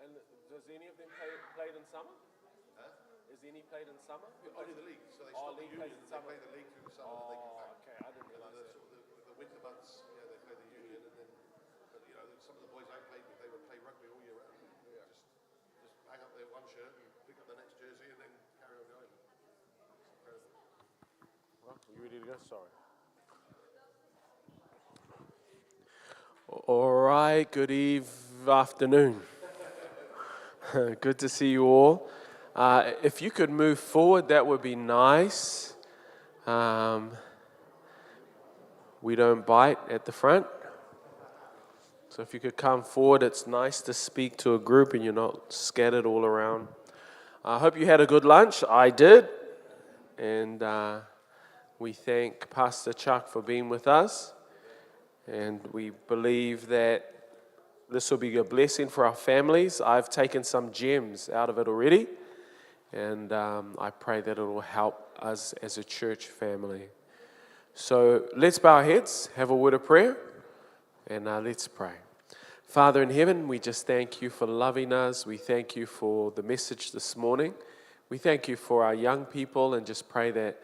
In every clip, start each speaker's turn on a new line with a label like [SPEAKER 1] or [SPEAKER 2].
[SPEAKER 1] And does any of them played in summer?
[SPEAKER 2] Huh?
[SPEAKER 1] Is any played in summer?
[SPEAKER 2] Only the league. So they stop the union. They play the league through the summer. They come back.
[SPEAKER 1] Okay, I didn't realize that.
[SPEAKER 2] Sort of the winter months, they play the union, and then, but some of the boys I played with, they would play rugby all year round. Yeah. Just hang up their one shirt and pick up the next jersey, and then carry on going. It's incredible.
[SPEAKER 1] Well, are you ready to go? Sorry. All right, good afternoon. Good to see you all. If you could move forward, that would be nice. We don't bite at the front. So if you could come forward, it's nice to speak to a group and you're not scattered all around. I hope you had a good lunch. I did. And we thank Pastor Chuck for being with us. And we believe that this will be a blessing for our families. I've taken some gems out of it already. And I pray that it will help us as a church family. So let's bow our heads, have a word of prayer, and let's pray. Father in heaven, we just thank you for loving us. We thank you for the message this morning. We thank you for our young people and just pray that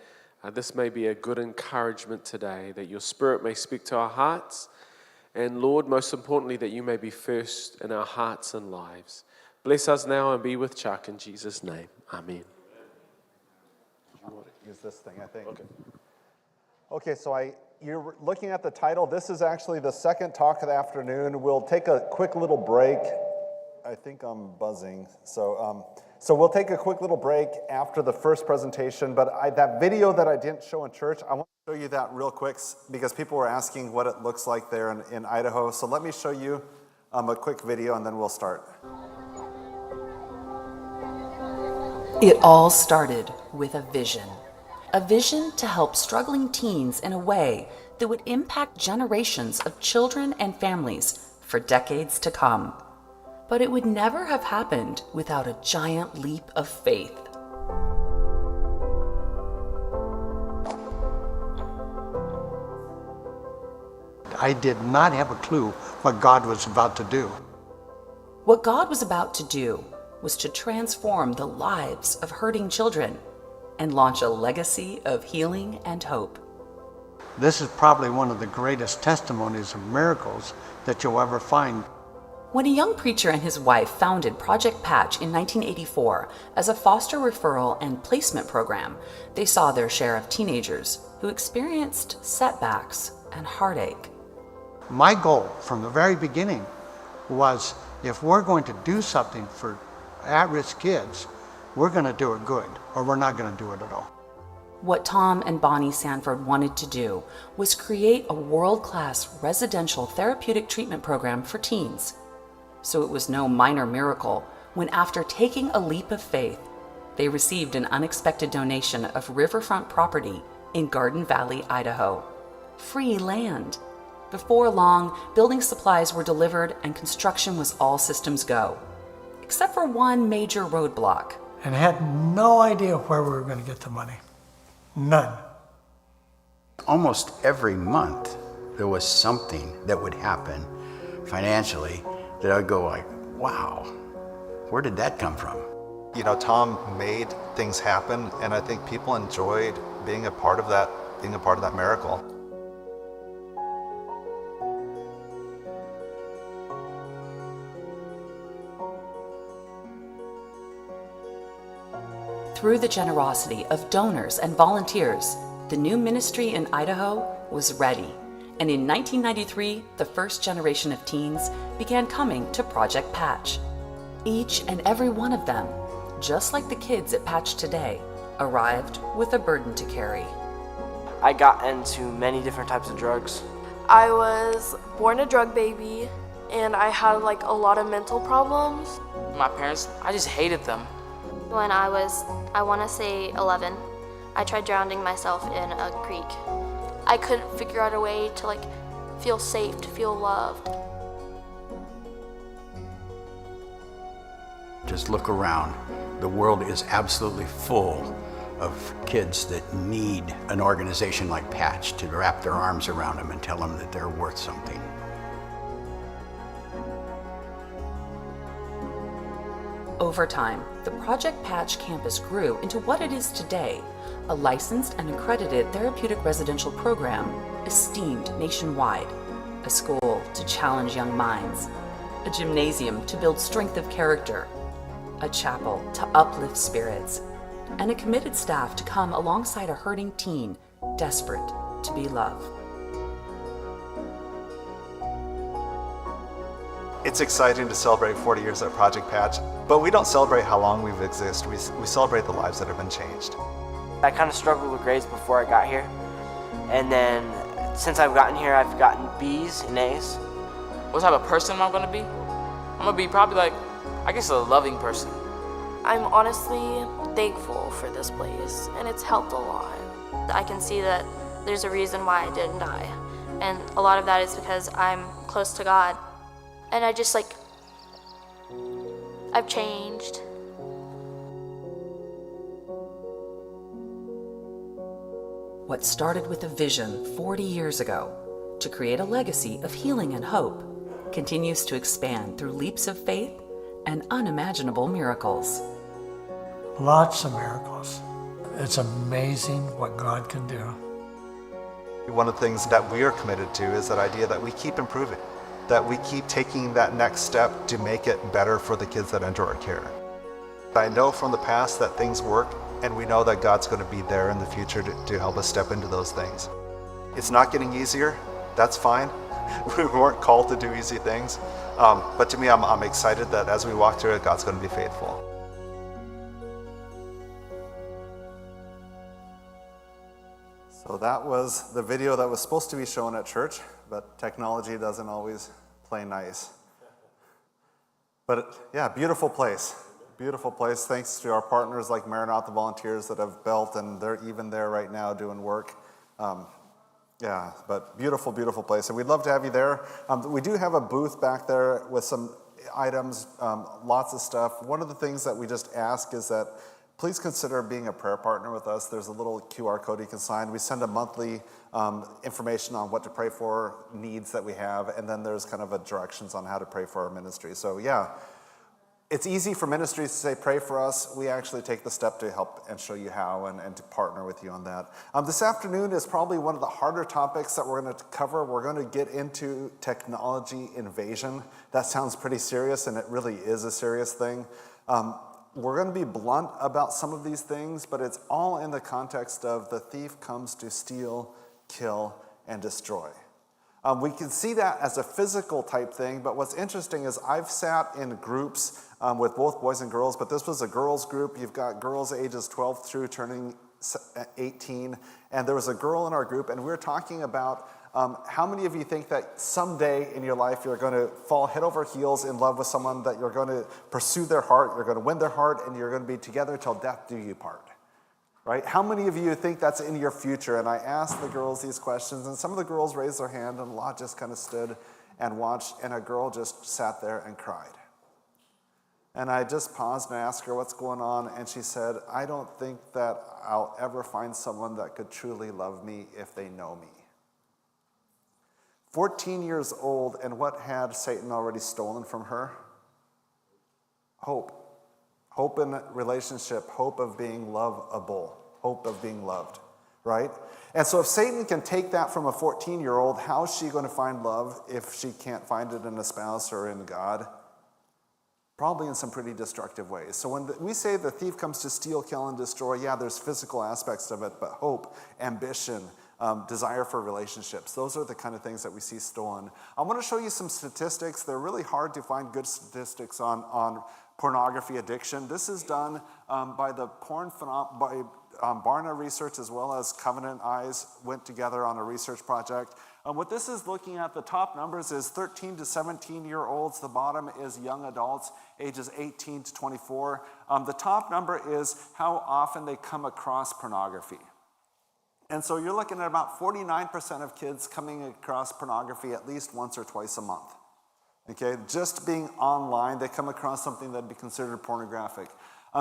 [SPEAKER 1] this may be a good encouragement today, that your Spirit may speak to our hearts. And Lord, most importantly, that you may be first in our hearts and lives. Bless us now and be with Chuck in Jesus' name. Amen.
[SPEAKER 3] Use this thing, I think. Okay, so you're looking at the title. This is actually the second talk of the afternoon. We'll take a quick little break. I think I'm buzzing. So we'll take a quick little break after the first presentation. But that video that I didn't show in church, I want to show you that real quick because people were asking what it looks like there in Idaho. So let me show you a quick video and then we'll start.
[SPEAKER 4] It all started with a vision to help struggling teens in a way that would impact generations of children and families for decades to come. But it would never have happened without a giant leap of faith.
[SPEAKER 5] I did not have a clue what God was about to do.
[SPEAKER 4] What God was about to do was to transform the lives of hurting children and launch a legacy of healing and hope.
[SPEAKER 5] This is probably one of the greatest testimonies of miracles that you'll ever find.
[SPEAKER 4] When a young preacher and his wife founded Project Patch in 1984 as a foster referral and placement program, they saw their share of teenagers who experienced setbacks and heartache.
[SPEAKER 5] My goal from the very beginning was if we're going to do something for at-risk kids, we're going to do it good, or we're not going to do it at all.
[SPEAKER 4] What Tom and Bonnie Sanford wanted to do was create a world-class residential therapeutic treatment program for teens. So it was no minor miracle when, after taking a leap of faith, they received an unexpected donation of riverfront property in Garden Valley, Idaho. Free land. Before long, building supplies were delivered and construction was all systems go, except for one major roadblock.
[SPEAKER 6] And had no idea where we were going to get the money. None.
[SPEAKER 7] Almost every month, there was something that would happen financially that I'd go like, wow, where did that come from?
[SPEAKER 8] Tom made things happen, and I think people enjoyed being a part of that miracle.
[SPEAKER 4] Through the generosity of donors and volunteers, the new ministry in Idaho was ready. And in 1993, the first generation of teens began coming to Project Patch. Each and every one of them, just like the kids at Patch today, arrived with a burden to carry.
[SPEAKER 9] I got into many different types of drugs.
[SPEAKER 10] I was born a drug baby, and I had a lot of mental problems.
[SPEAKER 9] My parents, I just hated them.
[SPEAKER 11] When I was, I want to say 11, I tried drowning myself in a creek.
[SPEAKER 10] I couldn't figure out a way to feel safe, to feel loved.
[SPEAKER 7] Just look around. The world is absolutely full of kids that need an organization like Patch to wrap their arms around them and tell them that they're worth something.
[SPEAKER 4] Over time, the Project Patch campus grew into what it is today, a licensed and accredited therapeutic residential program, esteemed nationwide, a school to challenge young minds, a gymnasium to build strength of character, a chapel to uplift spirits, and a committed staff to come alongside a hurting teen desperate to be loved.
[SPEAKER 8] It's exciting to celebrate 40 years at Project Patch, but we don't celebrate how long we've existed. We celebrate the lives that have been changed.
[SPEAKER 9] I kind of struggled with grades before I got here, and then since I've gotten here, I've gotten B's and A's.
[SPEAKER 12] What type of person am I going to be? I'm going to be probably like, I guess, a loving person.
[SPEAKER 10] I'm honestly thankful for this place, and it's helped a lot.
[SPEAKER 11] I can see that there's a reason why I didn't die, and a lot of that is because I'm close to God, and I just I've changed.
[SPEAKER 4] What started with a vision 40 years ago to create a legacy of healing and hope continues to expand through leaps of faith and unimaginable miracles.
[SPEAKER 6] Lots of miracles. It's amazing what God can do.
[SPEAKER 8] One of the things that we are committed to is that idea that we keep improving, that we keep taking that next step to make it better for the kids that enter our care. I know from the past that things work, and we know that God's going to be there in the future to help us step into those things. It's not getting easier, that's fine. We weren't called to do easy things, but to me, I'm excited that as we walk through it, God's going to be faithful.
[SPEAKER 3] So that was the video that was supposed to be shown at church, but technology doesn't always play nice. But yeah, beautiful place. Beautiful place. Thanks to our partners like Maranatha Volunteers that have built, and they're even there right now doing work. Yeah, but beautiful, beautiful place. And we'd love to have you there. We do have a booth back there with some items, lots of stuff. One of the things that we just ask is that please consider being a prayer partner with us. There's a little QR code you can sign. We send a monthly information on what to pray for, needs that we have, and then there's kind of a directions on how to pray for our ministry. So yeah, it's easy for ministries to say, pray for us. We actually take the step to help and show you how and to partner with you on that. This afternoon is probably one of the harder topics that we're going to cover. We're going to get into technology invasion. That sounds pretty serious, and it really is a serious thing. We're going to be blunt about some of these things, but it's all in the context of the thief comes to steal, kill, and destroy. We can see that as a physical type thing, but what's interesting is I've sat in groups with both boys and girls, but this was a girls group. You've got girls ages 12 through turning 18, and there was a girl in our group, and we were talking about how many of you think that someday in your life you're going to fall head over heels in love with someone, that you're going to pursue their heart, you're going to win their heart, and you're going to be together till death do you part? Right? How many of you think that's in your future? And I asked the girls these questions, and some of the girls raised their hand, and a lot just kind of stood and watched, and a girl just sat there and cried. And I just paused and asked her what's going on, and she said, I don't think that I'll ever find someone that could truly love me if they know me. 14 years old, and what had Satan already stolen from her? Hope. Hope in a relationship, hope of being lovable, hope of being loved, right? And so if Satan can take that from a 14-year-old, how is she going to find love if she can't find it in a spouse or in God? Probably in some pretty destructive ways. So when we say the thief comes to steal, kill, and destroy, yeah, there's physical aspects of it, but hope, ambition, desire for relationships, those are the kind of things that we see stolen. I want to show you some statistics. They're really hard to find good statistics on pornography addiction. This is done by the Barna Research, as well as Covenant Eyes went together on a research project. What this is looking at, the top numbers is 13 to 17-year-olds. The bottom is young adults, ages 18 to 24. The top number is how often they come across pornography. And so you're looking at about 49% of kids coming across pornography at least once or twice a month. Okay, just being online, they come across something that'd be considered pornographic.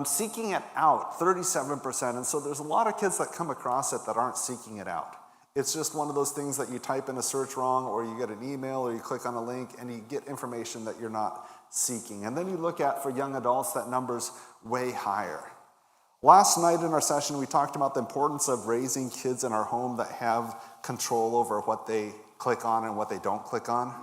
[SPEAKER 3] Seeking it out, 37%. And so there's a lot of kids that come across it that aren't seeking it out. It's just one of those things that you type in a search wrong, or you get an email, or you click on a link, and you get information that you're not seeking. And then you look at, for young adults, that number's way higher. Last night in our session, we talked about the importance of raising kids in our home that have control over what they click on and what they don't click on.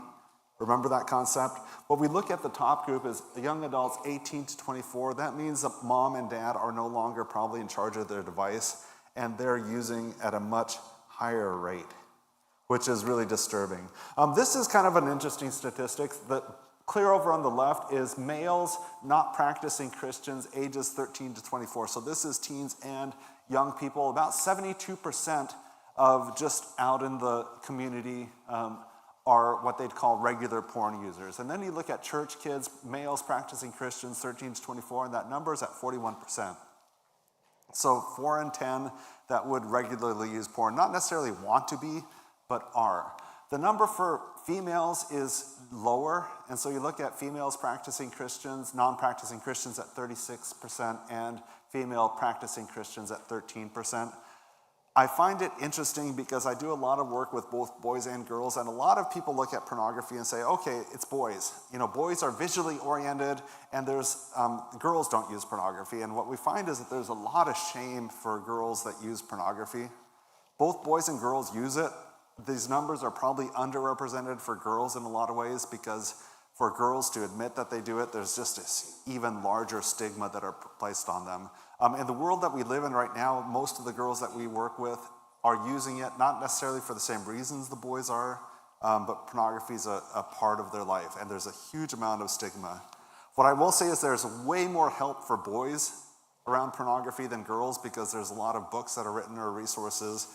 [SPEAKER 3] Remember that concept? What we look at the top group is young adults 18 to 24. That means that mom and dad are no longer probably in charge of their device, and they're using at a much higher rate, which is really disturbing. This is kind of an interesting statistic. The clear over on the left is males not practicing Christians ages 13 to 24. So this is teens and young people. About 72% of just out in the community are what they'd call regular porn users. And then you look at church kids, males practicing Christians 13 to 24, and that number is at 41%. So 4 in 10 that would regularly use porn, not necessarily want to be, but are. The number for females is lower, and so you look at females practicing Christians, non-practicing Christians at 36%, and female practicing Christians at 13%. I find it interesting because I do a lot of work with both boys and girls, and a lot of people look at pornography and say, okay, it's boys. You know, boys are visually oriented, and girls don't use pornography. And what we find is that there's a lot of shame for girls that use pornography. Both boys and girls use it. These numbers are probably underrepresented for girls in a lot of ways, because for girls to admit that they do it, there's just this even larger stigma that are placed on them. In the world that we live in right now, most of the girls that we work with are using it, not necessarily for the same reasons the boys are, but pornography is a part of their life, and there's a huge amount of stigma. What I will say is there's way more help for boys around pornography than girls, because there's a lot of books that are written or resources.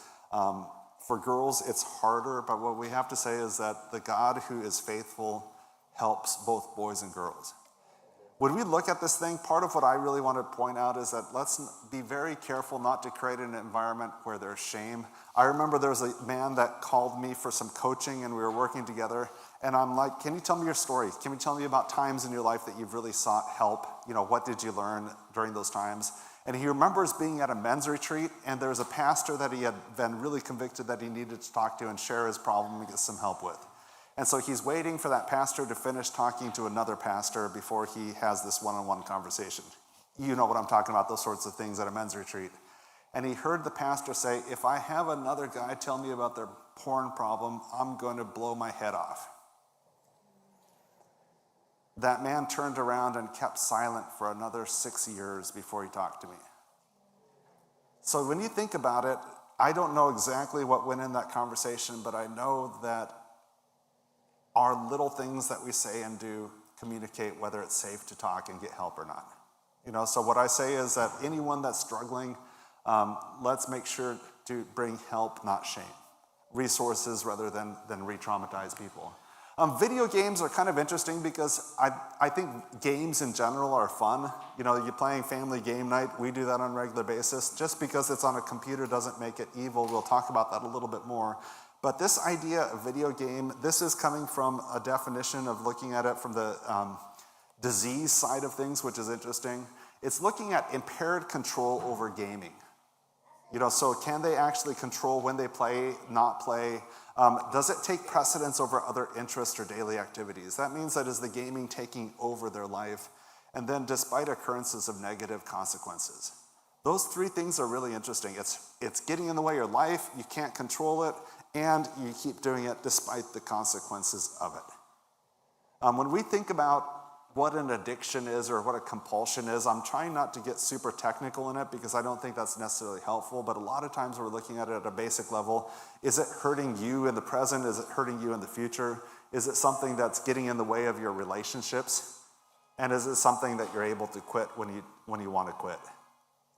[SPEAKER 3] For girls, it's harder, but what we have to say is that the God who is faithful helps both boys and girls. When we look at this thing, part of what I really want to point out is that let's be very careful not to create an environment where there's shame. I remember there was a man that called me for some coaching, and we were working together, and I'm like, can you tell me your story? Can you tell me about times in your life that you've really sought help? You know, what did you learn during those times? And he remembers being at a men's retreat, and there was a pastor that he had been really convicted that he needed to talk to and share his problem and get some help with. And so he's waiting for that pastor to finish talking to another pastor before he has this one-on-one conversation. You know what I'm talking about, those sorts of things at a men's retreat. And he heard the pastor say, if I have another guy tell me about their porn problem, I'm going to blow my head off. That man turned around and kept silent for another 6 years before he talked to me. So when you think about it, I don't know exactly what went in that conversation, but I know that our little things that we say and do communicate whether it's safe to talk and get help or not. You know, so what I say is that anyone that's struggling, let's make sure to bring help, not shame. Resources rather than re-traumatize people. Video games are kind of interesting because I think games in general are fun. You know, you're playing family game night. We do that on a regular basis. Just because it's on a computer doesn't make it evil. We'll talk about that a little bit more. But this idea of video game, this is coming from a definition of looking at it from the disease side of things, which is interesting. It's looking at impaired control over gaming. You know, so can they actually control when they play, not play? Does it take precedence over other interests or daily activities? That means that is the gaming taking over their life, and then despite occurrences of negative consequences. Those three things are really interesting. It's getting in the way of your life, you can't control it, and you keep doing it despite the consequences of it. When we think about what an addiction is or what a compulsion is, I'm trying not to get super technical in it because I don't think that's necessarily helpful, but a lot of times we're looking at it at a basic level. Is it hurting you in the present? Is it hurting you in the future? Is it something that's getting in the way of your relationships? And is it something that you're able to quit when you want to quit?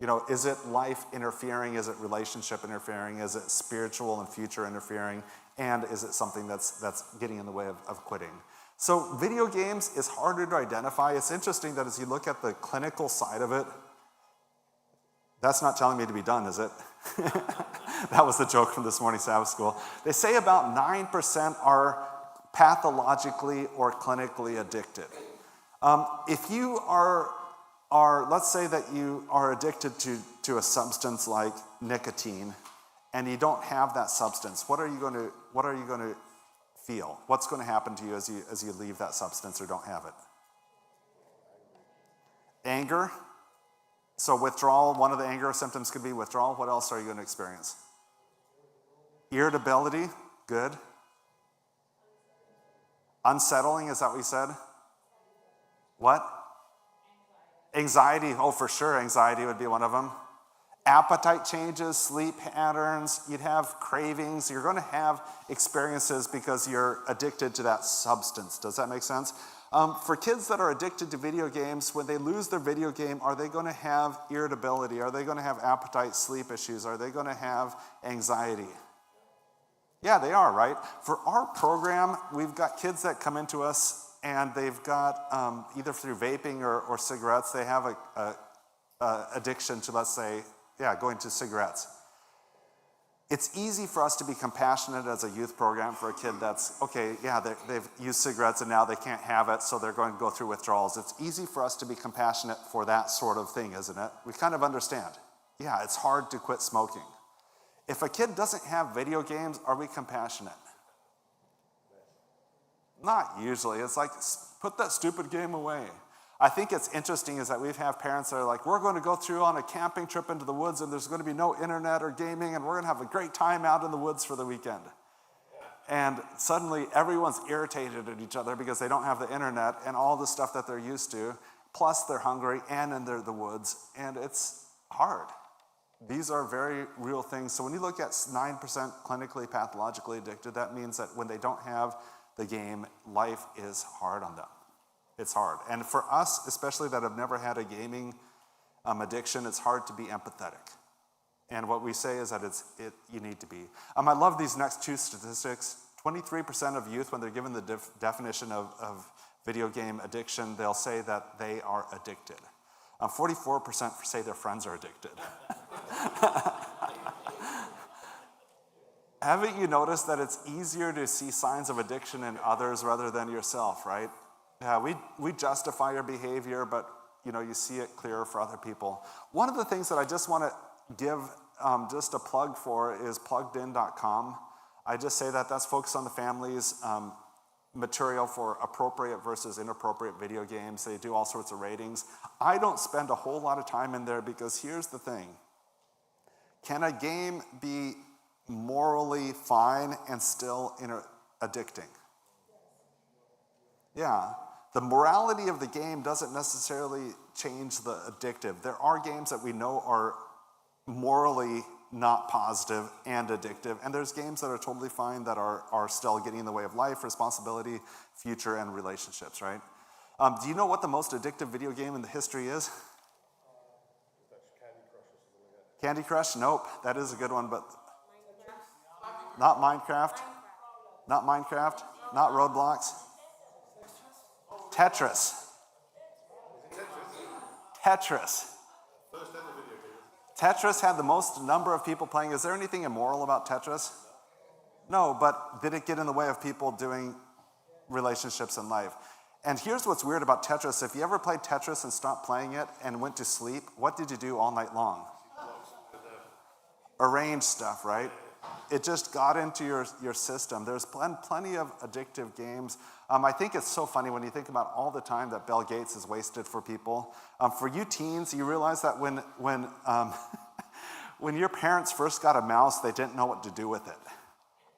[SPEAKER 3] You know, is it life interfering? Is it relationship interfering? Is it spiritual and future interfering? And is it something that's getting in the way of quitting? So video games is harder to identify. It's interesting that as you look at the clinical side of it, that's not telling me to be done, is it? That was the joke from this morning's Sabbath school. They say about 9% are pathologically or clinically addicted. If you are, let's say that you are addicted to a substance like nicotine, and you don't have that substance, what are you going to feel? What's going to happen to you as you leave that substance or don't have it? Anger. So withdrawal, one of the anger symptoms could be withdrawal. What else are you going to experience? Irritability, good. Unsettling, is that what you said? What? Anxiety, oh for sure, anxiety would be one of them. Appetite changes, sleep patterns, you'd have cravings, you're going to have experiences because you're addicted to that substance. Does that make sense? For kids that are addicted to video games, when they lose their video game, are they going to have irritability? Are they going to have appetite, sleep issues? Are they going to have anxiety? Yeah, they are, right? For our program, we've got kids that come into us and they've got, either through vaping or cigarettes, they have a addiction to, let's say, going to cigarettes. It's easy for us to be compassionate as a youth program for a kid that's, they've used cigarettes and now they can't have it, so they're going to go through withdrawals. It's easy for us to be compassionate for that sort of thing, isn't it? We kind of understand. Yeah, it's hard to quit smoking. If a kid doesn't have video games, are we compassionate? Not usually. It's like, put that stupid game away. I think it's interesting is that we have parents that are like, we're going to go through on a camping trip into the woods and there's going to be no internet or gaming and we're going to have a great time out in the woods for the weekend. And suddenly everyone's irritated at each other because they don't have the internet and all the stuff that they're used to, plus they're hungry and in the woods, and it's hard. These are very real things. So when you look at 9% clinically pathologically addicted, that means that when they don't have the game, life is hard on them. It's hard. And for us, especially that have never had a gaming addiction, it's hard to be empathetic. And what we say is that you need to be. I love these next two statistics. 23% of youth, when they're given the definition of video game addiction, they'll say that they are addicted. 44% say their friends are addicted. Haven't you noticed that it's easier to see signs of addiction in others rather than yourself, right? Yeah, we justify your behavior, but you see it clearer for other people. One of the things that I just want to give just a plug for is pluggedin.com. I just say that that's focused on the families, material for appropriate versus inappropriate video games. They do all sorts of ratings. I don't spend a whole lot of time in there because here's the thing. Can a game be morally fine and still addicting? Yeah. The morality of the game doesn't necessarily change the addictive. There are games that we know are morally not positive and addictive, and there's games that are totally fine that are still getting in the way of life, responsibility, future, and relationships, right? Do you know what the most addictive video game in the history is? Candy Crush? Nope, that is a good one, but not Minecraft. Not Minecraft. Not Roblox. Tetris. Tetris had the most number of people playing. Is there anything immoral about Tetris? No, but did it get in the way of people doing relationships in life? And here's what's weird about Tetris. If you ever played Tetris and stopped playing it and went to sleep, what did you do all night long? Arrange stuff, right? It just got into your system. There's plenty of addictive games. I think it's so funny when you think about all the time that Bill Gates has wasted for people. For you teens, you realize that when when your parents first got a mouse, they didn't know what to do with it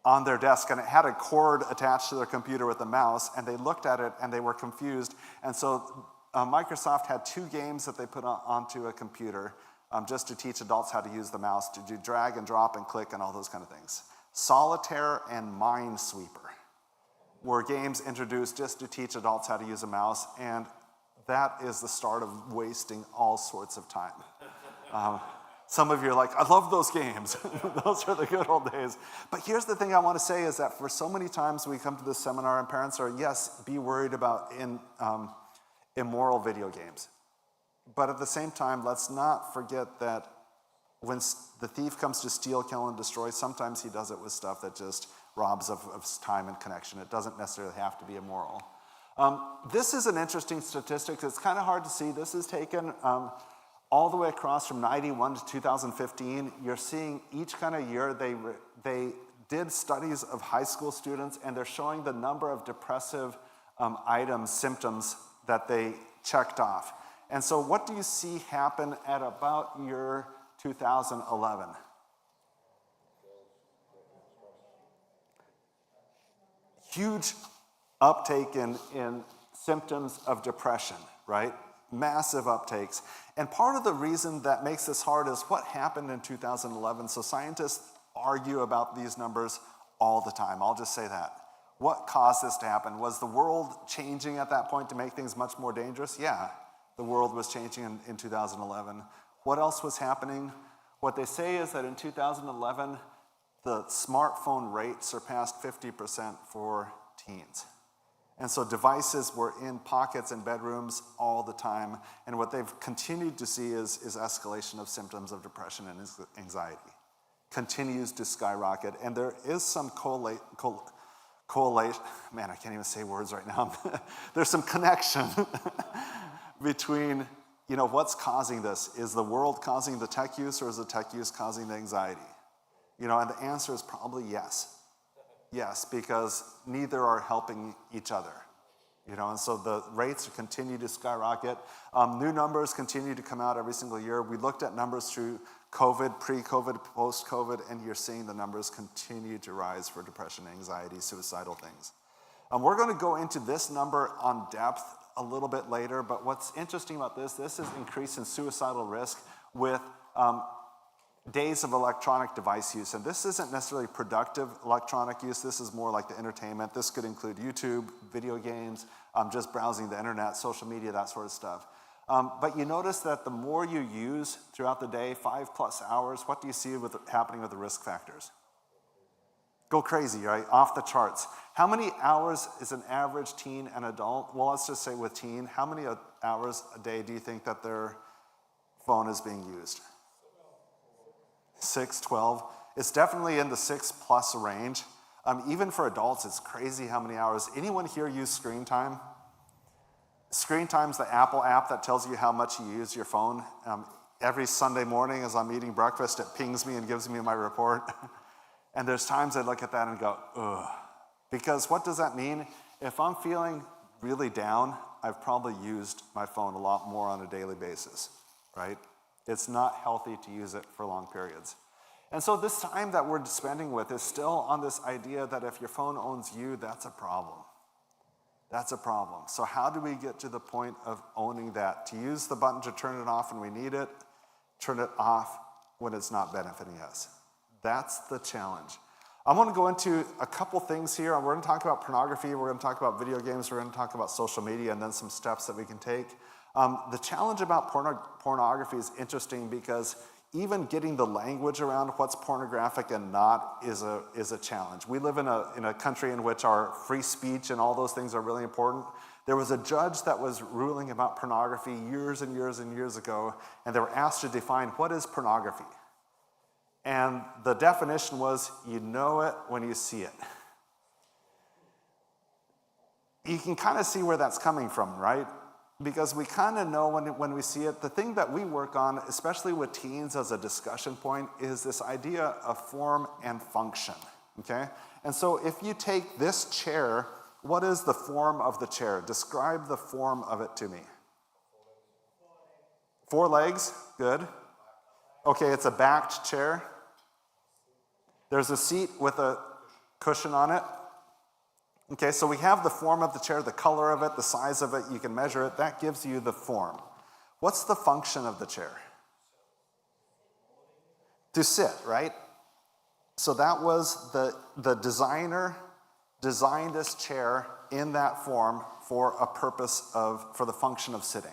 [SPEAKER 3] on their desk, and it had a cord attached to their computer with a mouse, and they looked at it and they were confused. And so Microsoft had 2 games that they put onto a computer just to teach adults how to use the mouse, to do drag and drop and click and all those kind of things. Solitaire and Minesweeper were games introduced just to teach adults how to use a mouse, and that is the start of wasting all sorts of time. Some of you are like, I love those games. Those are the good old days. But here's the thing I want to say is that for so many times we come to this seminar and parents are, yes, be worried about immoral video games. But at the same time, let's not forget that when the thief comes to steal, kill, and destroy, sometimes he does it with stuff that just robs of time and connection. It doesn't necessarily have to be immoral. This is an interesting statistic. It's kind of hard to see. This is taken all the way across from 91 to 2015, you're seeing each kind of year they did studies of high school students, and they're showing the number of depressive items, symptoms that they checked off. And so what do you see happen at about year 2011? Huge uptake in symptoms of depression, right? Massive uptakes. And part of the reason that makes this hard is what happened in 2011. So scientists argue about these numbers all the time. I'll just say that. What caused this to happen? Was the world changing at that point to make things much more dangerous? Yeah, the world was changing in 2011. What else was happening? What they say is that in 2011, the smartphone rate surpassed 50% for teens. And so devices were in pockets and bedrooms all the time. And what they've continued to see is escalation of symptoms of depression and anxiety. Continues to skyrocket. And there is some correlation, man, I can't even say words right now. There's some connection between, what's causing this? Is the world causing the tech use, or is the tech use causing the anxiety? And the answer is probably yes. Yes, because neither are helping each other. And so the rates continue to skyrocket. New numbers continue to come out every single year. We looked at numbers through COVID, pre-COVID, post-COVID, and you're seeing the numbers continue to rise for depression, anxiety, suicidal things. We're going to go into this number on depth a little bit later, but what's interesting about this is increase in suicidal risk with days of electronic device use. And this isn't necessarily productive electronic use. This is more like the entertainment. This could include YouTube, video games, just browsing the internet, social media, that sort of stuff. But you notice that the more you use throughout the day, 5+ hours, what do you see happening with the risk factors? Go crazy, right? Off the charts. How many hours is an average teen and adult? Well, let's just say with teen, how many hours a day do you think that their phone is being used? 6, 12. It's definitely in the 6+ range. Even for adults, it's crazy how many hours. Anyone here use Screen Time? Screen Time's the Apple app that tells you how much you use your phone. Every Sunday morning as I'm eating breakfast, it pings me and gives me my report. And there's times I look at that and go, ugh. Because what does that mean? If I'm feeling really down, I've probably used my phone a lot more on a daily basis, right? It's not healthy to use it for long periods. And so this time that we're spending with is still on this idea that if your phone owns you, that's a problem. That's a problem. So how do we get to the point of owning that? To use the button to turn it off when we need it, turn it off when it's not benefiting us. That's the challenge. I want to go into a couple things here. We're going to talk about pornography, we're going to talk about video games, we're going to talk about social media, and then some steps that we can take. The challenge about pornography is interesting because even getting the language around what's pornographic and not is a challenge. We live in a country in which our free speech and all those things are really important. There was a judge that was ruling about pornography years and years and years ago, and they were asked to define what is pornography. And the definition was, you know it when you see it. You can kind of see where that's coming from, right? Because we kind of know when we see it. The thing that we work on, especially with teens as a discussion point, is this idea of form and function, okay? And so if you take this chair, what is the form of the chair? Describe the form of it to me. 4 legs, good. Okay, it's a backed chair. There's a seat with a cushion on it. Okay, so we have the form of the chair, the color of it, the size of it, you can measure it. That gives you the form. What's the function of the chair? To sit, right? So that was the designer designed this chair in that form for a purpose for the function of sitting.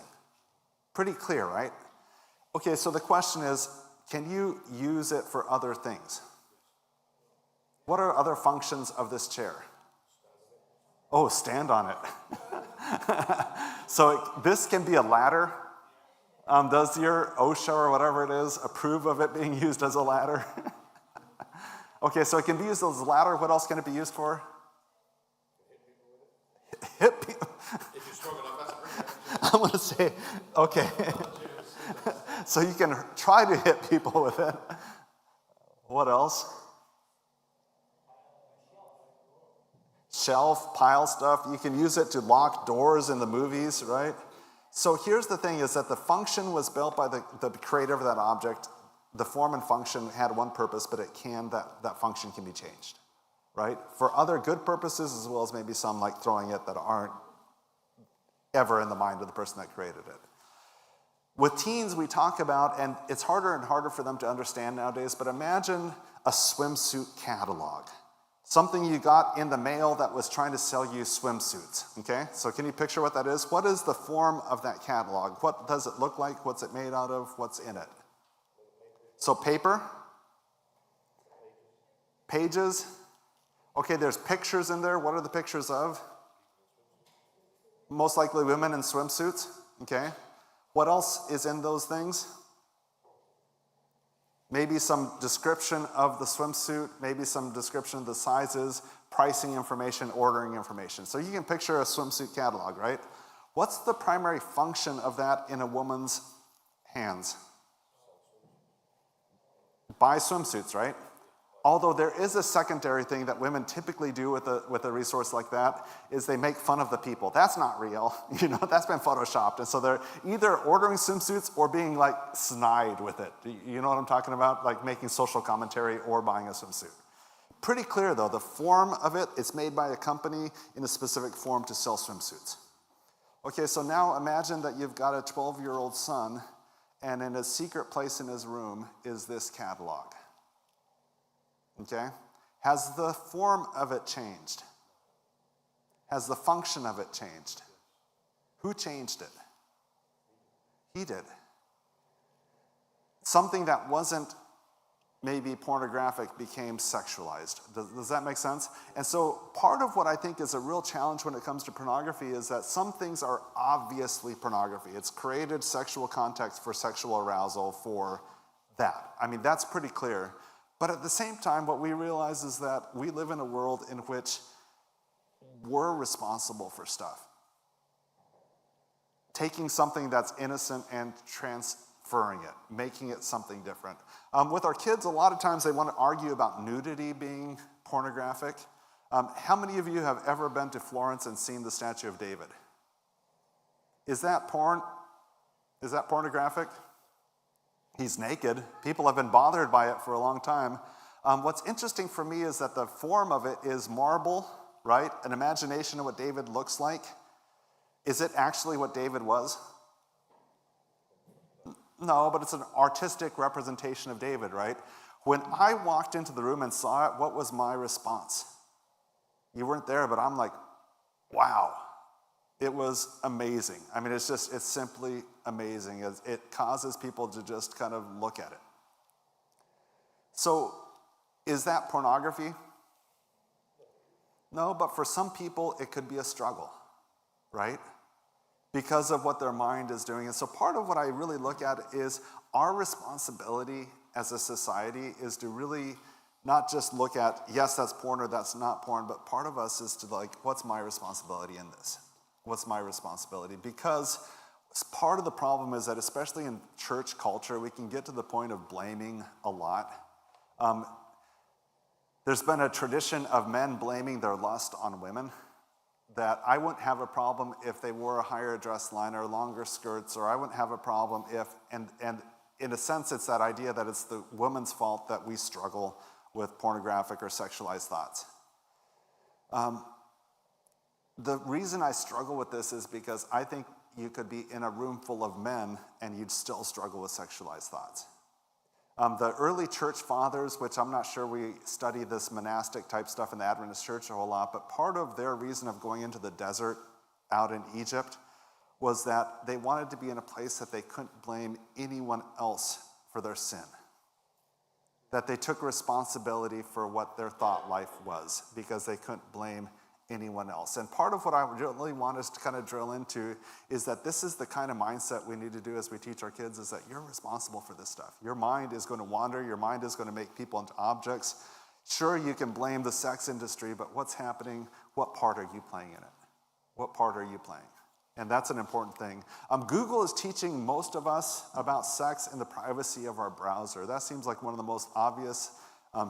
[SPEAKER 3] Pretty clear, right? Okay, so the question is, can you use it for other things? What are other functions of this chair? Oh, stand on it. So this can be a ladder. Does your OSHA or whatever it is approve of it being used as a ladder? Okay, so it can be used as a ladder. What else can it be used for? Hit people. If you're strong enough, that's I'm going to say, okay. So you can try to hit people with it. What else? Shelf, pile stuff. You can use it to lock doors in the movies, right? So here's the thing, is that the function was built by the creator of that object. The form and function had one purpose, but that function can be changed, right? For other good purposes, as well as maybe some like throwing it that aren't ever in the mind of the person that created it. With teens, we talk about, and it's harder and harder for them to understand nowadays, but imagine a swimsuit catalog. Something you got in the mail that was trying to sell you swimsuits, okay? So can you picture what that is? What is the form of that catalog? What does it look like? What's it made out of? What's in it? So paper? Pages? Okay, there's pictures in there. What are the pictures of? Most likely women in swimsuits, okay? What else is in those things? Maybe some description of the swimsuit, maybe some description of the sizes, pricing information, ordering information. So you can picture a swimsuit catalog, right? What's the primary function of that in a woman's hands? Buy swimsuits, right? Although there is a secondary thing that women typically do with a resource like that, is they make fun of the people. That's not real, that's been photoshopped. And so they're either ordering swimsuits or being like snide with it. You know what I'm talking about? Like making social commentary or buying a swimsuit. Pretty clear though, the form of it's made by a company in a specific form to sell swimsuits. Okay, so now imagine that you've got a 12-year-old son, and in a secret place in his room is this catalog. Okay? Has the form of it changed? Has the function of it changed? Who changed it? He did. Something that wasn't maybe pornographic became sexualized. Does that make sense? And so part of what I think is a real challenge when it comes to pornography is that some things are obviously pornography. It's created sexual context for sexual arousal for that. I mean, that's pretty clear. But at the same time, what we realize is that we live in a world in which we're responsible for stuff. Taking something that's innocent and transferring it, making it something different. With our kids, a lot of times they want to argue about nudity being pornographic. How many of you have ever been to Florence and seen the statue of David? Is that porn? Is that pornographic? He's naked. People have been bothered by it for a long time. What's interesting for me is that the form of it is marble, right? An imagination of what David looks like. Is it actually what David was? No, but it's an artistic representation of David, right? When I walked into the room and saw it, what was my response? You weren't there, but I'm like, wow. It was amazing. I mean, it's simply amazing. It causes people to just kind of look at it. So, is that pornography? No, but for some people, it could be a struggle, right? Because of what their mind is doing. And so part of what I really look at is our responsibility as a society is to really not just look at, yes, that's porn or that's not porn, but part of us is to what's my responsibility in this? What's my responsibility? Because part of the problem is that, especially in church culture, we can get to the point of blaming a lot. There's been a tradition of men blaming their lust on women, that I wouldn't have a problem if they wore a higher dress line or longer skirts, or I wouldn't have a problem if, and in a sense, it's that idea that it's the woman's fault that we struggle with pornographic or sexualized thoughts. The reason I struggle with this is because I think you could be in a room full of men and you'd still struggle with sexualized thoughts. The early church fathers, which I'm not sure we study this monastic type stuff in the Adventist church a whole lot, but part of their reason of going into the desert out in Egypt was that they wanted to be in a place that they couldn't blame anyone else for their sin. That they took responsibility for what their thought life was because they couldn't blame anyone else. And part of what I really want us to kind of drill into is that this is the kind of mindset we need to do as we teach our kids, is that you're responsible for this stuff. Your mind is going to wander. Your mind is going to make people into objects. Sure, you can blame the sex industry, but what's happening? What part are you playing in it? What part are you playing? And that's an important thing. Google is teaching most of us about sex in the privacy of our browser. That seems like one of the most obvious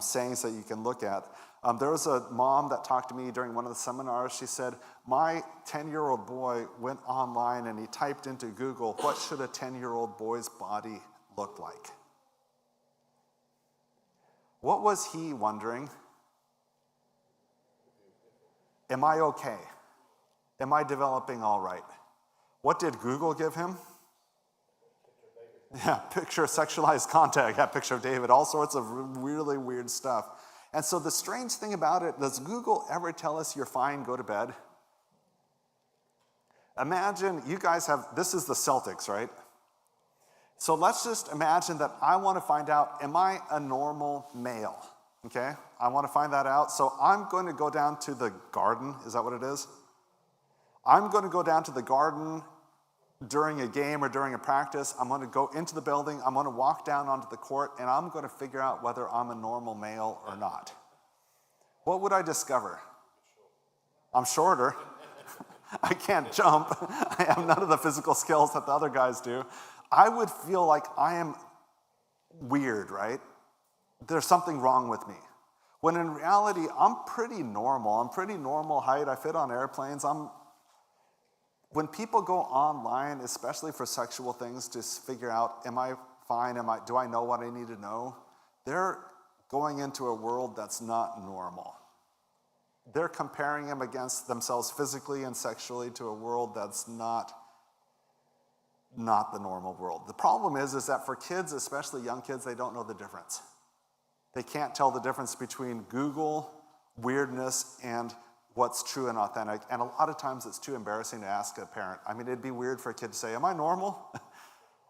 [SPEAKER 3] sayings that you can look at. There was a mom that talked to me during one of the seminars. She said, my 10-year-old boy went online and he typed into Google, what should a 10-year-old boy's body look like? What was he wondering? Am I okay? Am I developing all right? What did Google give him? Yeah, picture of sexualized contact, yeah, picture of David, all sorts of really weird stuff. And so the strange thing about it, does Google ever tell us you're fine, go to bed? Imagine you guys have, this is the Celtics, right? So let's just imagine that I want to find out, am I a normal male? Okay, I want to find that out. So I'm going to go down to the garden, is that what it is? I'm going to go down to the garden during a game or during a practice. I'm going to go into the building, I'm going to walk down onto the court, and I'm going to figure out whether I'm a normal male or not. What would I discover? I'm shorter. I can't jump. I have none of the physical skills that the other guys do. I would feel like I am weird, right? There's something wrong with me. When in reality, I'm pretty normal. I'm pretty normal height. I fit on airplanes. When people go online, especially for sexual things, to figure out, am I fine? Do I know what I need to know? They're going into a world that's not normal. They're comparing them against themselves physically and sexually to a world that's not the normal world. The problem is that for kids, especially young kids, they don't know the difference. They can't tell the difference between Google, weirdness, and what's true and authentic. And a lot of times it's too embarrassing to ask a parent. I mean, it'd be weird for a kid to say, am I normal?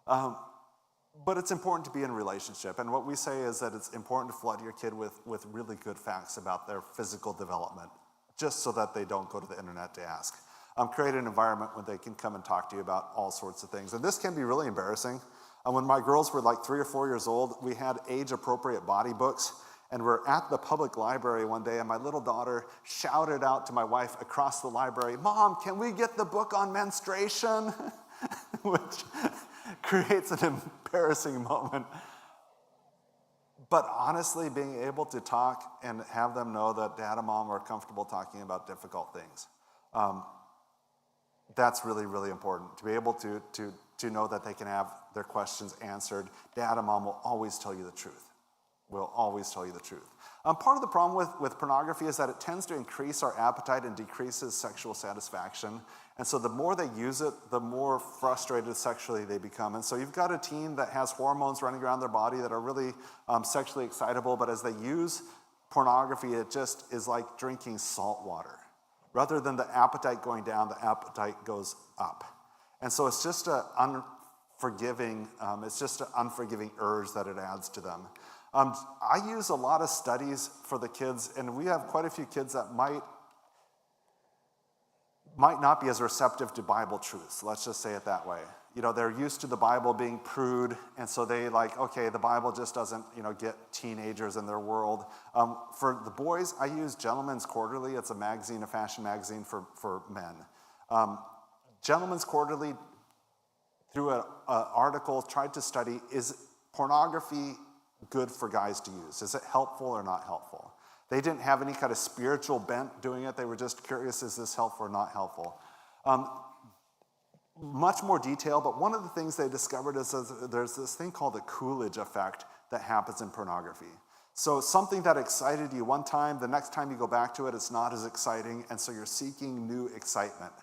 [SPEAKER 3] But it's important to be in a relationship. And what we say is that it's important to flood your kid with really good facts about their physical development, just so that they don't go to the internet to ask. Create an environment where they can come and talk to you about all sorts of things. And this can be really embarrassing. When my girls were like 3 or 4 years old, we had age-appropriate body books. And we're at the public library one day, and my little daughter shouted out to my wife across the library, Mom, can we get the book on menstruation? Which creates an embarrassing moment. But honestly, being able to talk and have them know that Dad and Mom are comfortable talking about difficult things, that's really, really important. To be able to know that they can have their questions answered. Dad and Mom will always tell you the truth. Will always tell you the truth. Part of the problem with pornography is that it tends to increase our appetite and decreases sexual satisfaction. And so the more they use it, the more frustrated sexually they become. And so you've got a teen that has hormones running around their body that are really sexually excitable, but as they use pornography, it just is like drinking salt water. Rather than the appetite going down, the appetite goes up. And so it's just an unforgiving urge that it adds to them. I use a lot of studies for the kids, and we have quite a few kids that might not be as receptive to Bible truths. Let's just say it that way. You know, they're used to the Bible being prude, and so they okay, the Bible just doesn't, get teenagers in their world. For the boys, I use Gentleman's Quarterly. It's a magazine, a fashion magazine for men. Gentleman's Quarterly, through an article, tried to study, is pornography good for guys to use? Is it helpful or not helpful? They didn't have any kind of spiritual bent doing it. They were just curious, is this helpful or not helpful? Much more detail, but one of the things they discovered is that there's this thing called the Coolidge effect that happens in pornography. So something that excited you one time, the next time you go back to it, it's not as exciting, and so you're seeking new excitement.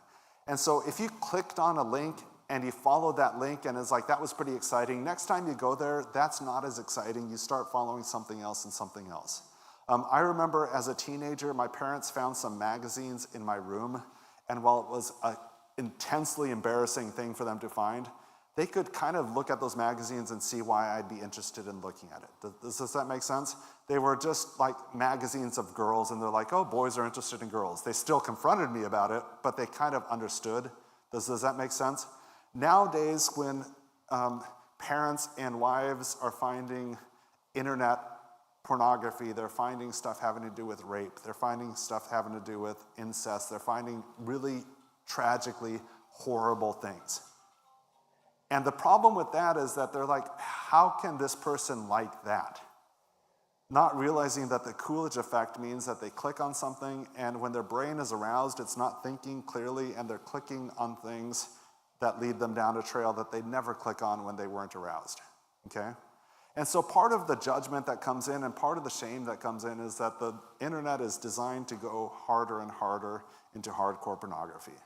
[SPEAKER 3] And so if you clicked on a link and you followed that link and it's like, that was pretty exciting. Next time you go there, that's not as exciting. You start following something else and something else. I remember as a teenager, my parents found some magazines in my room, and while it was an intensely embarrassing thing for them to find, they could kind of look at those magazines and see why I'd be interested in looking at it. Does that make sense? They were just like magazines of girls, and they're like, oh, boys are interested in girls. They still confronted me about it, but they kind of understood. Does that make sense? Nowadays, when parents and wives are finding internet pornography, they're finding stuff having to do with rape, they're finding stuff having to do with incest, they're finding really tragically horrible things. And the problem with that is that they're like, how can this person like that? Not realizing that the Coolidge effect means that they click on something, and when their brain is aroused, it's not thinking clearly, and they're clicking on things that lead them down a trail that they'd never click on when they weren't aroused, okay? And so part of the judgment that comes in and part of the shame that comes in is that the internet is designed to go harder and harder into hardcore pornography.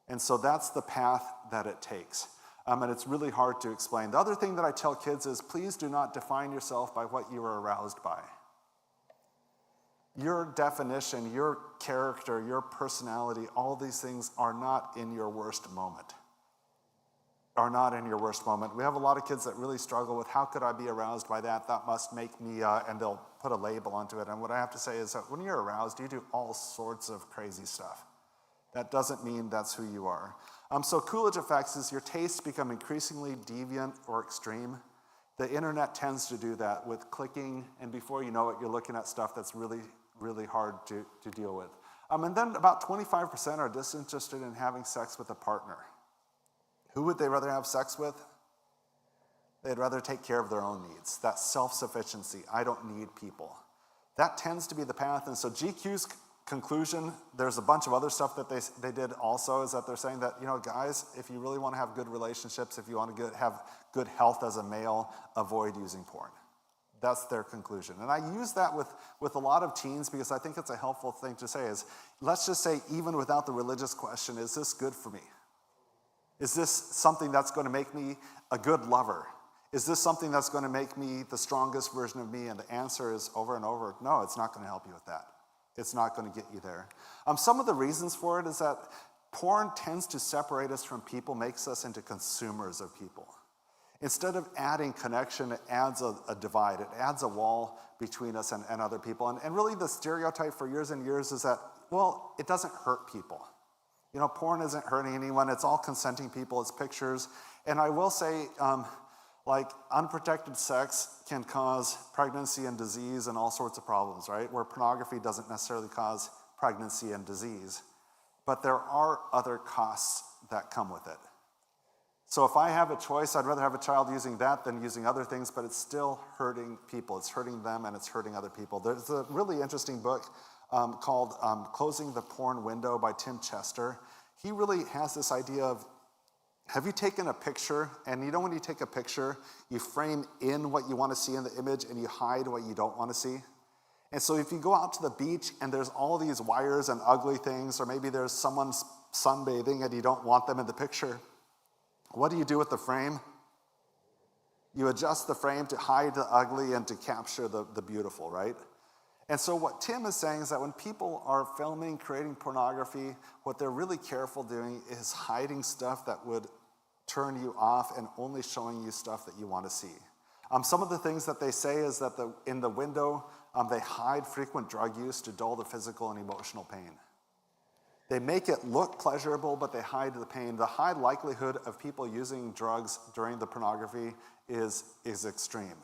[SPEAKER 3] And so that's the path that it takes. And it's really hard to explain. The other thing that I tell kids is please do not define yourself by what you are aroused by. Your definition, your character, your personality, all these things are not in your worst moment. Are not in your worst moment. We have a lot of kids that really struggle with how could I be aroused by that? That must make me, and they'll put a label onto it. And what I have to say is that when you're aroused, you do all sorts of crazy stuff. That doesn't mean that's who you are. So Coolidge effects is your tastes become increasingly deviant or extreme. The internet tends to do that with clicking, and before you know it, you're looking at stuff that's really, really hard to deal with. And then about 25% are disinterested in having sex with a partner. Who would they rather have sex with? They'd rather take care of their own needs. That self-sufficiency. I don't need people. That tends to be the path, and so GQ's conclusion, there's a bunch of other stuff that they did also, is that they're saying that, guys, if you really want to have good relationships, if you want to have good health as a male, avoid using porn. That's their conclusion. And I use that with a lot of teens because I think it's a helpful thing to say is, let's just say, even without the religious question, is this good for me? Is this something that's going to make me a good lover? Is this something that's going to make me the strongest version of me? And the answer is over and over, no, it's not going to help you with that. It's not going to get you there. Some of the reasons for it is that porn tends to separate us from people, makes us into consumers of people. Instead of adding connection, it adds a divide. It adds a wall between us and other people. And really the stereotype for years and years is that, well, it doesn't hurt people. Porn isn't hurting anyone. It's all consenting people. It's pictures. And I will say, unprotected sex can cause pregnancy and disease and all sorts of problems, right? Where pornography doesn't necessarily cause pregnancy and disease. But there are other costs that come with it. So if I have a choice, I'd rather have a child using that than using other things, but it's still hurting people. It's hurting them and it's hurting other people. There's a really interesting book called Closing the Porn Window by Tim Chester. He really has this idea of, have you taken a picture, and when you take a picture, you frame in what you want to see in the image and you hide what you don't want to see? And so if you go out to the beach and there's all these wires and ugly things, or maybe there's someone sunbathing and you don't want them in the picture, what do you do with the frame? You adjust the frame to hide the ugly and to capture the beautiful, right? And so what Tim is saying is that when people are filming, creating pornography, what they're really careful doing is hiding stuff that would turn you off and only showing you stuff that you want to see. Some of the things that they say is that in the window, they hide frequent drug use to dull the physical and emotional pain. They make it look pleasurable, but they hide the pain. The high likelihood of people using drugs during the pornography is extreme.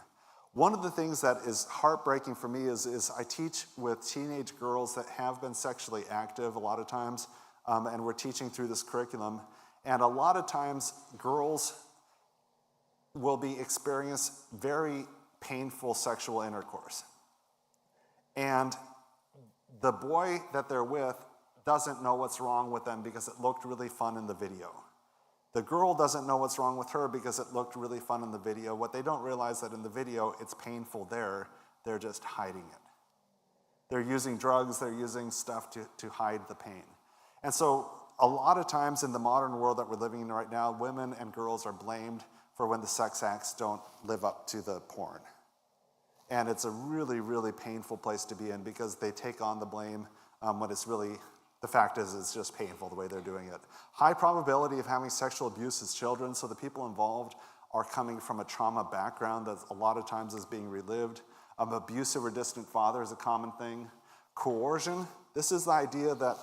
[SPEAKER 3] One of the things that is heartbreaking for me is I teach with teenage girls that have been sexually active a lot of times, and we're teaching through this curriculum. And a lot of times, girls will experience very painful sexual intercourse. And the boy that they're with doesn't know what's wrong with them because it looked really fun in the video. The girl doesn't know what's wrong with her because it looked really fun in the video. What they don't realize that in the video, it's painful there. They're just hiding it. They're using drugs. They're using stuff to hide the pain. And so a lot of times in the modern world that we're living in right now, women and girls are blamed for when the sex acts don't live up to the porn. And it's a really, really painful place to be in because they take on the blame when it's really, the fact is it's just painful the way they're doing it. High probability of having sexual abuse as children, so the people involved are coming from a trauma background that a lot of times is being relived. Abusive or distant father is a common thing. Coercion, this is the idea that,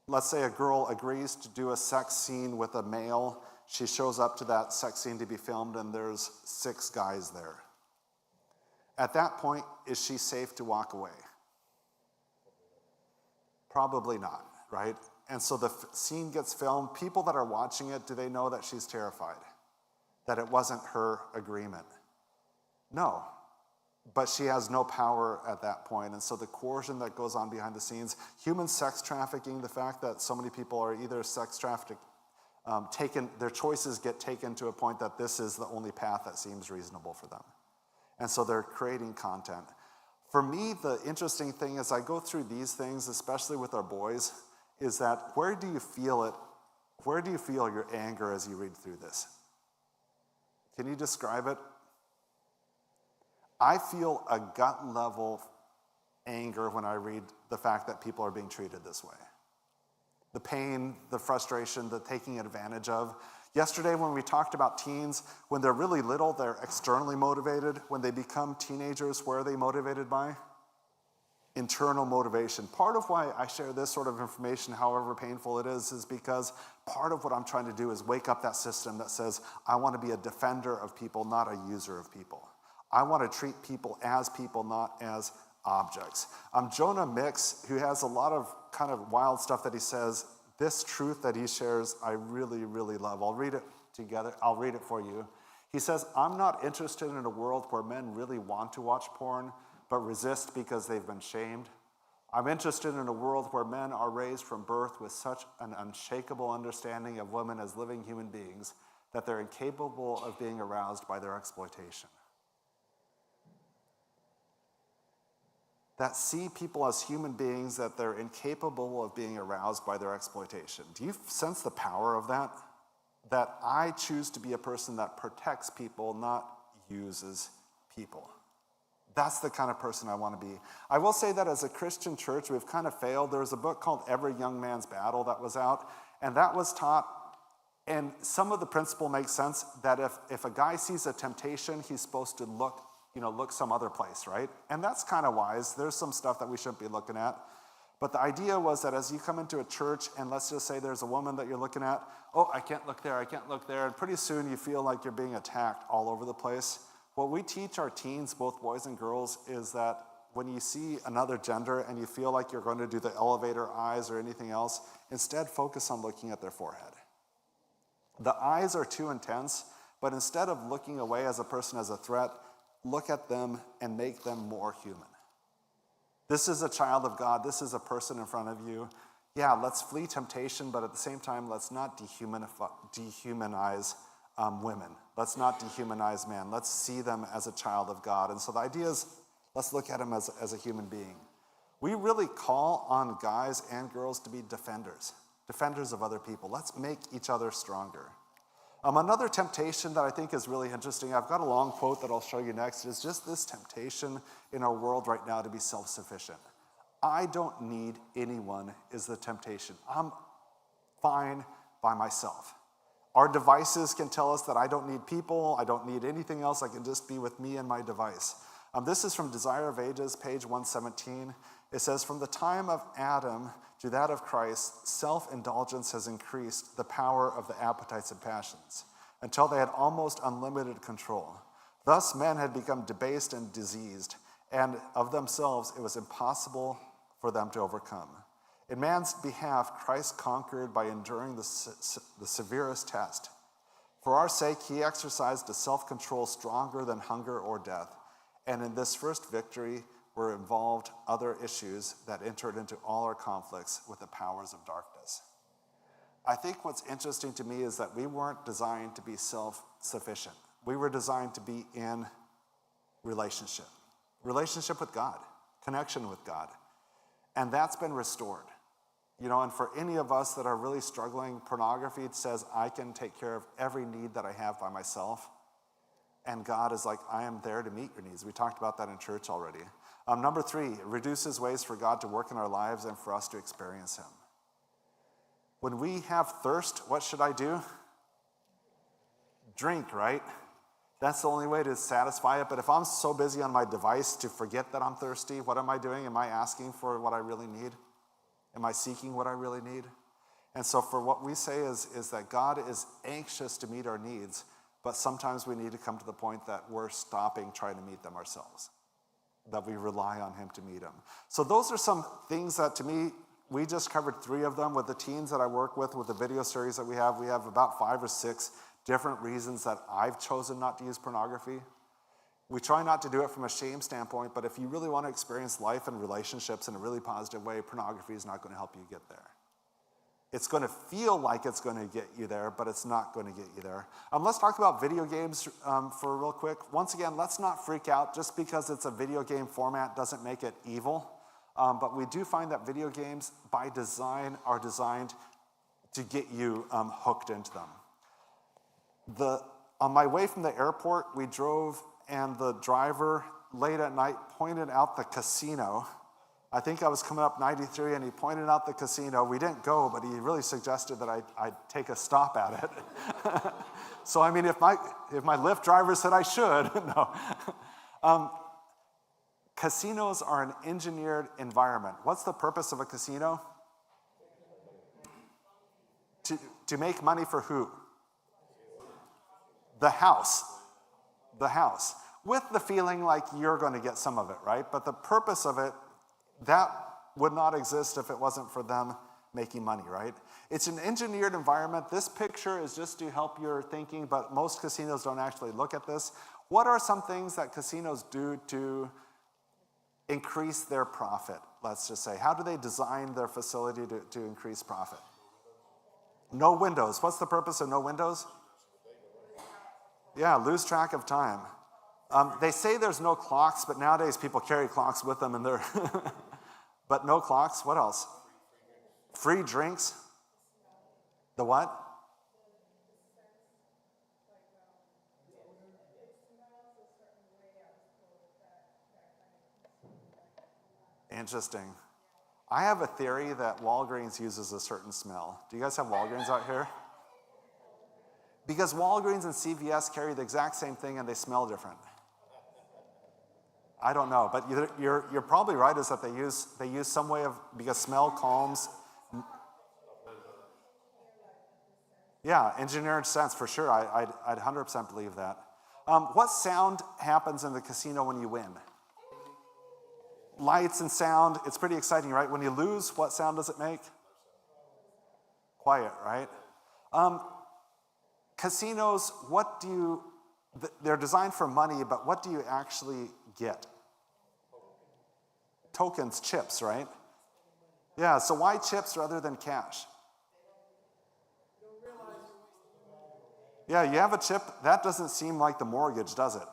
[SPEAKER 3] let's say a girl agrees to do a sex scene with a male. She shows up to that sex scene to be filmed and there's 6 guys there. At that point, is she safe to walk away? Probably not, right? And so the scene gets filmed. People that are watching it, do they know that she's terrified? That it wasn't her agreement? No. But she has no power at that point. And so the coercion that goes on behind the scenes, human sex trafficking, the fact that so many people are either sex trafficked, their choices get taken to a point that this is the only path that seems reasonable for them. And so they're creating content. For me, the interesting thing as I go through these things, especially with our boys, is that where do you feel it? Where do you feel your anger as you read through this? Can you describe it? I feel a gut level anger when I read the fact that people are being treated this way. The pain, the frustration, the taking advantage of. Yesterday when we talked about teens, when they're really little, they're externally motivated. When they become teenagers, where are they motivated by? Internal motivation. Part of why I share this sort of information, however painful it is because part of what I'm trying to do is wake up that system that says, I want to be a defender of people, not a user of people. I want to treat people, not as objects. Jonah Mix, who has a lot of kind of wild stuff that he says, this truth that he shares, I really, really love. I'll read it together. I'll read it for you. He says, I'm not interested in a world where men really want to watch porn, but resist because they've been shamed. I'm interested in a world where men are raised from birth with such an unshakable understanding of women as living human beings that they're incapable of being aroused by their exploitation. That see people as human beings, that they're incapable of being aroused by their exploitation. Do you sense the power of that? That I choose to be a person that protects people, not uses people. That's the kind of person I want to be. I will say that as a Christian church, we've kind of failed. There was a book called Every Young Man's Battle that was out, and that was taught, and some of the principle makes sense, that if a guy sees a temptation, he's supposed to look some other place, right? And that's kind of wise. There's some stuff that we shouldn't be looking at. But the idea was that as you come into a church, and let's just say there's a woman that you're looking at, oh, I can't look there, and pretty soon you feel like you're being attacked all over the place. What we teach our teens, both boys and girls, is that when you see another gender and you feel like you're going to do the elevator eyes or anything else, instead focus on looking at their forehead. The eyes are too intense, but instead of looking away as a person as a threat, look at them and make them more human. This is a child of God. This is a person in front of you. Yeah, let's flee temptation, but at the same time, let's not dehumanize women. Let's not dehumanize man. Let's see them as a child of God. And so the idea is, let's look at him as a human being. We really call on guys and girls to be defenders of other people. Let's make each other stronger. Another temptation that I think is really interesting, I've got a long quote that I'll show you next, is just this temptation in our world right now to be self-sufficient. I don't need anyone is the temptation. I'm fine by myself. Our devices can tell us that I don't need people, I don't need anything else, I can just be with me and my device. This is from Desire of Ages, page 117. It says, from the time of Adam to that of Christ, self-indulgence has increased the power of the appetites and passions, until they had almost unlimited control. Thus men had become debased and diseased, and of themselves it was impossible for them to overcome. In man's behalf, Christ conquered by enduring the severest test. For our sake, he exercised a self-control stronger than hunger or death, and in this first victory were involved other issues that entered into all our conflicts with the powers of darkness. I think what's interesting to me is that we weren't designed to be self-sufficient. We were designed to be in relationship with God, connection with God. And that's been restored. And for any of us that are really struggling, pornography says, I can take care of every need that I have by myself. And God is like, I am there to meet your needs. We talked about that in church already. Number 3, it reduces ways for God to work in our lives and for us to experience him. When we have thirst, what should I do? Drink, right? That's the only way to satisfy it. But if I'm so busy on my device to forget that I'm thirsty, what am I doing? Am I asking for what I really need? Am I seeking what I really need? And so for what we say is that God is anxious to meet our needs, but sometimes we need to come to the point that we're stopping trying to meet them ourselves, that we rely on him to meet them. So those are some things that to me we just covered 3 of them. With the teens that I work with the video series that we have about 5 or 6 different reasons that I've chosen not to use pornography. We try not to do it from a shame standpoint, but if you really want to experience life and relationships in a really positive way, pornography is not going to help you get there. It's going to feel like it's going to get you there, but it's not going to get you there. Let's talk about video games for real quick. Once again, let's not freak out. Just because it's a video game format doesn't make it evil. But we do find that video games, by design, are designed to get you hooked into them. On my way from the airport, we drove, and the driver, late at night, pointed out the casino. I think I was coming up 93, and he pointed out the casino. We didn't go, but he really suggested that I take a stop at it. So, I mean, if my Lyft driver said I should, no. Casinos are an engineered environment. What's the purpose of a casino? To make money for who? The house. The house. With the feeling like you're going to get some of it, right? But the purpose of it, that would not exist if it wasn't for them making money, right? It's an engineered environment. This picture is just to help your thinking, but most casinos don't actually look at this. What are some things that casinos do to increase their profit, let's just say? How do they design their facility to increase profit? No windows. What's the purpose of no windows? Yeah, lose track of time. They say there's no clocks, but nowadays people carry clocks with them, and they're but no clocks. What else? Free drinks. The what? Interesting. I have a theory that Walgreens uses a certain smell. Do you guys have Walgreens out here? Because Walgreens and CVS carry the exact same thing and they smell different. I don't know, but you're probably right, is that they use some way of, because smell calms. Yeah, engineered sense for sure. I'd 100% believe that. What sound happens in the casino when you win? Lights and sound. It's pretty exciting, right? When you lose, what sound does it make? Quiet, right? Casinos, they're designed for money, but what do you actually get? Tokens, chips, right? Yeah, so why chips rather than cash? Yeah, you have a chip, that doesn't seem like the mortgage, does it?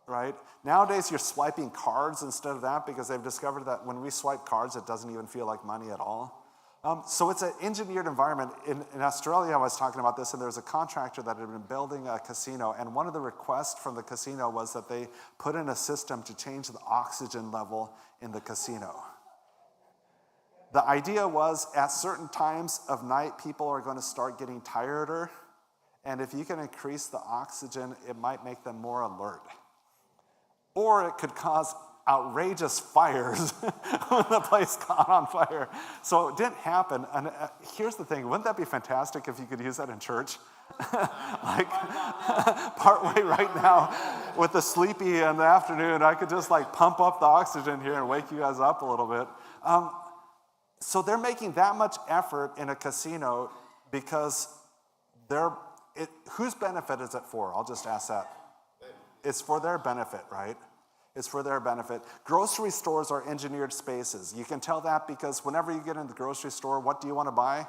[SPEAKER 3] Right? Nowadays, you're swiping cards instead of that, because they've discovered that when we swipe cards, it doesn't even feel like money at all. So it's an engineered environment. In Australia, I was talking about this, and there was a contractor that had been building a casino, and one of the requests from the casino was that they put in a system to change the oxygen level in the casino. The idea was, at certain times of night, people are going to start getting tireder, and if you can increase the oxygen, it might make them more alert. Or it could cause outrageous fires when the place caught on fire. So it didn't happen. And here's the thing, wouldn't that be fantastic if you could use that in church? Like, partway right now, with the sleepy in the afternoon, I could just like pump up the oxygen here and wake you guys up a little bit. So they're making that much effort in a casino because whose benefit is it for? I'll just ask that. It's for their benefit, right? It's for their benefit. Grocery stores are engineered spaces. You can tell that because whenever you get in the grocery store, what do you want to buy?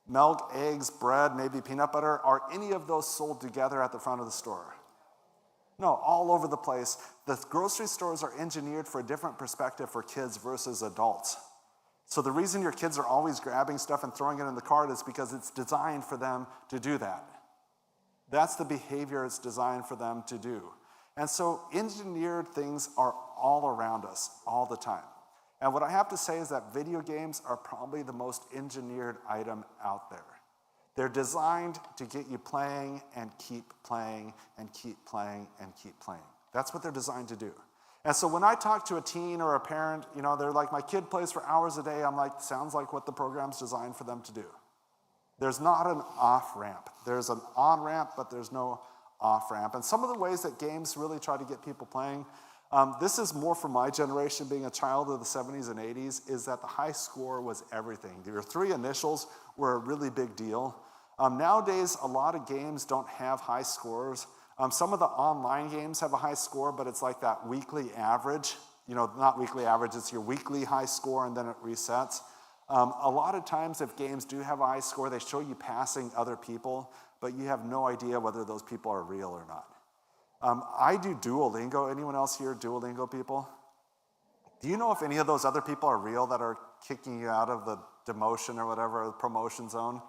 [SPEAKER 3] Milk, eggs, bread, maybe peanut butter. Are any of those sold together at the front of the store? No, all over the place. The grocery stores are engineered for a different perspective for kids versus adults. So the reason your kids are always grabbing stuff and throwing it in the cart is because it's designed for them to do that. That's the behavior it's designed for them to do. And so engineered things are all around us all the time. And what I have to say is that video games are probably the most engineered item out there. They're designed to get you playing and keep playing and keep playing and keep playing. That's what they're designed to do. And so when I talk to a teen or a parent, they're like, my kid plays for hours a day. I'm like, sounds like what the program's designed for them to do. There's not an off-ramp. There's an on-ramp, but there's no off-ramp. And some of the ways that games really try to get people playing, This is more from my generation, being a child of the 70s and 80s, is that the high score was everything. Your 3 initials were a really big deal. Nowadays, a lot of games don't have high scores. Some of the online games have a high score, but it's like that weekly average. Not weekly average, it's your weekly high score and then it resets. A lot of times if games do have a high score, they show you passing other people, but you have no idea whether those people are real or not. I do Duolingo. Anyone else here Duolingo people? Do you know if any of those other people are real that are kicking you out of the demotion or whatever, the promotion zone?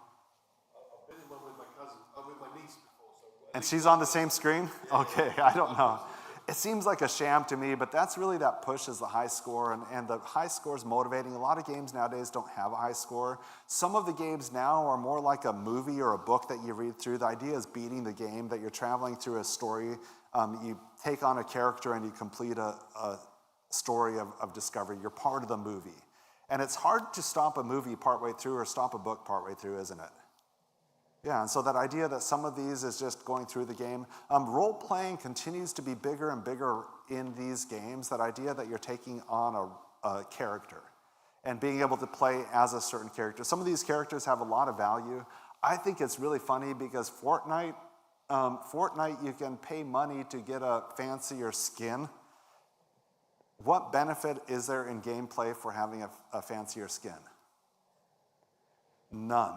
[SPEAKER 2] I've been in one with my cousin, with my niece before.
[SPEAKER 3] And she's on the same screen? Okay, I don't know. It seems like a sham to me, but that's really that push is the high score, and the high score is motivating. A lot of games nowadays don't have a high score. Some of the games now are more like a movie or a book that you read through. The idea is beating the game, that you're traveling through a story. You take on a character and you complete a story of discovery. You're part of the movie. And it's hard to stop a movie partway through or stop a book partway through, isn't it? Yeah, and so that idea that some of these is just going through the game. Role-playing continues to be bigger and bigger in these games, that idea that you're taking on a character and being able to play as a certain character. Some of these characters have a lot of value. I think it's really funny because Fortnite, you can pay money to get a fancier skin. What benefit is there in gameplay for having a fancier skin? None.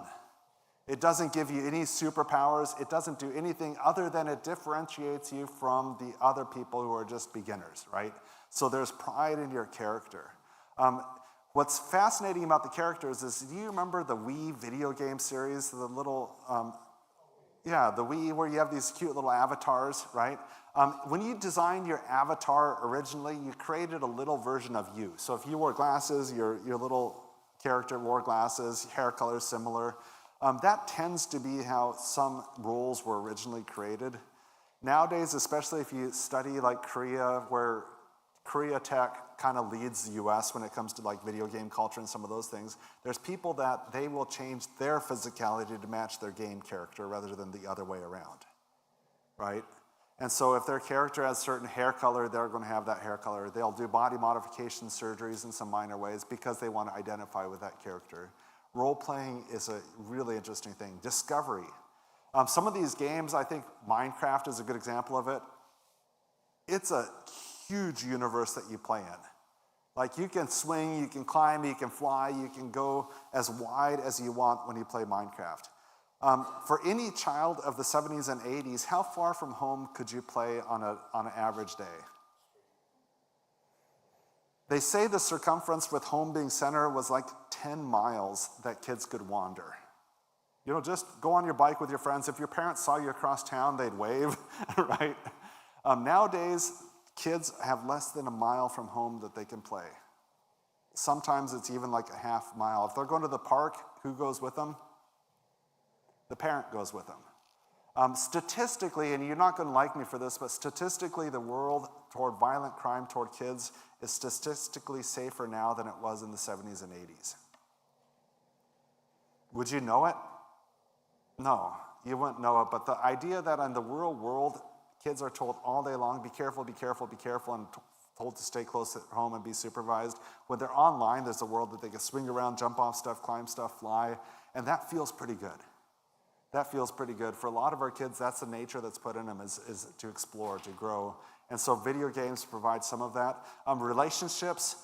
[SPEAKER 3] It doesn't give you any superpowers. It doesn't do anything other than it differentiates you from the other people who are just beginners, right? So there's pride in your character. What's fascinating about the characters is, do you remember the Wii video game series, the little, the Wii where you have these cute little avatars, right? When you designed your avatar originally, you created a little version of you. So if you wore glasses, your little character wore glasses, hair color similar. That tends to be how some roles were originally created. Nowadays, especially if you study like Korea, where Korea tech kind of leads the US when it comes to like video game culture and some of those things, there's people that they will change their physicality to match their game character rather than the other way around, right? And so if their character has certain hair color, they're going to have that hair color. They'll do body modification surgeries in some minor ways because they want to identify with that character. Role-playing is a really interesting thing. Discovery. Some of these games, I think Minecraft is a good example of it. It's a huge universe that you play in. Like you can swing, you can climb, you can fly, you can go as wide as you want when you play Minecraft. For any child of the 70s and 80s, how far from home could you play on an average day? They say the circumference with home being center was like 10 miles that kids could wander. Just go on your bike with your friends. If your parents saw you across town, they'd wave, right? Nowadays, kids have less than a mile from home that they can play. Sometimes it's even like a half mile. If they're going to the park, who goes with them? The parent goes with them. Statistically, and you're not going to like me for this, but statistically, the world toward violent crime toward kids is statistically safer now than it was in the 70s and 80s. Would you know it? No, you wouldn't know it. But the idea that in the real world, kids are told all day long, be careful, be careful, be careful, and told to stay close at home and be supervised. When they're online, there's a world that they can swing around, jump off stuff, climb stuff, fly, and that feels pretty good. That feels pretty good. For a lot of our kids, that's the nature that's put in them, is to explore, to grow. And so video games provide some of that. Relationships.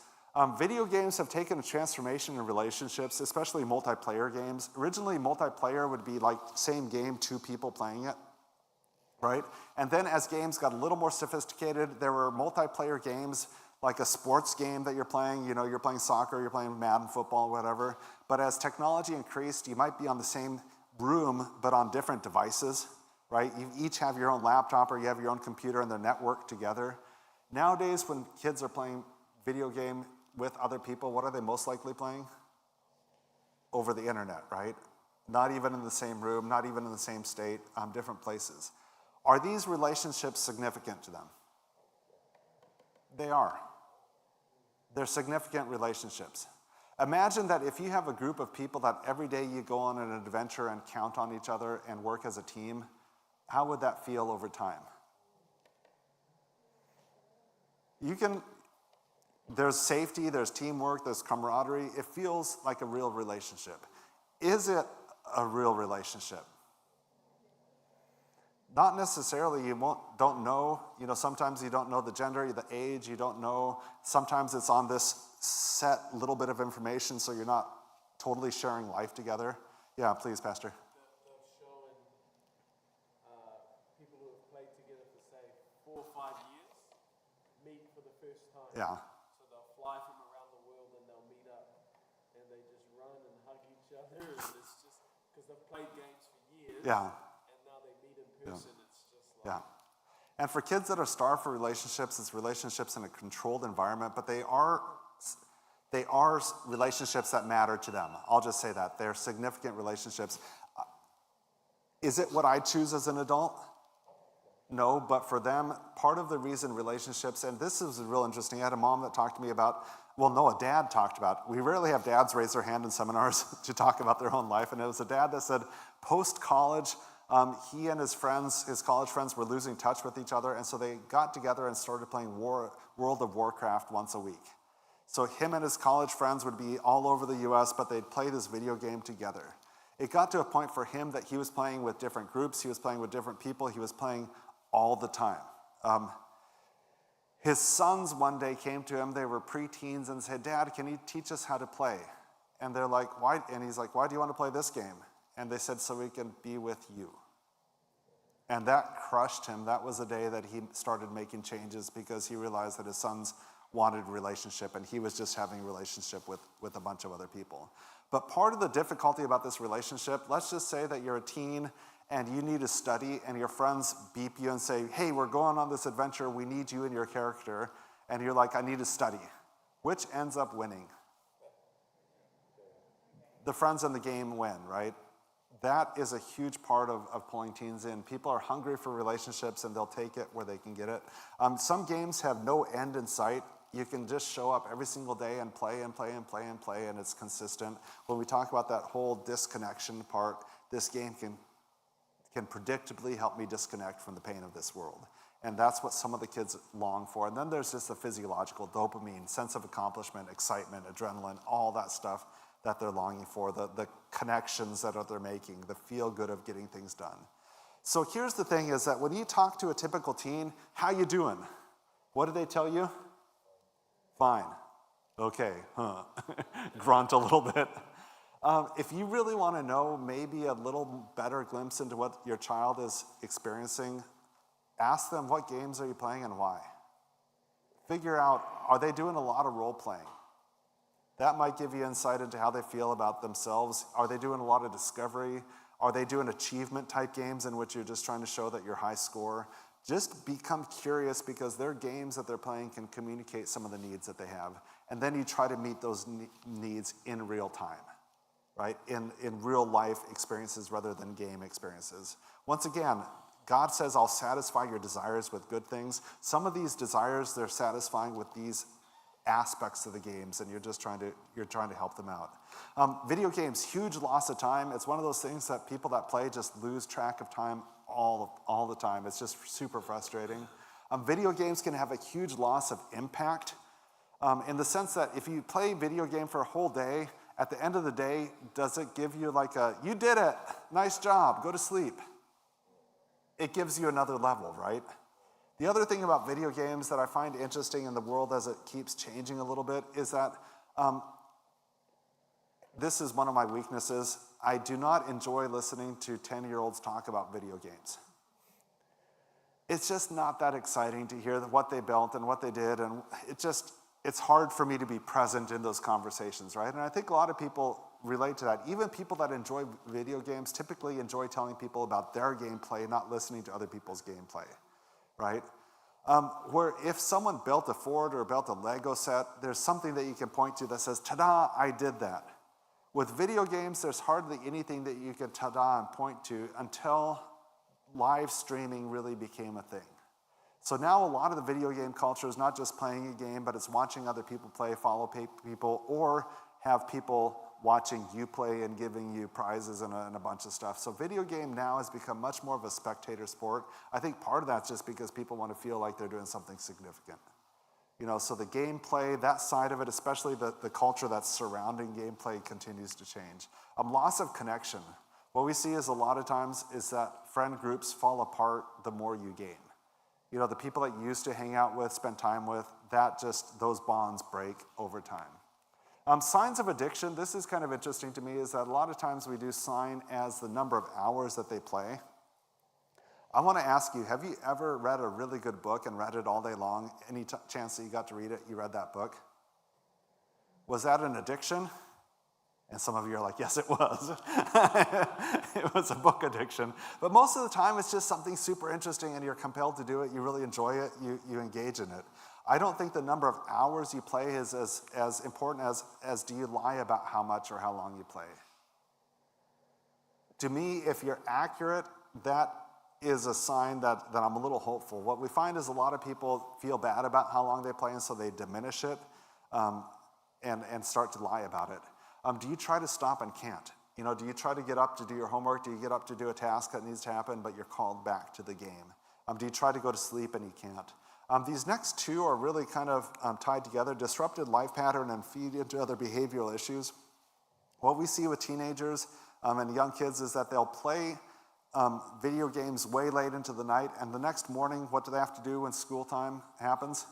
[SPEAKER 3] Video games have taken a transformation in relationships, especially multiplayer games. Originally, multiplayer would be like same game, 2 people playing it, right? And then as games got a little more sophisticated, there were multiplayer games like a sports game that you're playing. You're playing soccer, you're playing Madden football, whatever. But as technology increased, you might be on the same room, but on different devices, right? You each have your own laptop or you have your own computer and they're networked together. Nowadays, when kids are playing video game with other people, what are they most likely playing? Over the internet, right? Not even in the same room, not even in the same state, different places. Are these relationships significant to them? They are. They're significant relationships. Imagine that if you have a group of people that every day you go on an adventure and count on each other and work as a team, how would that feel over time? There's safety, there's teamwork, there's camaraderie. It feels like a real relationship. Is it a real relationship? Not necessarily. Don't know. Sometimes you don't know the gender, the age, you don't know. Sometimes it's on this set little bit of information, so you're not totally sharing life together. Yeah, please, Pastor.
[SPEAKER 1] They've shown people who have played together for, say, 4 or 5 years meet for the first time.
[SPEAKER 3] Yeah.
[SPEAKER 1] So they'll fly from around the world and they'll meet up and they just run and hug each other. And it's just because they've played games for years.
[SPEAKER 3] Yeah.
[SPEAKER 1] And now they meet in person.
[SPEAKER 3] Yeah.
[SPEAKER 1] It's just like.
[SPEAKER 3] Yeah. And for kids that are starved for relationships, it's relationships in a controlled environment, but they are relationships that matter to them. I'll just say that. They're significant relationships. Is it what I choose as an adult? No, but for them, part of the reason relationships, and this is real interesting. I had a mom that talked to me about, a dad talked about, we rarely have dads raise their hand in seminars to talk about their own life, and it was a dad that said post-college, he and his friends, his college friends, were losing touch with each other, and so they got together and started playing World of Warcraft once a week. So him and his college friends would be all over the US, but they'd play this video game together. It got to a point for him that he was playing with different groups, he was playing with different people, he was playing all the time. His sons one day came to him, they were preteens, and said, "Dad, can you teach us how to play?" And they're like, "Why?" And he's like, "Why do you want to play this game?" And they said, "So we can be with you." And that crushed him. That was the day that he started making changes because he realized that his sons wanted a relationship and he was just having a relationship with a bunch of other people. But part of the difficulty about this relationship, let's just say that you're a teen and you need to study and your friends beep you and say, "Hey, we're going on this adventure, we need you and your character." And you're like, "I need to study." Which ends up winning? The friends in the game win, right? That is a huge part of pulling teens in. People are hungry for relationships and they'll take it where they can get it. Some games have no end in sight. You can just show up every single day and play and play and play and play, and it's consistent. When we talk about that whole disconnection part, this game can predictably help me disconnect from the pain of this world. And that's what some of the kids long for. And then there's just the physiological dopamine, sense of accomplishment, excitement, adrenaline, all that stuff that they're longing for, the connections that they're making, the feel good of getting things done. So here's the thing is that when you talk to a typical teen, "How you doing?" What do they tell you? "Fine." Okay, huh? Grunt a little bit. If you really want to know maybe a little better glimpse into what your child is experiencing, ask them, what games are you playing and why? Figure out, are they doing a lot of role playing? That might give you insight into how they feel about themselves. Are they doing a lot of discovery? Are they doing achievement type games in which you're just trying to show that you're high score? Just become curious because their games that they're playing can communicate some of the needs that they have. And then you try to meet those needs in real time, right? In real life experiences rather than game experiences. Once again, God says, "I'll satisfy your desires with good things." Some of these desires, they're satisfying with these aspects of the games, and you're trying to help them out. Video games, huge loss of time. It's one of those things that people that play just lose track of time all the time. It's just super frustrating. Video games can have a huge loss of impact in the sense that if you play a video game for a whole day, at the end of the day, does it give you like "you did it, nice job, go to sleep"? It gives you another level, right? The other thing about video games that I find interesting in the world as it keeps changing a little bit is that this is one of my weaknesses. I do not enjoy listening to 10-year-olds talk about video games. It's just not that exciting to hear what they built and what they did, and it's hard for me to be present in those conversations, right? And I think a lot of people relate to that. Even people that enjoy video games typically enjoy telling people about their gameplay, not listening to other people's gameplay. Right? Where if someone built a Ford or built a Lego set, there's something that you can point to that says, "Ta-da, I did that." With video games, there's hardly anything that you can ta-da and point to until live streaming really became a thing. So now a lot of the video game culture is not just playing a game, but it's watching other people play, follow people, or have people watching you play and giving you prizes and a bunch of stuff. So video game now has become much more of a spectator sport. I think part of that's just because people want to feel like they're doing something significant. So the gameplay, that side of it, especially the culture that's surrounding gameplay, continues to change. Loss of connection. What we see is a lot of times is that friend groups fall apart the more you game. The people that you used to hang out with, spend time with, those bonds break over time. Signs of addiction, this is kind of interesting to me, is that a lot of times we do sign as the number of hours that they play. I want to ask you, have you ever read a really good book and read it all day long? Any chance that you got to read it, you read that book? Was that an addiction? And some of you are like, yes, it was. It was a book addiction. But most of the time, it's just something super interesting and you're compelled to do it. You really enjoy it. You engage in it. I don't think the number of hours you play is as important as do you lie about how much or how long you play. To me, if you're accurate, that is a sign that I'm a little hopeful. What we find is a lot of people feel bad about how long they play, and so they diminish it and start to lie about it. Do you try to stop and can't? Do you try to get up to do your homework? Do you get up to do a task that needs to happen, but you're called back to the game? Do you try to go to sleep and you can't? These next two are really kind of tied together, disrupted life pattern and feed into other behavioral issues. What we see with teenagers and young kids is that they'll play video games way late into the night, and the next morning, what do they have to do when school time happens?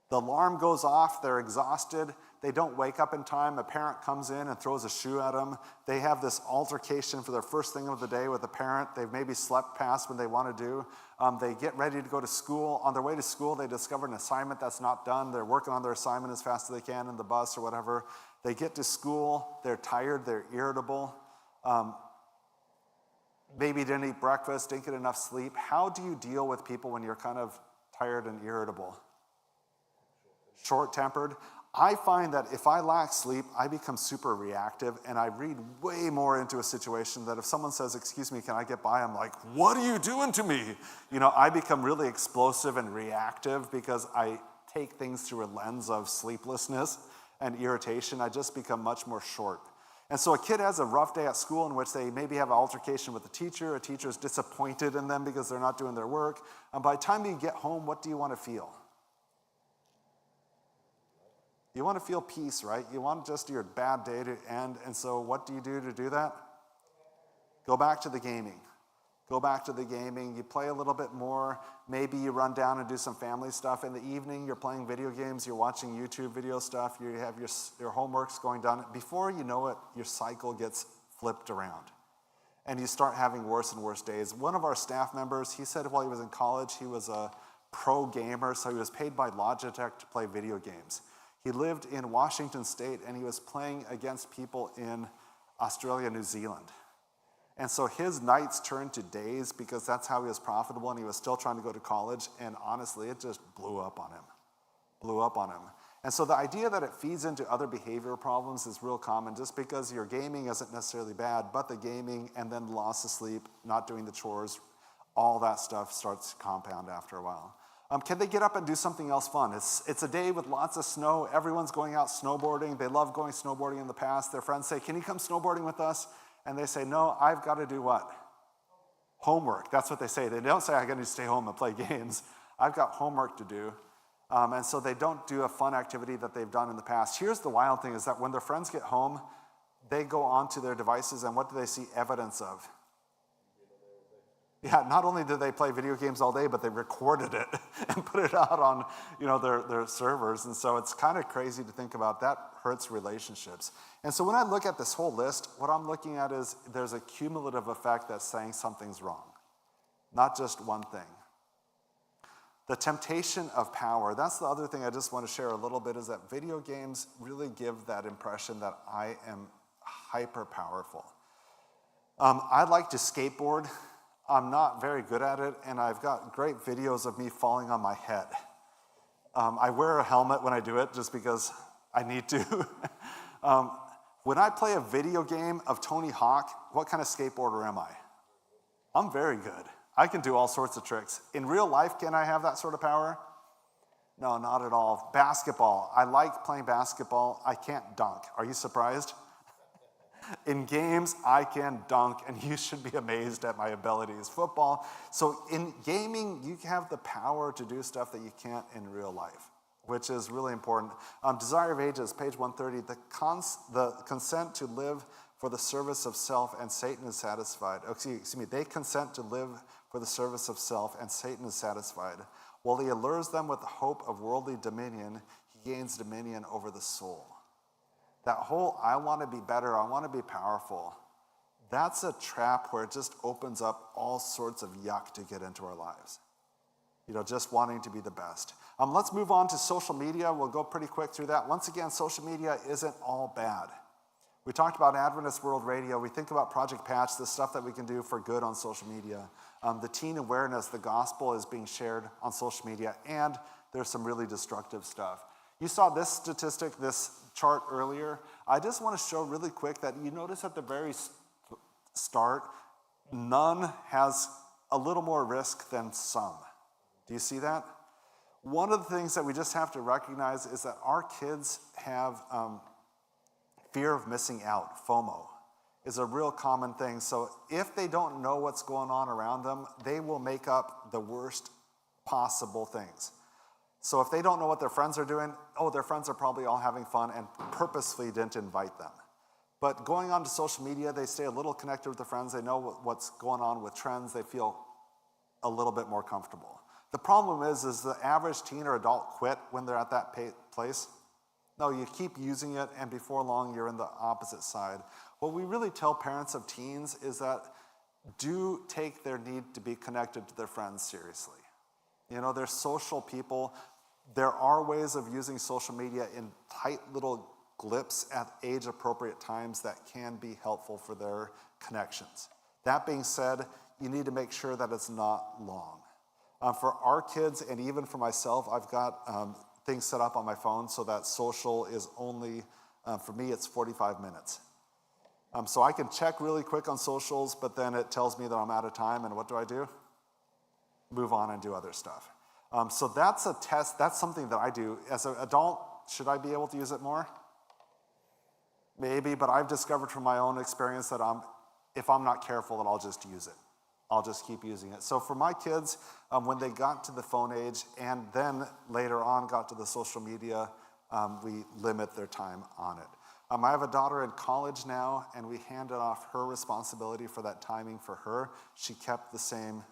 [SPEAKER 3] The alarm goes off, they're exhausted, they don't wake up in time, a parent comes in and throws a shoe at them, they have this altercation for their first thing of the day with a parent, they've maybe slept past when they want to do, they get ready to go to school, on their way to school they discover an assignment that's not done, they're working on their assignment as fast as they can in the bus or whatever, they get to school, they're tired, they're irritable, maybe didn't eat breakfast, didn't get enough sleep. How do you deal with people when you're kind of tired and irritable? Short-tempered. I find that if I lack sleep, I become super reactive and I read way more into a situation that if someone says, excuse me, can I get by? I'm like, what are you doing to me? I become really explosive and reactive because I take things through a lens of sleeplessness and irritation. I just become much more short. And so a kid has a rough day at school in which they maybe have an altercation with a teacher is disappointed in them because they're not doing their work. And by the time you get home, what do you want to feel? You want to feel peace, right? You want just your bad day to end. And so what do you do to do that? Go back to the gaming. Go back to the gaming. You play a little bit more. Maybe you run down and do some family stuff. In the evening, you're playing video games. You're watching YouTube video stuff. You have your homework's going down. Before you know it, your cycle gets flipped around. And you start having worse and worse days. One of our staff members, he said while he was in college, he was a pro gamer, so he was paid by Logitech to play video games. He lived in Washington State, and he was playing against people in Australia, New Zealand. And so his nights turned to days because that's how he was profitable, and he was still trying to go to college, and honestly, it just blew up on him. And so the idea that it feeds into other behavioral problems is real common. Just because your gaming isn't necessarily bad, but the gaming and then loss of sleep, not doing the chores, all that stuff starts to compound after a while. Can they get up and do something else fun? It's a day with lots of snow. Everyone's going out snowboarding. They love going snowboarding in the past. Their friends say, can you come snowboarding with us? And they say, no, I've got to do what? Homework. That's what they say. They don't say, I got to stay home and play games. I've got homework to do. And so they don't do a fun activity that they've done in the past. Here's the wild thing is that when their friends get home, they go onto their devices, and what do they see evidence of? Yeah, not only did they play video games all day, but they recorded it and put it out on their servers. And so it's kind of crazy to think about. That hurts relationships. And so when I look at this whole list, what I'm looking at is there's a cumulative effect that's saying something's wrong, not just one thing. The temptation of power, that's the other thing I just want to share a little bit, is that video games really give that impression that I am hyper powerful. I like to skateboard. I'm not very good at it, and I've got great videos of me falling on my head. I wear a helmet when I do it just because I need to. When I play a video game of Tony Hawk, what kind of skateboarder am I? I'm very good. I can do all sorts of tricks. In real life, can I have that sort of power? No, not at all. Basketball. I like playing basketball. I can't dunk. Are you surprised? In games, I can dunk, and you should be amazed at my abilities. Football. So in gaming, you have the power to do stuff that you can't in real life. which is really important. Desire of Ages, page 130, the consent to live for the service of self and Satan is satisfied. Excuse me, they consent to live for the service of self and Satan is satisfied. While he allures them with the hope of worldly dominion, he gains dominion over the soul. That whole, I want to be better, I want to be powerful, that's a trap where it just opens up all sorts of yuck to get into our lives. Just wanting to be the best. Let's move on to social media. We'll go pretty quick through that. Once again, social media isn't all bad. We talked about Adventist World Radio. We think about Project Patch, the stuff that we can do for good on social media. The teen awareness, the gospel is being shared on social media, and there's some really destructive stuff. You saw this statistic, this chart earlier. I just want to show really quick that you notice at the very start, none has a little more risk than some. Do you see that? One of the things that we just have to recognize is that our kids have fear of missing out, FOMO, is a real common thing. So if they don't know what's going on around them, they will make up the worst possible things. So if they don't know what their friends are doing, their friends are probably all having fun and purposefully didn't invite them. But going on to social media, they stay a little connected with their friends. They know what's going on with trends. They feel a little bit more comfortable. The problem is the average teen or adult quit when they're at that place? No, you keep using it, and before long, you're in the opposite side. What we really tell parents of teens is that do take their need to be connected to their friends seriously. They're social people. There are ways of using social media in tight little glips at age-appropriate times that can be helpful for their connections. That being said, you need to make sure that it's not long. For our kids, and even for myself, I've got things set up on my phone so that social is only, for me, it's 45 minutes. So I can check really quick on socials, but then it tells me that I'm out of time, and what do? Move on and do other stuff. So that's a test. That's something that I do. As an adult, should I be able to use it more? Maybe, but I've discovered from my own experience that if I'm not careful, that I'll just use it. I'll just keep using it. So for my kids, when they got to the phone age and then later on got to the social media, we limit their time on it. I have a daughter in college now, and we handed off her responsibility for that timing for her. She kept the same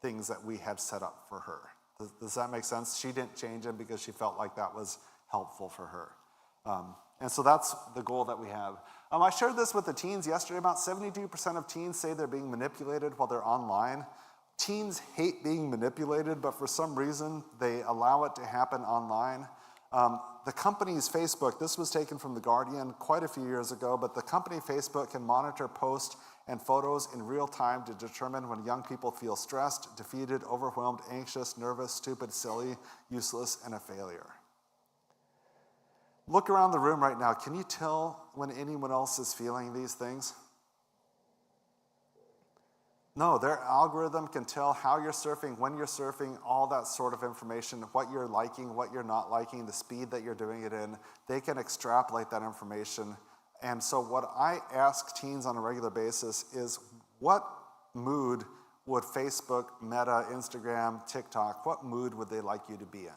[SPEAKER 3] things that we had set up for her. Does that make sense? She didn't change them because she felt like that was helpful for her. And so that's the goal that we have. I shared this with the teens yesterday. About 72% of teens say they're being manipulated while they're online. Teens hate being manipulated, but for some reason, they allow it to happen online. The company's Facebook, this was taken from The Guardian quite a few years ago, but the company Facebook can monitor posts and photos in real time to determine when young people feel stressed, defeated, overwhelmed, anxious, nervous, stupid, silly, useless, and a failure. Look around the room right now. Can you tell when anyone else is feeling these things? No, their algorithm can tell how you're surfing, when you're surfing, all that sort of information, what you're liking, what you're not liking, the speed that you're doing it in. They can extrapolate that information. And so what I ask teens on a regular basis is, what mood would Facebook, Meta, Instagram, TikTok, what mood would they like you to be in?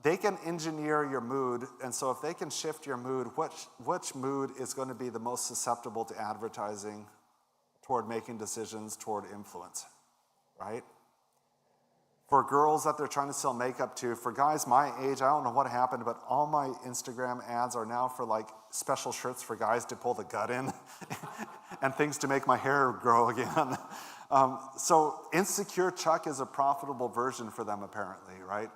[SPEAKER 3] They can engineer your mood, and so if they can shift your mood, which mood is going to be the most susceptible to advertising, toward making decisions, toward influence, right? For girls that they're trying to sell makeup to, for guys my age, I don't know what happened, but all my Instagram ads are now for like special shirts for guys to pull the gut in and things to make my hair grow again. So Insecure Chuck is a profitable version for them apparently, right?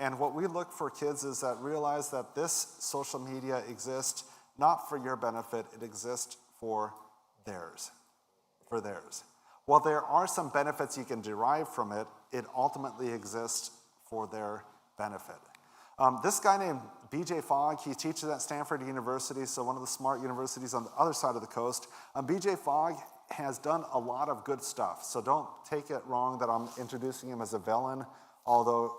[SPEAKER 3] And what we look for kids is that realize that this social media exists not for your benefit, it exists for theirs. While there are some benefits you can derive from it, it ultimately exists for their benefit. This guy named BJ Fogg, he teaches at Stanford University, so one of the smart universities on the other side of the coast. BJ Fogg has done a lot of good stuff, so don't take it wrong that I'm introducing him as a villain, although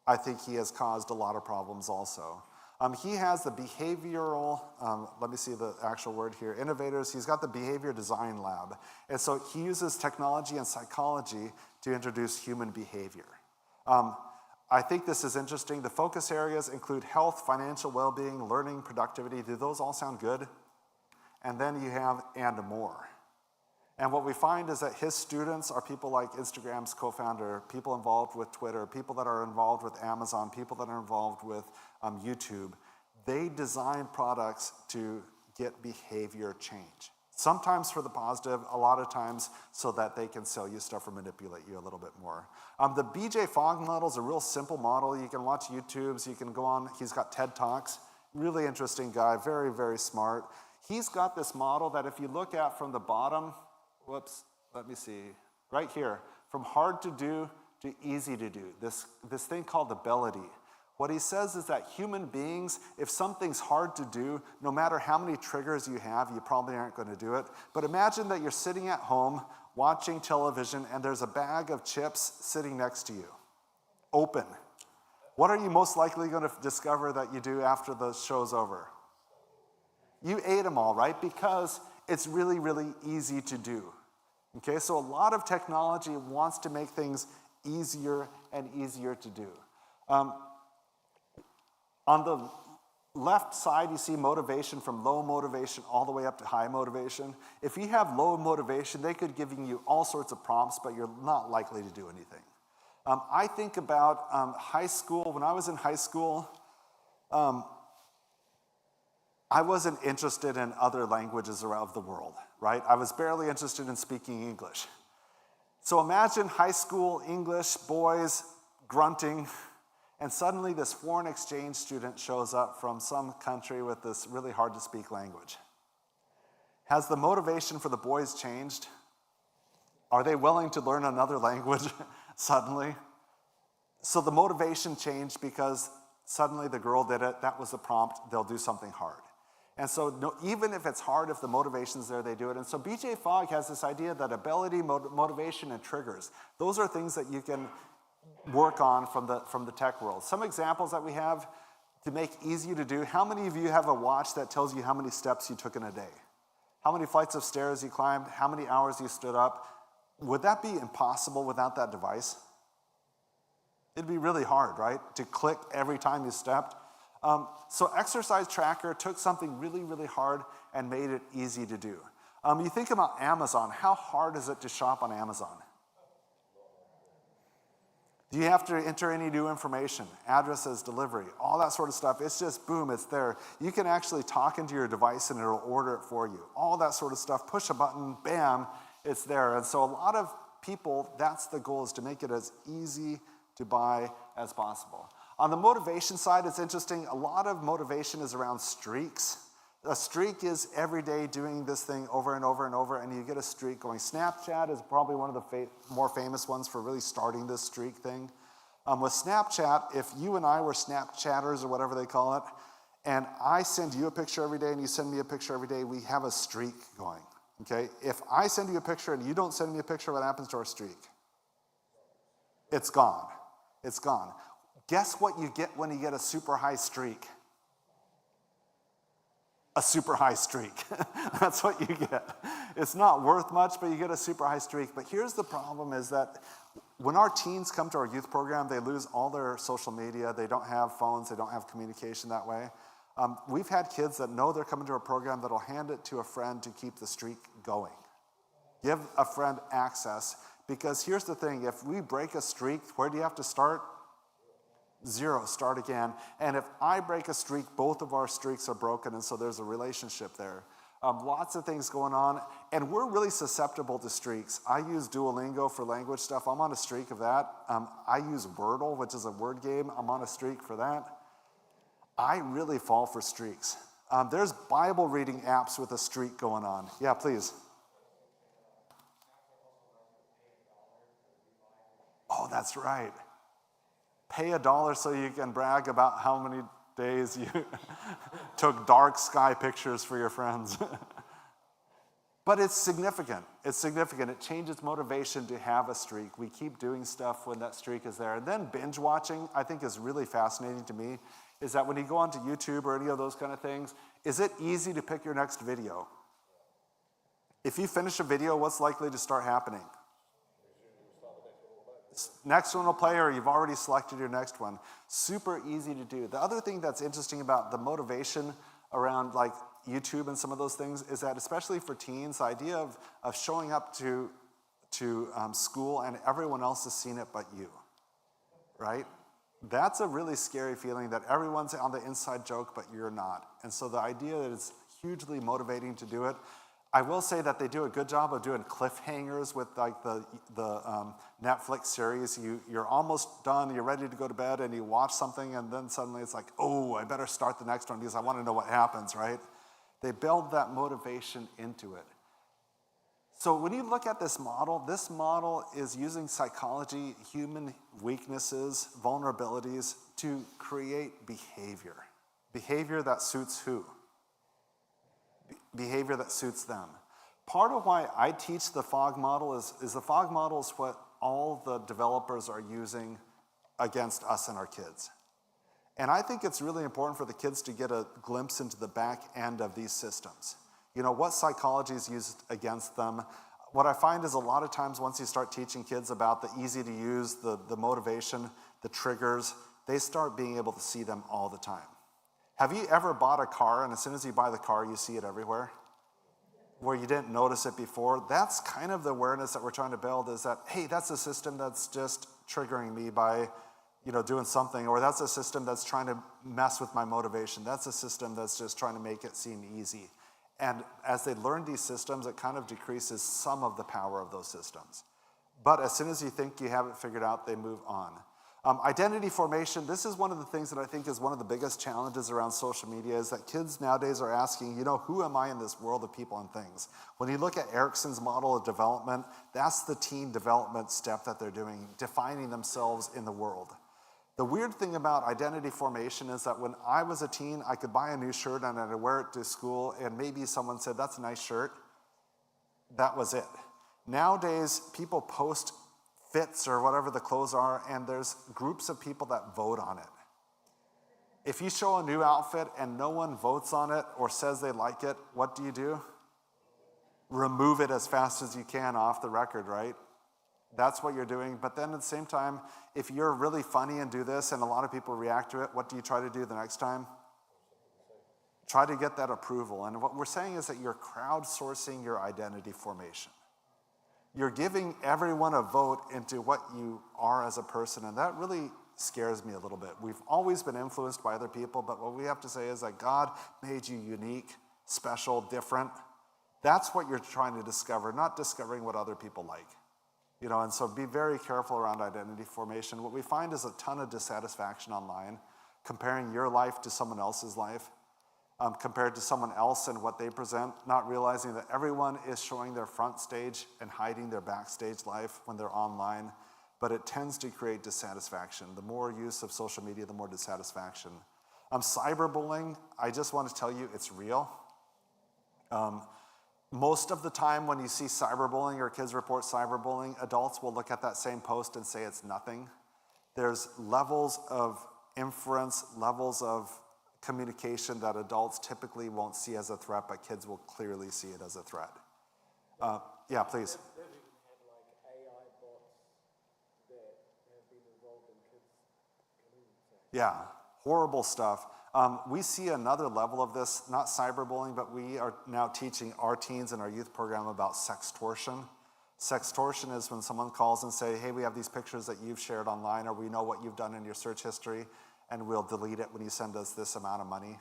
[SPEAKER 3] I think he has caused a lot of problems also. He has the behavioral, let me see the actual word here, innovators. He's got the behavior design lab. And so he uses technology and psychology to introduce human behavior. I think this is interesting. The focus areas include health, financial well-being, learning, productivity. Do those all sound good? And then you have and more. And what we find is that his students are people like Instagram's co-founder, people involved with Twitter, people that are involved with Amazon, people that are involved with YouTube. They design products to get behavior change. Sometimes for the positive, a lot of times so that they can sell you stuff or manipulate you a little bit more. The BJ Fogg model is a real simple model. You can watch YouTubes, you can go on, he's got TED Talks. Really interesting guy, very, very smart. He's got this model that if you look at from the bottom, whoops, let me see, right here, from hard to do to easy to do, this thing called ability. What he says is that human beings, if something's hard to do, no matter how many triggers you have, you probably aren't going to do it. But imagine that you're sitting at home watching television and there's a bag of chips sitting next to you, open. What are you most likely going to discover that you do after the show's over? You ate them all, right? Because it's really, really easy to do. Okay, so a lot of technology wants to make things easier and easier to do. On the left side, you see motivation from low motivation all the way up to high motivation. If you have low motivation, they could give you all sorts of prompts, but you're not likely to do anything. I think about high school. When I was in high school, I wasn't interested in other languages around the world, right? I was barely interested in speaking English. So imagine high school English boys grunting, and suddenly this foreign exchange student shows up from some country with this really hard to speak language. Has the motivation for the boys changed? Are they willing to learn another language suddenly? So the motivation changed because suddenly the girl did it, that was the prompt, they'll do something hard. And so no, even if it's hard, if the motivation's there, they do it. And so BJ Fogg has this idea that ability, motivation, and triggers, those are things that you can work on from the tech world. Some examples that we have to make easy to do. How many of you have a watch that tells you how many steps you took in a day? How many flights of stairs you climbed? How many hours you stood up? Would that be impossible without that device? It'd be really hard, right? To click every time you stepped. So Exercise Tracker took something really, really hard and made it easy to do. You think about Amazon. How hard is it to shop on Amazon? Do you have to enter any new information, addresses, delivery, all that sort of stuff? It's just boom, it's there. You can actually talk into your device and it'll order it for you. All that sort of stuff, push a button, bam, it's there. And so a lot of people, that's the goal, is to make it as easy to buy as possible. On the motivation side, it's interesting. A lot of motivation is around streaks. A streak is every day doing this thing over and over and over, and you get a streak going. Snapchat is probably one of the more famous ones for really starting this streak thing. With Snapchat, if you and I were Snapchatters or whatever they call it, and I send you a picture every day and you send me a picture every day, we have a streak going, okay? If I send you a picture and you don't send me a picture, what happens to our streak? It's gone. It's gone. Guess what you get when you get a super high streak? A super high streak. That's what you get. It's not worth much, but you get a super high streak. But here's the problem is that when our teens come to our youth program, they lose all their social media. They don't have phones. They don't have communication that way. We've had kids that know they're coming to our program that'll hand it to a friend to keep the streak going. Give a friend access, because here's the thing. If we break a streak, where do you have to start? 0, start again. And if I break a streak, both of our streaks are broken, and so there's a relationship there. Lots of things going on, and we're really susceptible to streaks. I use Duolingo for language stuff. I'm on a streak of that. I use Wordle, which is a word game. I'm on a streak for that. I really fall for streaks. There's Bible reading apps with a streak going on. Yeah, please. Oh, that's right. Pay $1 so you can brag about how many days you took dark sky pictures for your friends. But it's significant. It's significant. It changes motivation to have a streak. We keep doing stuff when that streak is there. And then binge watching, I think, is really fascinating to me, is that when you go onto YouTube or any of those kind of things, is it easy to pick your next video? If you finish a video, what's likely to start happening? Next one will play, or you've already selected your next one. Super easy to do. The other thing that's interesting about the motivation around like YouTube and some of those things is that, especially for teens, the idea of showing up to school and everyone else has seen it but you, right? That's a really scary feeling that everyone's on the inside joke but you're not. And so the idea that it's hugely motivating to do it. I will say that they do a good job of doing cliffhangers with like the Netflix series. You're almost done, you're ready to go to bed, and you watch something, and then suddenly it's like, oh, I better start the next one because I want to know what happens, right? They build that motivation into it. So when you look at this model is using psychology, human weaknesses, vulnerabilities to create behavior. Behavior that suits who? Behavior that suits them. Part of why I teach the FOG model is the FOG model is what all the developers are using against us and our kids. And I think it's really important for the kids to get a glimpse into the back end of these systems. You know, what psychology is used against them. What I find is a lot of times once you start teaching kids about the easy to use, the motivation, the triggers, they start being able to see them all the time. Have you ever bought a car and as soon as you buy the car, you see it everywhere? Where you didn't notice it before? That's kind of the awareness that we're trying to build, is that, hey, that's a system that's just triggering me by, you know, doing something, or that's a system that's trying to mess with my motivation. That's a system that's just trying to make it seem easy. And as they learn these systems, it kind of decreases some of the power of those systems. But as soon as you think you have it figured out, they move on. Identity formation, this is one of the things that I think is one of the biggest challenges around social media, is that kids nowadays are asking, you know, who am I in this world of people and things? When you look at Erickson's model of development, that's the teen development step that they're doing, defining themselves in the world. The weird thing about identity formation is that when I was a teen, I could buy a new shirt and I'd wear it to school, and maybe someone said, that's a nice shirt. That was it. Nowadays, people post fits or whatever the clothes are, and there's groups of people that vote on it. If you show a new outfit and no one votes on it or says they like it, what do? Remove it as fast as you can off the record, right? That's what you're doing. But then at the same time, if you're really funny and do this and a lot of people react to it, what do you try to do the next time? Try to get that approval. And what we're saying is that you're crowdsourcing your identity formation. You're giving everyone a vote into what you are as a person, and that really scares me a little bit. We've always been influenced by other people, but what we have to say is that God made you unique, special, different. That's what you're trying to discover, not discovering what other people like. You know, and so be very careful around identity formation. What we find is a ton of dissatisfaction online, comparing your life to someone else's life. Compared to someone else and what they present, not realizing that everyone is showing their front stage and hiding their backstage life when they're online, but it tends to create dissatisfaction. The more use of social media, the more dissatisfaction. Cyberbullying, I just want to tell you, it's real. Most of the time when you see cyberbullying or kids report cyberbullying, adults will look at that same post and say it's nothing. There's levels of inference, levels of communication that adults typically won't see as a threat, but kids will clearly see it as a threat. Yeah, please. Yeah, horrible stuff. We see another level of this, not cyberbullying, but we are now teaching our teens in our youth program about sextortion. Sextortion is when someone calls and say, hey, we have these pictures that you've shared online, or we know what you've done in your search history, and we'll delete it when you send us this amount of money.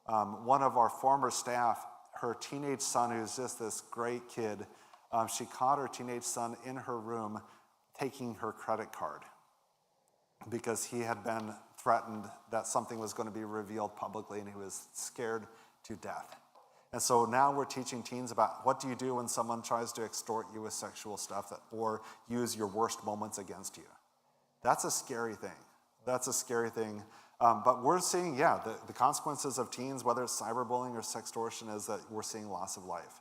[SPEAKER 3] One of our former staff, her teenage son, who's just this great kid, she caught her teenage son in her room taking her credit card because he had been threatened that something was going to be revealed publicly, and he was scared to death. And so now we're teaching teens about what do you do when someone tries to extort you with sexual stuff or use your worst moments against you. That's a scary thing. That's a scary thing. But we're seeing, the consequences of teens, whether it's cyberbullying or sextortion, is that we're seeing loss of life.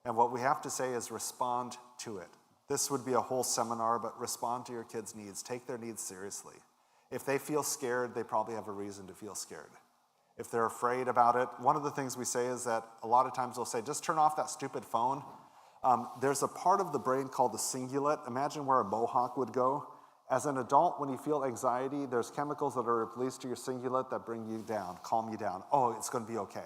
[SPEAKER 3] And what we have to say is respond to it. This would be a whole seminar, but respond to your kids' needs. Take their needs seriously. If they feel scared, they probably have a reason to feel scared. If they're afraid about it, one of the things we say is that a lot of times we'll say, just turn off that stupid phone. There's a part of the brain called the cingulate. Imagine where a mohawk would go. As an adult, when you feel anxiety, there's chemicals that are released to your cingulate that bring you down, calm you down. Oh, it's going to be okay.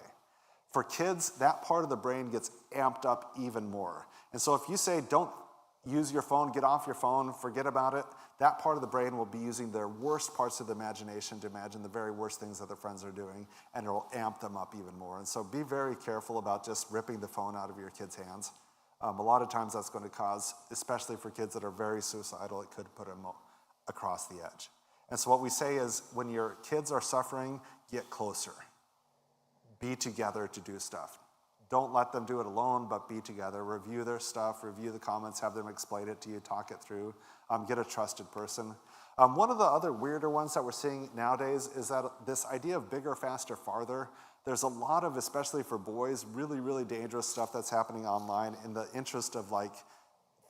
[SPEAKER 3] For kids, that part of the brain gets amped up even more. And so if you say, don't use your phone, get off your phone, forget about it, that part of the brain will be using their worst parts of the imagination to imagine the very worst things that their friends are doing, and it'll amp them up even more. And so be very careful about just ripping the phone out of your kids' hands. A lot of times that's going to cause, especially for kids that are very suicidal, it could put them across the edge. And so what we say is, when your kids are suffering, get closer. Be together to do stuff. Don't let them do it alone, but be together. Review their stuff, review the comments, have them explain it to you, talk it through. Get a trusted person. One of the other weirder ones that we're seeing nowadays is that this idea of bigger, faster, farther. There's a lot of, especially for boys, really, really dangerous stuff that's happening online in the interest of like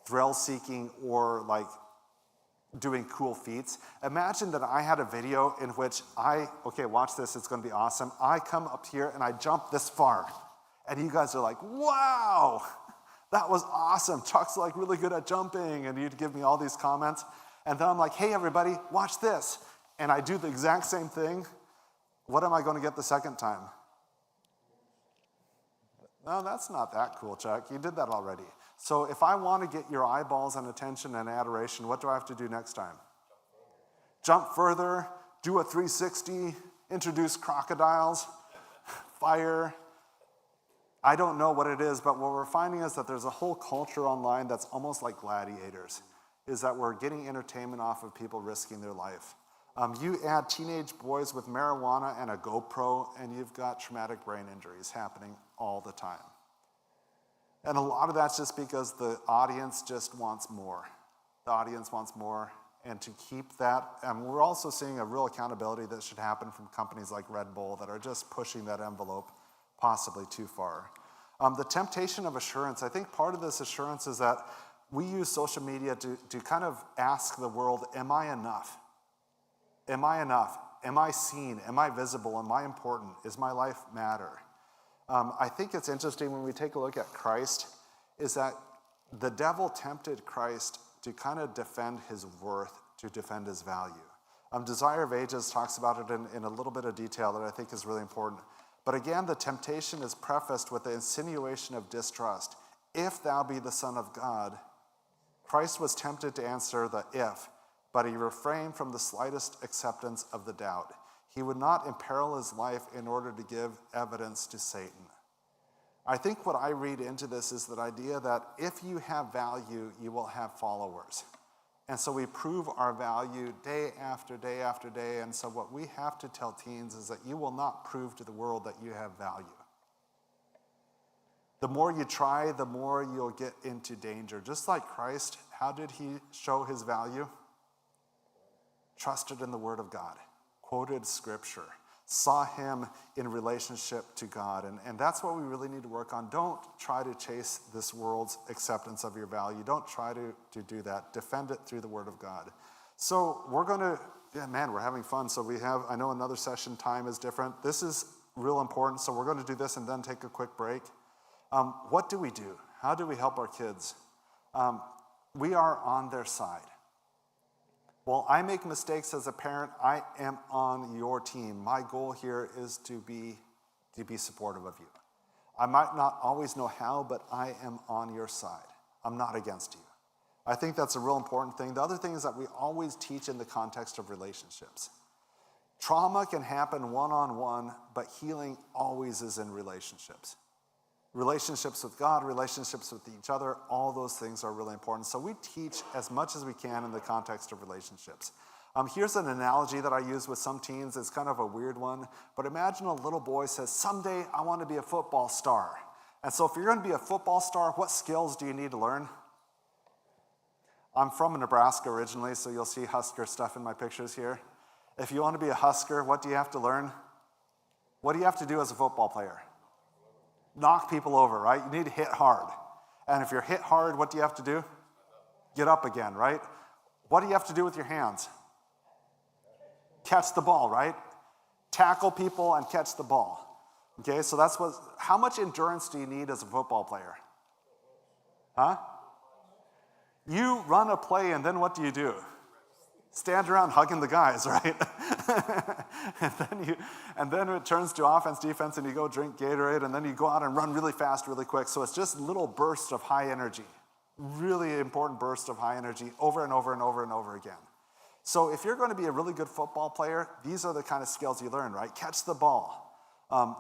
[SPEAKER 3] thrill seeking or like doing cool feats. Imagine that I had a video in which okay, watch this, it's gonna be awesome. I come up here and I jump this far. And you guys are like, wow, that was awesome. Chuck's like really good at jumping. And you'd give me all these comments. And then I'm like, hey, everybody, watch this. And I do the exact same thing. What am I going to get the second time? No, that's not that cool, Chuck. You did that already. So if I want to get your eyeballs and attention and adoration, what do I have to do next time? Jump further, do a 360, introduce crocodiles, fire. I don't know what it is, but what we're finding is that there's a whole culture online that's almost like gladiators, is that we're getting entertainment off of people risking their life. You add teenage boys with marijuana and a GoPro, and you've got traumatic brain injuries happening all the time. And a lot of that's just because the audience just wants more. The audience wants more, and to keep that, and we're also seeing a real accountability that should happen from companies like Red Bull that are just pushing that envelope possibly too far. The temptation of assurance, I think part of this assurance is that we use social media to kind of ask the world, am I enough? Am I enough? Am I seen? Am I visible? Am I important? Is my life matter? I think it's interesting when we take a look at Christ, is that the devil tempted Christ to kind of defend his worth, to defend his value. Desire of Ages talks about it in a little bit of detail that I think is really important. But again, the temptation is prefaced with the insinuation of distrust. If thou be the Son of God, Christ was tempted to answer the if, but he refrained from the slightest acceptance of the doubt. He would not imperil his life in order to give evidence to Satan. I think what I read into this is the idea that if you have value, you will have followers. And so we prove our value day after day after day. And so what we have to tell teens is that you will not prove to the world that you have value. The more you try, the more you'll get into danger. Just like Christ, how did he show his value? Trusted in the Word of God, quoted Scripture, saw him in relationship to God. And that's what we really need to work on. Don't try to chase this world's acceptance of your value. Don't try to do that. Defend it through the Word of God. So we're going to, we're having fun. So I know another session time is different. This is real important. So we're going to do this and then take a quick break. What do we do? How do we help our kids? We are on their side. While I make mistakes as a parent, I am on your team. My goal here is to be supportive of you. I might not always know how, but I am on your side. I'm not against you. I think that's a real important thing. The other thing is that we always teach in the context of relationships. Trauma can happen one-on-one, but healing always is in relationships. Relationships with God, relationships with each other, all those things are really important. So we teach as much as we can in the context of relationships. Here's an analogy that I use with some teens. It's kind of a weird one, but imagine a little boy says, someday I want to be a football star. And so if you're going to be a football star, what skills do you need to learn? I'm from Nebraska originally, so you'll see Husker stuff in my pictures here. If you want to be a Husker, what do you have to learn? What do you have to do as a football player? Knock people over, right? You need to hit hard. And if you're hit hard, what do you have to do? Get up again, right? What do you have to do with your hands? Catch the ball, right? Tackle people and catch the ball. Okay, so how much endurance do you need as a football player? Huh? You run a play and then what do? stand around hugging the guys, right? and then it turns to offense, defense, and you go drink Gatorade, and then you go out and run really fast, really quick. So it's just little bursts of high energy, really important bursts of high energy over and over and over and over again. So if you're going to be a really good football player, these are the kind of skills you learn, right? Catch the ball,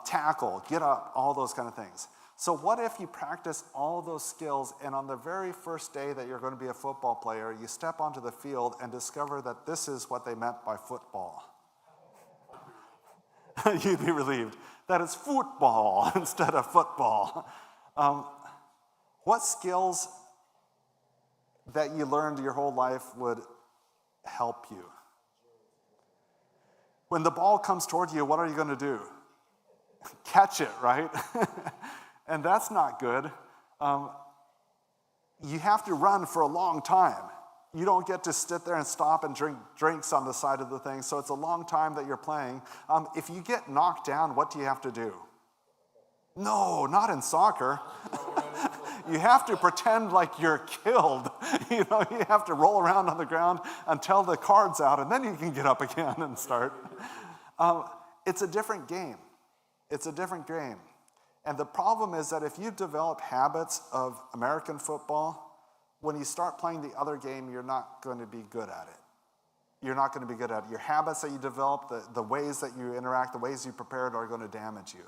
[SPEAKER 3] tackle, get up, all those kind of things. So what if you practice all those skills, and on the very first day that you're going to be a football player, you step onto the field and discover that this is what they meant by football? You'd be relieved that it's football instead of football. What skills that you learned your whole life would help you? When the ball comes toward you, what are you going to do? Catch it, right? And that's not good. You have to run for a long time. You don't get to sit there and stop and drink drinks on the side of the thing, so it's a long time that you're playing. If you get knocked down, what do you have to do? No, not in soccer. You have to pretend like you're killed. You have to roll around on the ground until the card's out, and then you can get up again and start. It's a different game. It's a different game. And the problem is that if you develop habits of American football, when you start playing the other game, you're not going to be good at it. You're not going to be good at it. Your habits that you develop, the ways that you interact, the ways you prepare are going to damage you.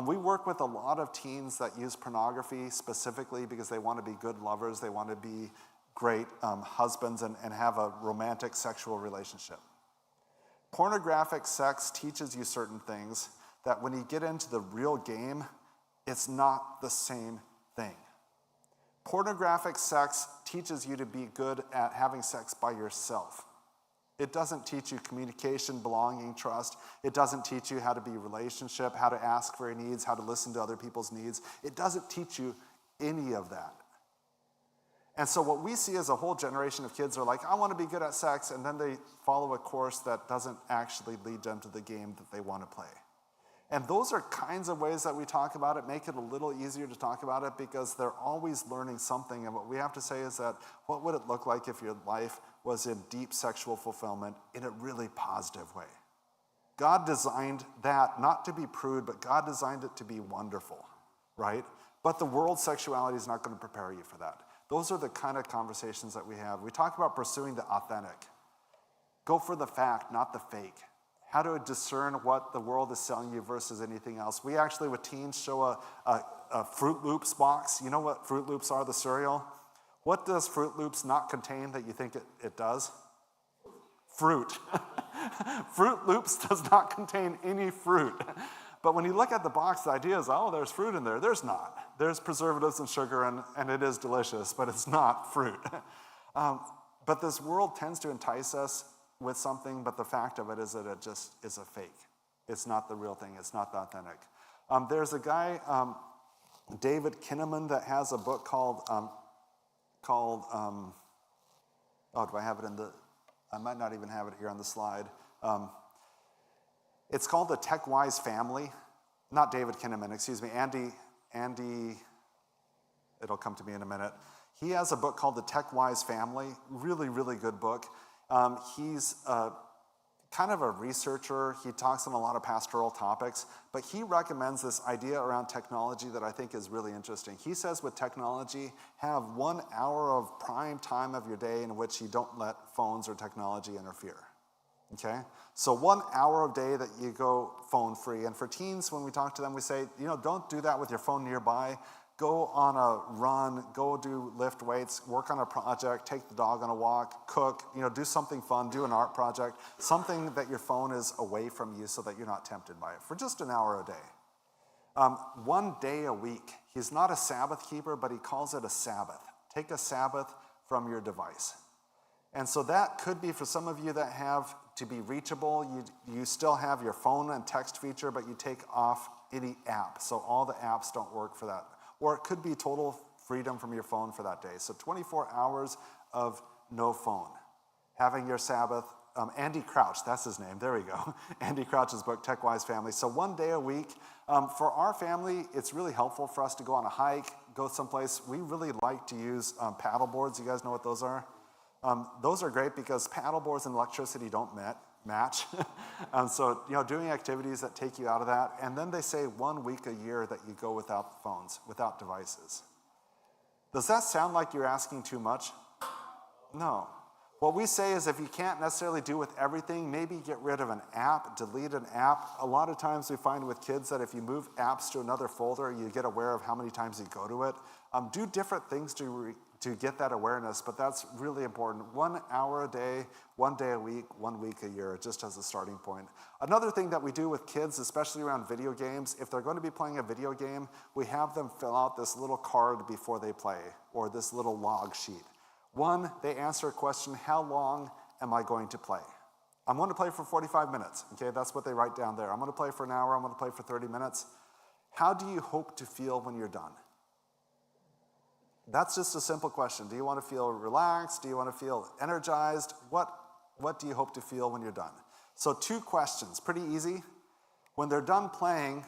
[SPEAKER 3] We work with a lot of teens that use pornography specifically because they want to be good lovers, they want to be great husbands and have a romantic sexual relationship. Pornographic sex teaches you certain things that when you get into the real game, it's not the same thing. Pornographic sex teaches you to be good at having sex by yourself. It doesn't teach you communication, belonging, trust. It doesn't teach you how to be in a relationship, how to ask for your needs, how to listen to other people's needs. It doesn't teach you any of that. And so what we see as a whole generation of kids are like, I want to be good at sex, and then they follow a course that doesn't actually lead them to the game that they want to play. And those are kinds of ways that we talk about it, make it a little easier to talk about it because they're always learning something. And what we have to say is that, what would it look like if your life was in deep sexual fulfillment in a really positive way? God designed that not to be prude, but God designed it to be wonderful, right? But the world's sexuality is not going to prepare you for that. Those are the kind of conversations that we have. We talk about pursuing the authentic. Go for the fact, not the fake. How to discern what the world is selling you versus anything else. We actually, with teens, show a Fruit Loops box. You know what Fruit Loops are, the cereal? What does Fruit Loops not contain that you think it does? Fruit. Fruit Loops does not contain any fruit. But when you look at the box, the idea is, oh, there's fruit in there. There's not. There's preservatives and sugar, and it is delicious, but it's not fruit. But this world tends to entice us with something, but the fact of it is that it just is a fake. It's not the real thing. It's not the authentic. There's a guy, David Kinnaman, that has a book called do I have it in the, I might not even have it here on the slide. It's called The Tech Wise Family. Not David Kinnaman, excuse me, Andy, it'll come to me in a minute. He has a book called The Tech Wise Family, really, really good book. He's kind of a researcher. He talks on a lot of pastoral topics, but he recommends this idea around technology that I think is really interesting. He says with technology, have 1 hour of prime time of your day in which you don't let phones or technology interfere. Okay? So 1 hour of day that you go phone free. And for teens, when we talk to them, we say, don't do that with your phone nearby. Go on a run, go do lift weights, work on a project, take the dog on a walk, cook, do something fun, do an art project, something that your phone is away from you so that you're not tempted by it for just an hour a day. 1 day a week. He's not a Sabbath keeper, but he calls it a Sabbath. Take a Sabbath from your device. And so that could be for some of you that have to be reachable. You still have your phone and text feature, but you take off any app. So all the apps don't work for that. Or it could be total freedom from your phone for that day. So 24 hours of no phone. Having your Sabbath. Andy Crouch, that's his name. There we go. Andy Crouch's book, Tech Wise Family. So 1 day a week. For our family, it's really helpful for us to go on a hike, go someplace. We really like to use paddle boards. You guys know what those are? Those are great because paddle boards and electricity don't match. So, doing activities that take you out of that. And then they say 1 week a year that you go without phones, without devices. Does that sound like you're asking too much? No. What we say is if you can't necessarily do with everything, maybe get rid of an app, delete an app. A lot of times we find with kids that if you move apps to another folder, you get aware of how many times you go to it. Do different things to get that awareness, but that's really important. 1 hour a day, 1 day a week, 1 week a year, just as a starting point. Another thing that we do with kids, especially around video games, if they're going to be playing a video game, we have them fill out this little card before they play, or this little log sheet. 1, they answer a question, how long am I going to play? I'm going to play for 45 minutes, okay? That's what they write down there. I'm going to play for an hour, I'm going to play for 30 minutes. How do you hope to feel when you're done? That's just a simple question. Do you want to feel relaxed? Do you want to feel energized? What do you hope to feel when you're done? So 2 questions, pretty easy. When they're done playing,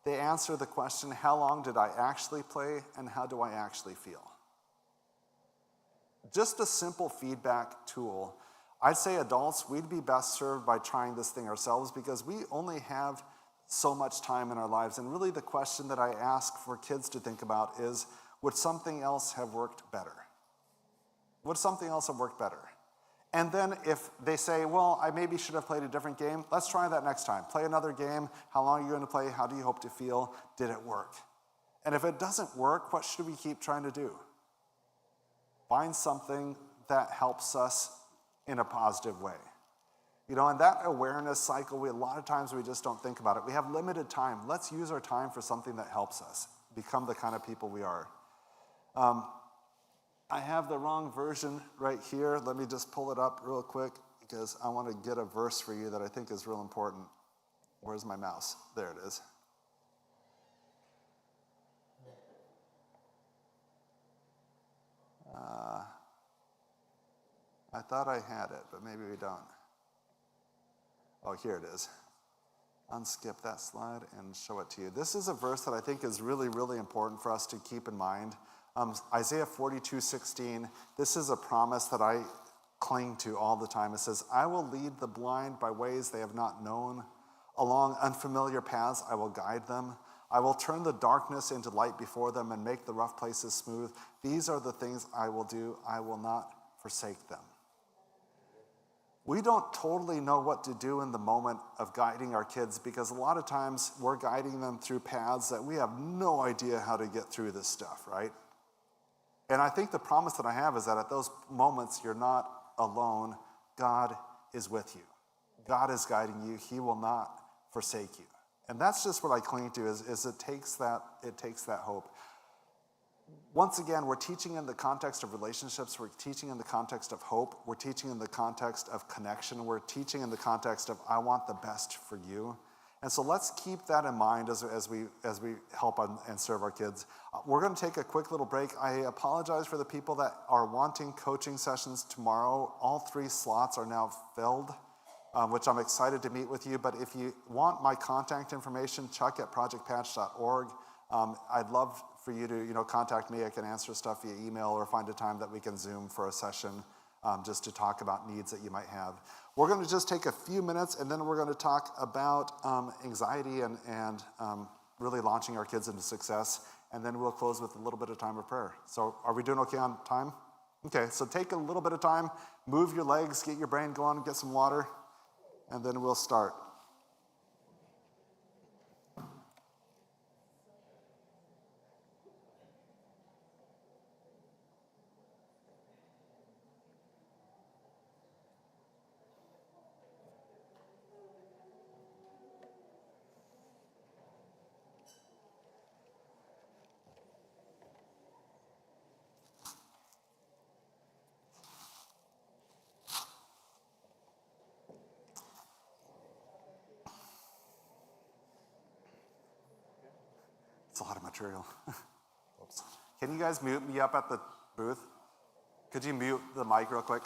[SPEAKER 3] they answer the question, how long did I actually play and how do I actually feel? Just a simple feedback tool. I'd say adults, we'd be best served by trying this thing ourselves because we only have so much time in our lives. And really the question that I ask for kids to think about is, would something else have worked better? Would something else have worked better? And then if they say, well, I maybe should have played a different game, let's try that next time. Play another game. How long are you going to play? How do you hope to feel? Did it work? And if it doesn't work, what should we keep trying to do? Find something that helps us in a positive way. And that awareness cycle, a lot of times we just don't think about it. We have limited time. Let's use our time for something that helps us become the kind of people we are. I have the wrong version right here. Let me just pull it up real quick because I want to get a verse for you that I think is real important. Where's my mouse? There it is. I thought I had it, but maybe we don't. Oh, here it is. Unskip that slide and show it to you. This is a verse that I think is really, really important for us to keep in mind. Isaiah 42:16. This is a promise that I cling to all the time. It says, I will lead the blind by ways they have not known. Along unfamiliar paths I will guide them. I will turn the darkness into light before them and make the rough places smooth. These are the things I will do. I will not forsake them. We don't totally know what to do in the moment of guiding our kids because a lot of times we're guiding them through paths that we have no idea how to get through this stuff, right? And I think the promise that I have is that at those moments you're not alone. God is with you. God is guiding you. He will not forsake you. And that's just what I cling to is it takes that hope. Once again, we're teaching in the context of relationships. We're teaching in the context of hope. We're teaching in the context of connection. We're teaching in the context of I want the best for you. And so let's keep that in mind as we help and serve our kids. We're going to take a quick little break. I apologize for the people that are wanting coaching sessions tomorrow. All 3 slots are now filled, which I'm excited to meet with you. But if you want my contact information, chuck@projectpatch.org. I'd love for you to contact me. I can answer stuff via email or find a time that we can Zoom for a session just to talk about needs that you might have. We're going to just take a few minutes and then we're going to talk about anxiety and really launching our kids into success. And then we'll close with a little bit of time of prayer. So are we doing okay on time? Okay, so take a little bit of time, move your legs, get your brain going, get some water, and then we'll start. It's a lot of material. Oops. Can you guys mute me up at the booth? Could you mute the mic real quick?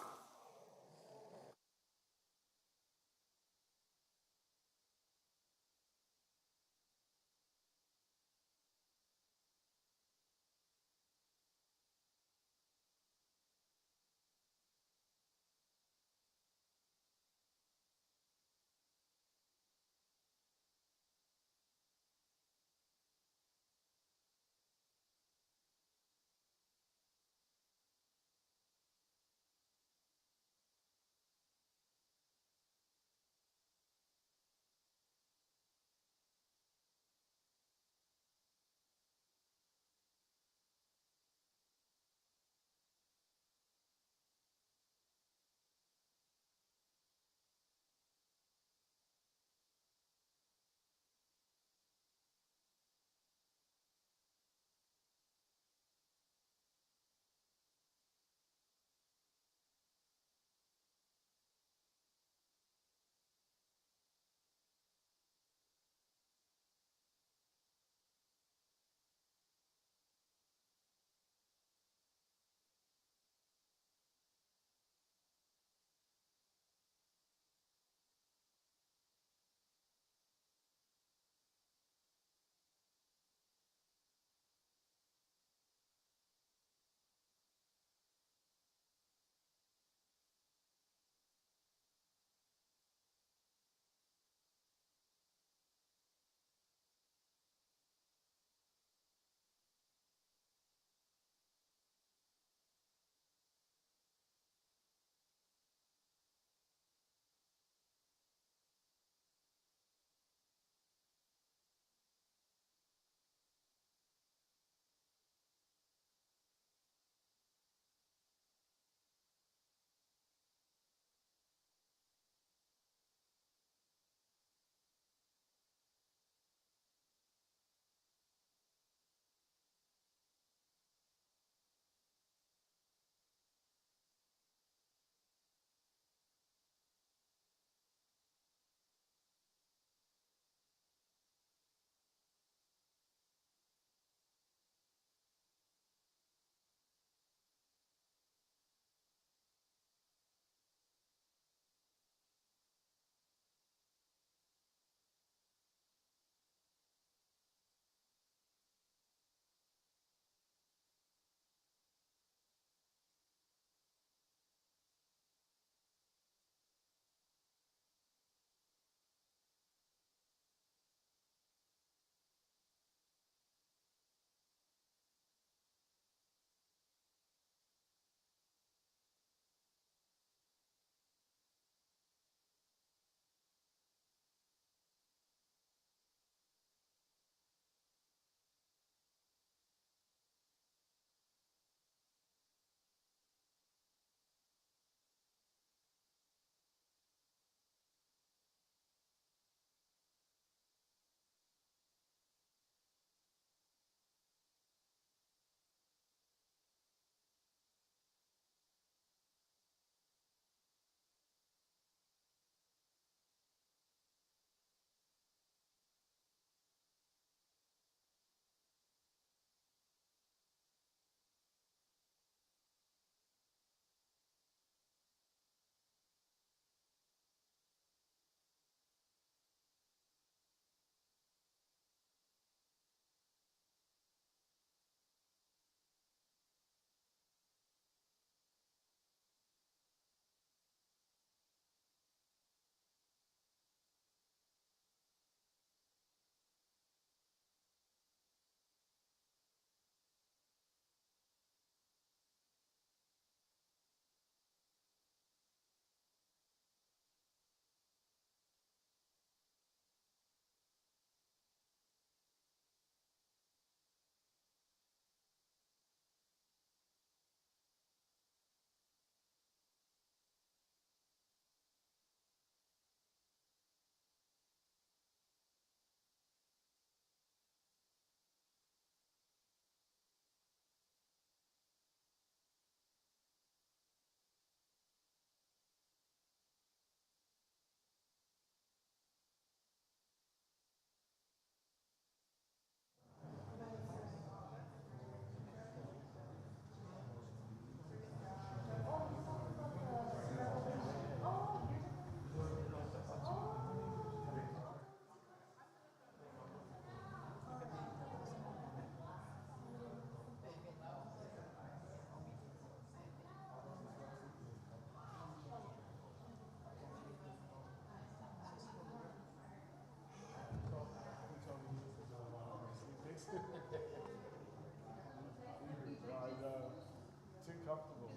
[SPEAKER 1] comfortable.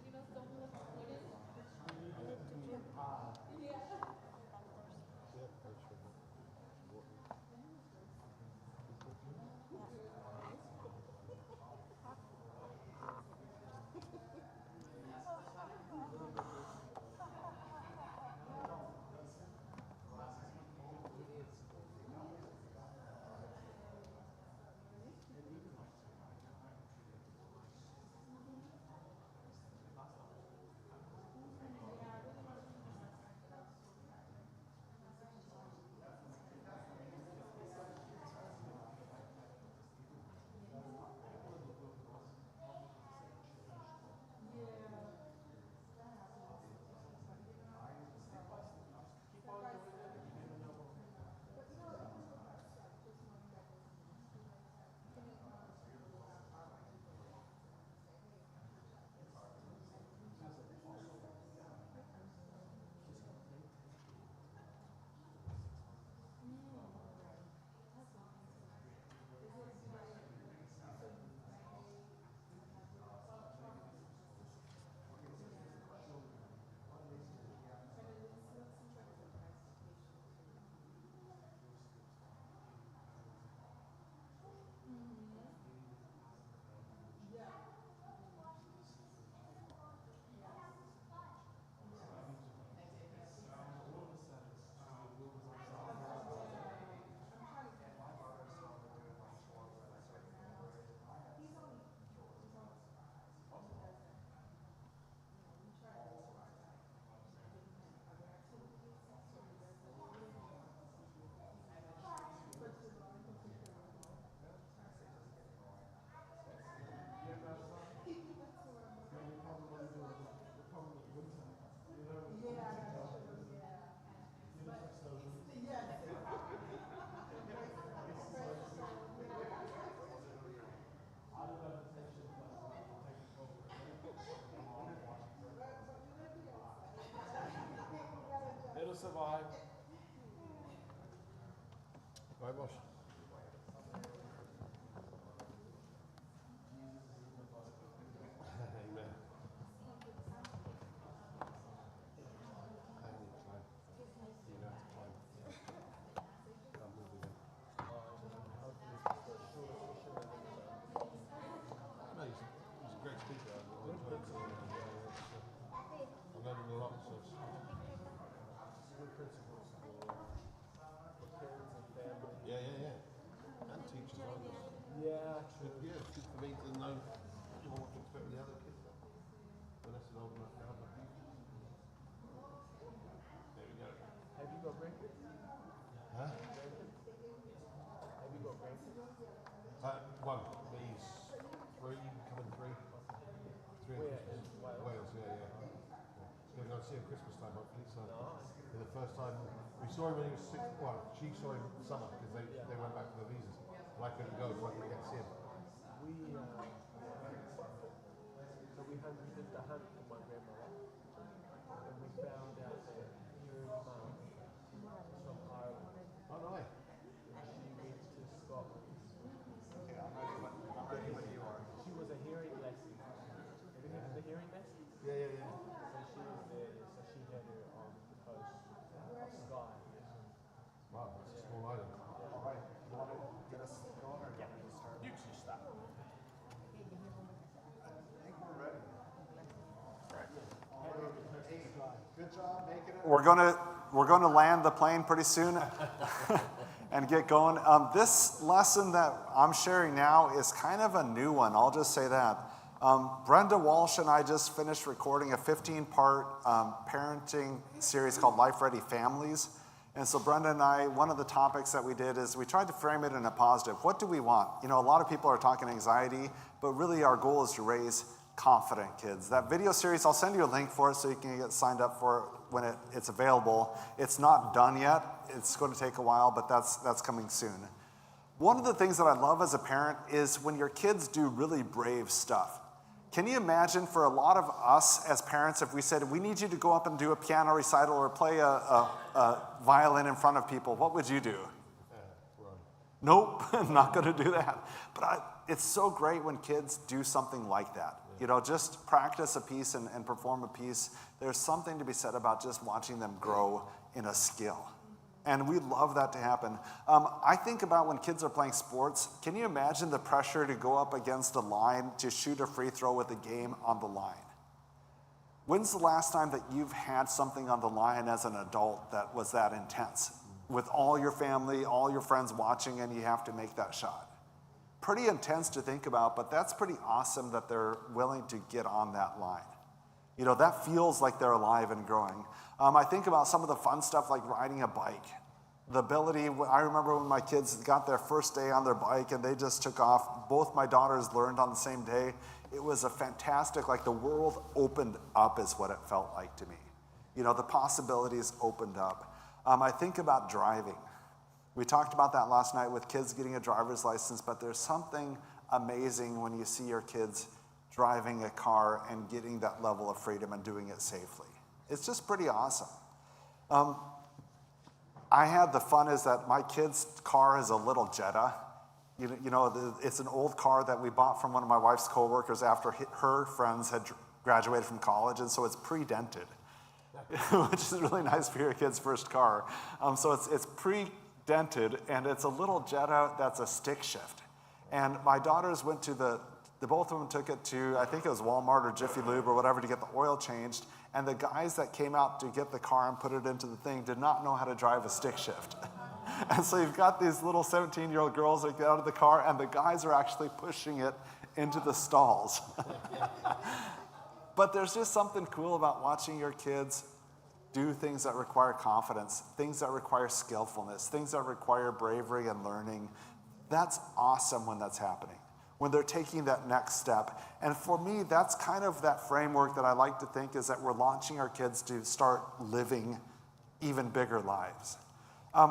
[SPEAKER 1] It'll survive.
[SPEAKER 2] Right, boss. Amen. No, he's a great speaker. I'm learning a lot, so it's good principles for parents and family. Yeah. And teachers, aren't they?
[SPEAKER 1] Yeah,
[SPEAKER 2] Good, yeah, it's good for me to know what to expect with the other kids. Vanessa's old enough now, but there we go.
[SPEAKER 1] Have you got grandkids?
[SPEAKER 2] Huh?
[SPEAKER 1] Have you got grandkids?
[SPEAKER 2] One. He's 3, coming 3. 3
[SPEAKER 1] Where?
[SPEAKER 2] in Christmas.
[SPEAKER 1] In Wales?
[SPEAKER 2] Wales, yeah. Going to go and see him Christmas time, hopefully. So, for the first time, we saw him when he was 6. Well, she saw him summer because they went back for the visas. But I couldn't go, so I didn't get to see him.
[SPEAKER 1] We did the hunt for my grandmother, and we found out that her mum was from Ireland.
[SPEAKER 2] Oh, no way.
[SPEAKER 1] She went to Scotland.
[SPEAKER 3] Okay, I'm ready when you are.
[SPEAKER 1] She was a hearing lassie. Have you heard of the hearing lassie?
[SPEAKER 2] Yeah.
[SPEAKER 1] So she was there, so she had her on the coast of Skye.
[SPEAKER 2] Wow, that's a small island.
[SPEAKER 3] All right, you want to get us going or get me to start?
[SPEAKER 1] You can stop.
[SPEAKER 3] I think we're ready. Good job making it. We're gonna land the plane pretty soon and get going. This lesson that I'm sharing now is kind of a new one. I'll just say that. Brenda Walsh and I just finished recording a 15-part parenting series called Life Ready Families. And so Brenda and I, one of the topics that we did is we tried to frame it in a positive. What do we want? You know, a lot of people are talking anxiety, but really our goal is to raise confident kids. That video series, I'll send you a link for it so you can get signed up for it when it's available. It's not done yet. It's going to take a while, but that's coming soon. One of the things that I love as a parent is when your kids do really brave stuff. Can you imagine for a lot of us as parents if we said, we need you to go up and do a piano recital or play a violin in front of people, what would you do?
[SPEAKER 2] Run.
[SPEAKER 3] Nope, I'm not going to do that. But it's so great when kids do something like that. You know, just practice a piece and perform a piece. There's something to be said about just watching them grow in a skill. And we love that to happen. I think about when kids are playing sports, can you imagine the pressure to go up against a line to shoot a free throw with a game on the line? When's the last time that you've had something on the line as an adult that was that intense? With all your family, all your friends watching, and you have to make that shot. Pretty intense to think about, but that's pretty awesome that they're willing to get on that line. You know, that feels like they're alive and growing. I think about some of the fun stuff like riding a bike. The ability, I remember when my kids got their first day on their bike and they just took off. Both my daughters learned on the same day. It was a fantastic, like the world opened up is what it felt like to me. You know, the possibilities opened up. I think about driving. We talked about that last night with kids getting a driver's license, but there's something amazing when you see your kids driving a car and getting that level of freedom and doing it safely. It's just pretty awesome. I had the fun is that my kid's car is a little Jetta. You know, it's an old car that we bought from one of my wife's coworkers after her friends had graduated from college, and so it's pre-dented, which is really nice for your kid's first car. So it's pre-dented, and it's a little Jetta that's a stick shift. And my daughters went to the both of them took it to, I think it was Walmart or Jiffy Lube or whatever, to get the oil changed. And the guys that came out to get the car and put it into the thing did not know how to drive a stick shift. And so you've got these little 17-year-old girls that get out of the car, and the guys are actually pushing it into the stalls. But there's just something cool about watching your kids do things that require confidence, things that require skillfulness, things that require bravery and learning. That's awesome when that's happening, when they're taking that next step. And for me, that's kind of that framework that I like to think is that we're launching our kids to start living even bigger lives.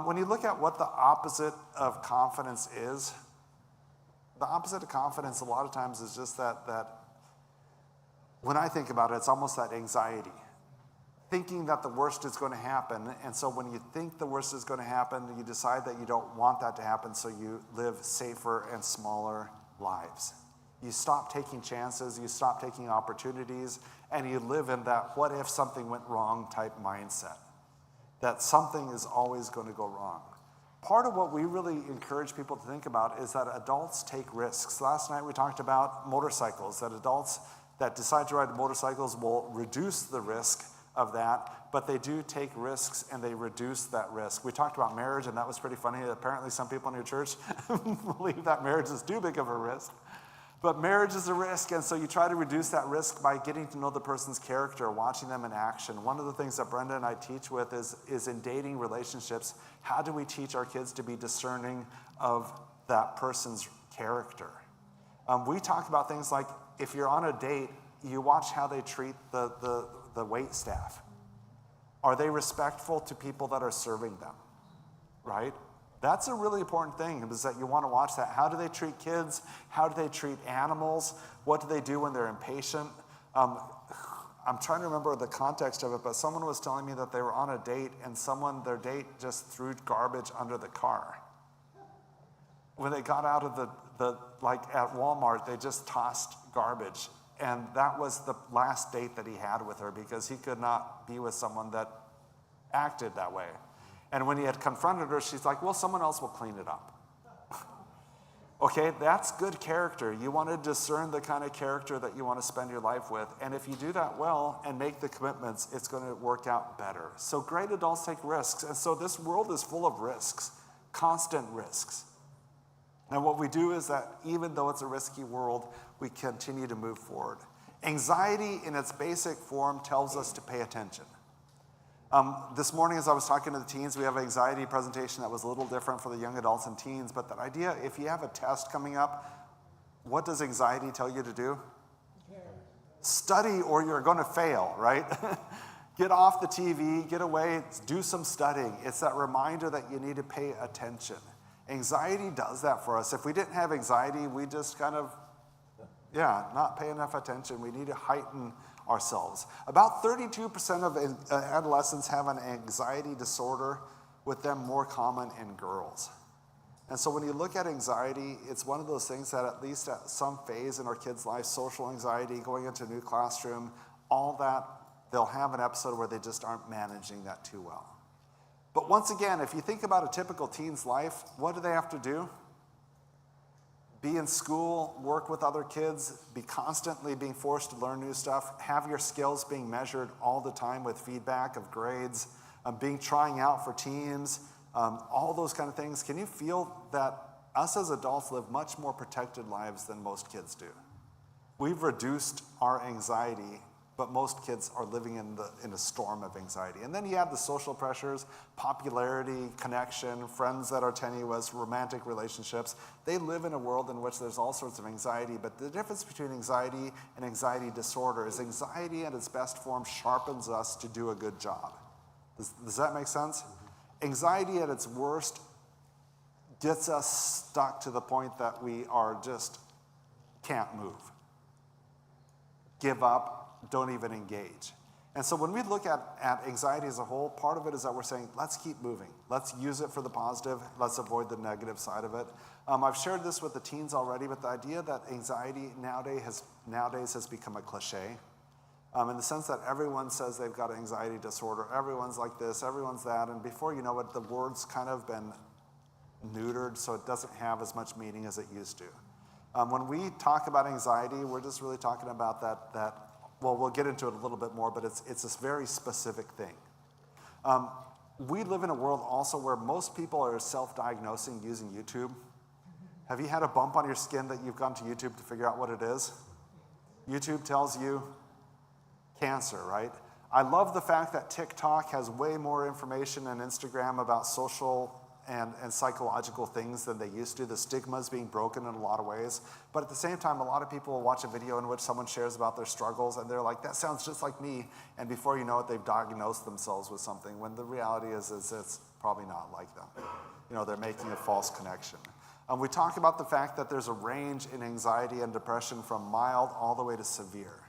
[SPEAKER 3] When you look at what the opposite of confidence is, the opposite of confidence a lot of times is just that when I think about it, it's almost that anxiety. Thinking that the worst is going to happen, and so when you think the worst is going to happen, you decide that you don't want that to happen, so you live safer and smaller lives. You stop taking chances, you stop taking opportunities, and you live in that what if something went wrong type mindset. That something is always going to go wrong. Part of what we really encourage people to think about is that adults take risks. Last night we talked about motorcycles, that adults that decide to ride motorcycles will reduce the risk of that, but they do take risks and they reduce that risk. We talked about marriage, and that was pretty funny. Apparently some people in your church believe that marriage is too big of a risk. But marriage is a risk, and so you try to reduce that risk by getting to know the person's character, watching them in action. One of the things that Brenda and I teach with is in dating relationships, how do we teach our kids to be discerning of that person's character? We talk about things like, if you're on a date, you watch how they treat the wait staff. Are they respectful to people that are serving them, right? That's a really important thing, is that you want to watch that. How do they treat kids? How do they treat animals? What do they do when they're impatient? I'm trying to remember the context of it, but someone was telling me that they were on a date and their date just threw garbage under the car. When they got out of like at Walmart, they just tossed garbage. And that was the last date that he had with her because he could not be with someone that acted that way. And when he had confronted her, she's like, well, someone else will clean it up. Okay, that's good character. You want to discern the kind of character that you want to spend your life with. And if you do that well and make the commitments, it's going to work out better. So great adults take risks. And so this world is full of risks, constant risks. And what we do is that even though it's a risky world, we continue to move forward. Anxiety in its basic form tells us to pay attention. This morning as I was talking to the teens, we have an anxiety presentation that was a little different for the young adults and teens, but that idea, if you have a test coming up, what does anxiety tell you to do? Study or you're going to fail, right? Get off the TV, get away, do some studying. It's that reminder that you need to pay attention. Anxiety does that for us. If we didn't have anxiety, we just kind of, not pay enough attention. We need to heighten ourselves. About 32% of adolescents have an anxiety disorder, with them more common in girls. And so when you look at anxiety, it's one of those things that at least at some phase in our kids' life, social anxiety, going into a new classroom, all that, they'll have an episode where they just aren't managing that too well. But once again, if you think about a typical teen's life, what do they have to do? Be in school, work with other kids, be constantly being forced to learn new stuff, have your skills being measured all the time with feedback of grades, trying out for teams, all those kind of things. Can you feel that us as adults live much more protected lives than most kids do? We've reduced our anxiety, but most kids are living in a storm of anxiety. And then you have the social pressures, popularity, connection, friends that are tenuous, romantic relationships. They live in a world in which there's all sorts of anxiety, but the difference between anxiety and anxiety disorder is anxiety at its best form sharpens us to do a good job. Does that make sense? Anxiety at its worst gets us stuck to the point that we are just can't move. Give up, don't even engage. And so when we look at anxiety as a whole, part of it is that we're saying, let's keep moving. Let's use it for the positive. Let's avoid the negative side of it. I've shared this with the teens already, but the idea that anxiety nowadays has become a cliche. In the sense that everyone says they've got an anxiety disorder, everyone's like this, everyone's that, and before you know it, the word's kind of been neutered, so it doesn't have as much meaning as it used to. When we talk about anxiety, we're just really talking about that well, we'll get into it a little bit more, but it's this very specific thing. We live in a world also where most people are self-diagnosing using YouTube. Have you had a bump on your skin that you've gone to YouTube to figure out what it is? YouTube tells you cancer, right? I love the fact that TikTok has way more information than Instagram about social and psychological things than they used to. The stigma is being broken in a lot of ways. But at the same time, a lot of people will watch a video in which someone shares about their struggles and they're like, that sounds just like me. And before you know it, they've diagnosed themselves with something when the reality is it's probably not like them. You know, they're making a false connection. We talk about the fact that there's a range in anxiety and depression from mild all the way to severe.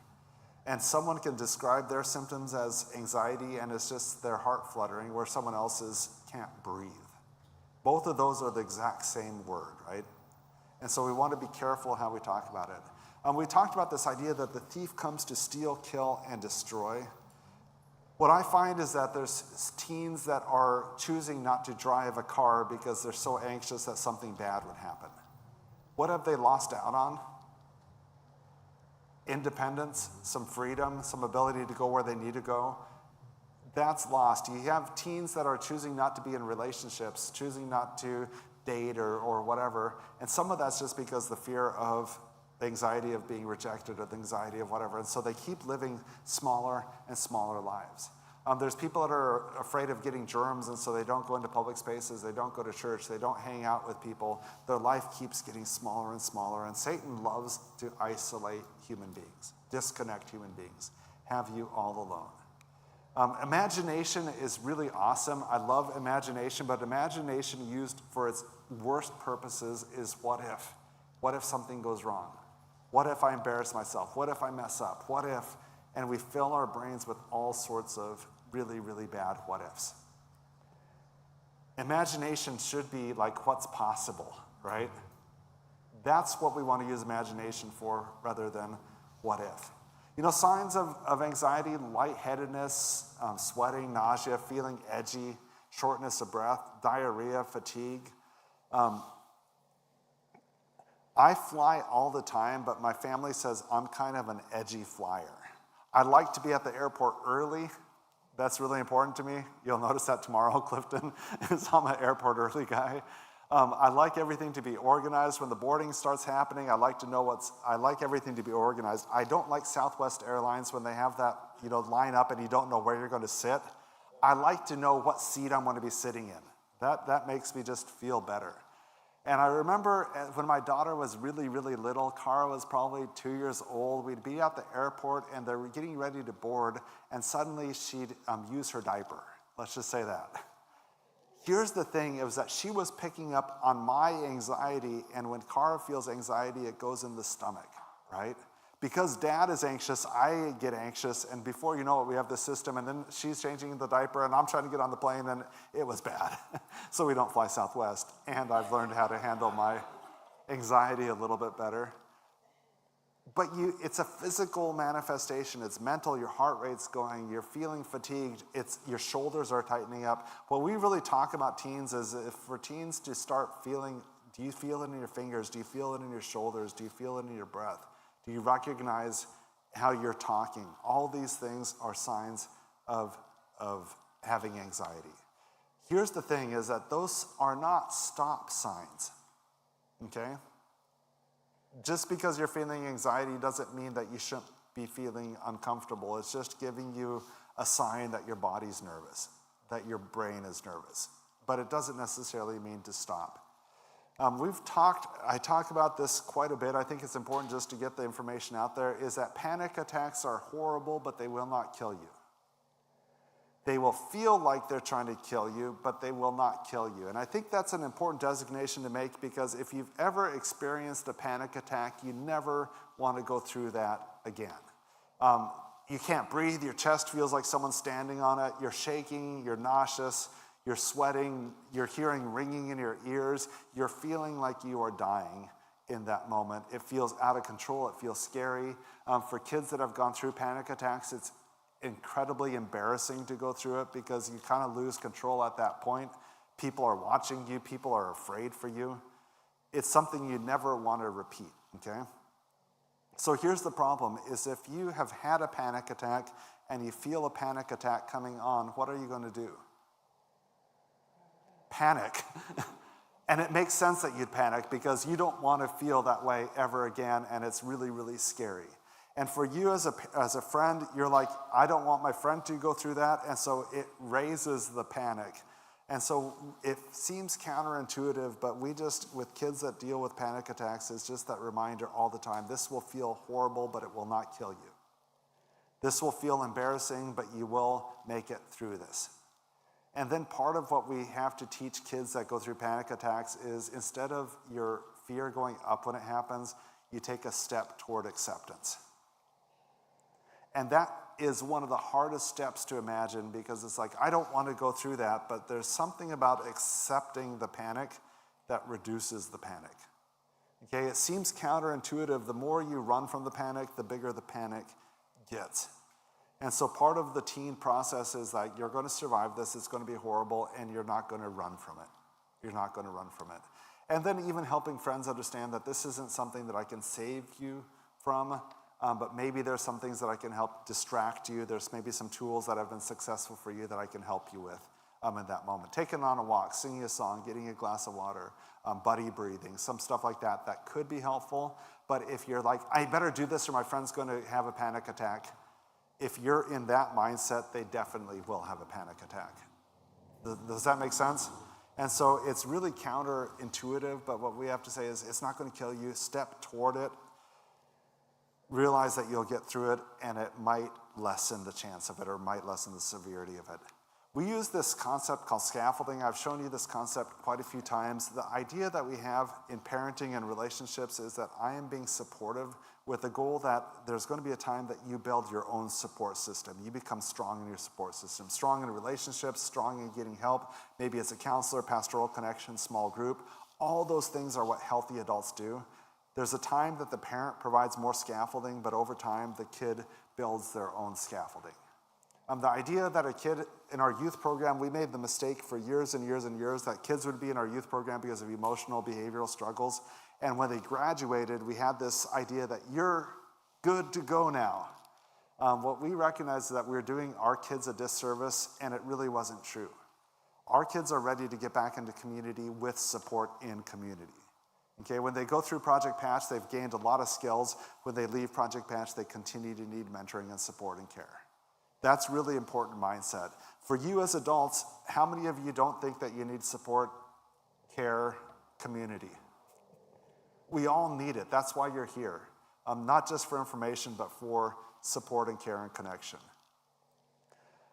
[SPEAKER 3] And someone can describe their symptoms as anxiety and it's just their heart fluttering, where someone else's can't breathe. Both of those are the exact same word, right? And so we want to be careful how we talk about it. We talked about this idea that the thief comes to steal, kill, and destroy. What I find is that there's teens that are choosing not to drive a car because they're so anxious that something bad would happen. What have they lost out on? Independence, some freedom, some ability to go where they need to go. That's lost. You have teens that are choosing not to be in relationships, choosing not to date or whatever, and some of that's just because the fear of the anxiety of being rejected or the anxiety of whatever, and so they keep living smaller and smaller lives. There's people that are afraid of getting germs, and so they don't go into public spaces, they don't go to church, they don't hang out with people. Their life keeps getting smaller and smaller, and Satan loves to isolate human beings, disconnect human beings, have you all alone. Imagination is really awesome. I love imagination, but imagination used for its worst purposes is what if? What if something goes wrong? What if I embarrass myself? What if I mess up? What if? And we fill our brains with all sorts of really, really bad what ifs. Imagination should be like what's possible, right? That's what we want to use imagination for rather than what if. You know, signs of anxiety, lightheadedness, sweating, nausea, feeling edgy, shortness of breath, diarrhea, fatigue. I fly all the time, but my family says I'm kind of an edgy flyer. I like to be at the airport early. That's really important to me. You'll notice that tomorrow, Clifton, is I'm an airport early guy. I like everything to be organized. When the boarding starts happening, I like everything to be organized. I don't like Southwest Airlines when they have that, line up and you don't know where you're going to sit. I like to know what seat I'm going to be sitting in. That makes me just feel better. And I remember when my daughter was really, really little, Cara was probably 2 years old, we'd be at the airport and they were getting ready to board and suddenly she'd use her diaper. Let's just say that. Here's the thing, it was that she was picking up on my anxiety, and when Cara feels anxiety, it goes in the stomach, right? Because dad is anxious, I get anxious, and before you know it, we have this system, and then she's changing the diaper, and I'm trying to get on the plane, and it was bad. So we don't fly Southwest. And I've learned how to handle my anxiety a little bit better. But it's a physical manifestation. It's mental. Your heart rate's going. You're feeling fatigued. Your shoulders are tightening up. What we really talk about teens is if for teens to start feeling, do you feel it in your fingers? Do you feel it in your shoulders? Do you feel it in your breath? Do you recognize how you're talking? All these things are signs of having anxiety. Here's the thing is that those are not stop signs, okay? Just because you're feeling anxiety doesn't mean that you shouldn't be feeling uncomfortable. It's just giving you a sign that your body's nervous, that your brain is nervous. But it doesn't necessarily mean to stop. I talk about this quite a bit. I think it's important just to get the information out there, is that panic attacks are horrible, but they will not kill you. They will feel like they're trying to kill you, but they will not kill you. And I think that's an important designation to make, because if you've ever experienced a panic attack, you never want to go through that again. You can't breathe, your chest feels like someone's standing on it, you're shaking, you're nauseous, you're sweating, you're hearing ringing in your ears, you're feeling like you are dying in that moment. It feels out of control, it feels scary. For kids that have gone through panic attacks, it's incredibly embarrassing to go through it because you kind of lose control at that point. People are watching you, people are afraid for you. It's something you never want to repeat, okay? So here's the problem, is if you have had a panic attack and you feel a panic attack coming on, what are you going to do? Panic. And it makes sense that you'd panic because you don't want to feel that way ever again, and it's really, really scary. And for you as a friend, you're like, I don't want my friend to go through that, and so it raises the panic. And so it seems counterintuitive, but with kids that deal with panic attacks, it's just that reminder all the time. This will feel horrible, but it will not kill you. This will feel embarrassing, but you will make it through this. And then part of what we have to teach kids that go through panic attacks is instead of your fear going up when it happens, you take a step toward acceptance. And that is one of the hardest steps to imagine, because it's like, I don't want to go through that, but there's something about accepting the panic that reduces the panic. Okay, it seems counterintuitive. The more you run from the panic, the bigger the panic gets. And so part of the teen process is that you're going to survive this, it's going to be horrible, and you're not going to run from it. You're not going to run from it. And then even helping friends understand that this isn't something that I can save you from, but maybe there's some things that I can help distract you. There's maybe some tools that have been successful for you that I can help you with in that moment. Taking on a walk, singing a song, getting a glass of water, buddy breathing, some stuff like that that could be helpful. But if you're like, I better do this or my friend's going to have a panic attack, if you're in that mindset, they definitely will have a panic attack. Does that make sense? And so it's really counterintuitive, but what we have to say is it's not going to kill you. Step toward it. Realize that you'll get through it, and it might lessen the chance of it or might lessen the severity of it. We use this concept called scaffolding. I've shown you this concept quite a few times. The idea that we have in parenting and relationships is that I am being supportive with the goal that there's going to be a time that you build your own support system. You become strong in your support system, strong in relationships, strong in getting help. Maybe it's a counselor, pastoral connection, small group. All those things are what healthy adults do. There's a time that the parent provides more scaffolding, but over time the kid builds their own scaffolding. The idea that a kid in our youth program, we made the mistake for years and years and years that kids would be in our youth program because of emotional, behavioral struggles. And when they graduated, we had this idea that you're good to go now. What we recognized is that we were doing our kids a disservice, and it really wasn't true. Our kids are ready to get back into community with support in community. Okay, when they go through Project Patch, they've gained a lot of skills. When they leave Project Patch, they continue to need mentoring and support and care. That's really important mindset. For you as adults, how many of you don't think that you need support, care, community? We all need it. That's why you're here. Not just for information, but for support and care and connection.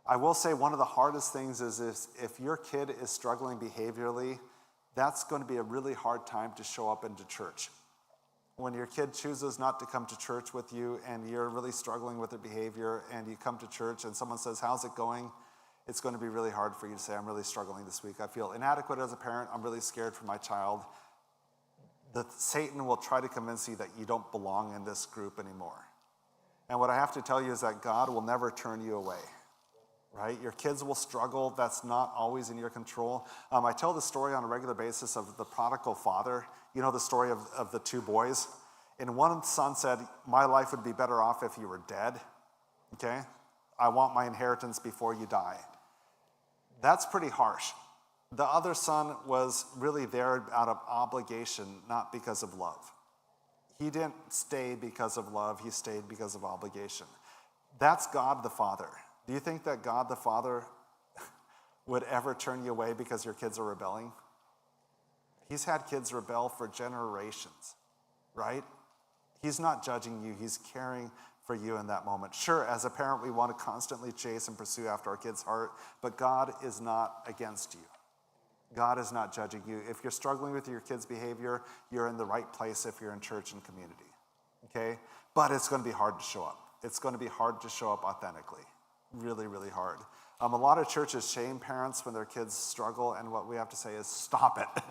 [SPEAKER 3] I will say one of the hardest things is if your kid is struggling behaviorally, that's going to be a really hard time to show up into church. When your kid chooses not to come to church with you and you're really struggling with their behavior and you come to church and someone says, how's it going? It's going to be really hard for you to say, I'm really struggling this week. I feel inadequate as a parent. I'm really scared for my child. Satan will try to convince you that you don't belong in this group anymore. And what I have to tell you is that God will never turn you away, right? Your kids will struggle. That's not always in your control. I tell the story on a regular basis of the prodigal father. You know the story of the two boys? And one son said, my life would be better off if you were dead, okay? I want my inheritance before you die. That's pretty harsh. The other son was really there out of obligation, not because of love. He didn't stay because of love, he stayed because of obligation. That's God the Father. Do you think that God the Father would ever turn you away because your kids are rebelling? He's had kids rebel for generations, right? He's not judging you, he's caring for you in that moment. Sure, as a parent, we want to constantly chase and pursue after our kids' heart, but God is not against you. God is not judging you. If you're struggling with your kids' behavior, you're in the right place if you're in church and community, okay? But it's going to be hard to show up. It's going to be hard to show up authentically. Really, really hard. A lot of churches shame parents when their kids struggle, and what we have to say is stop it.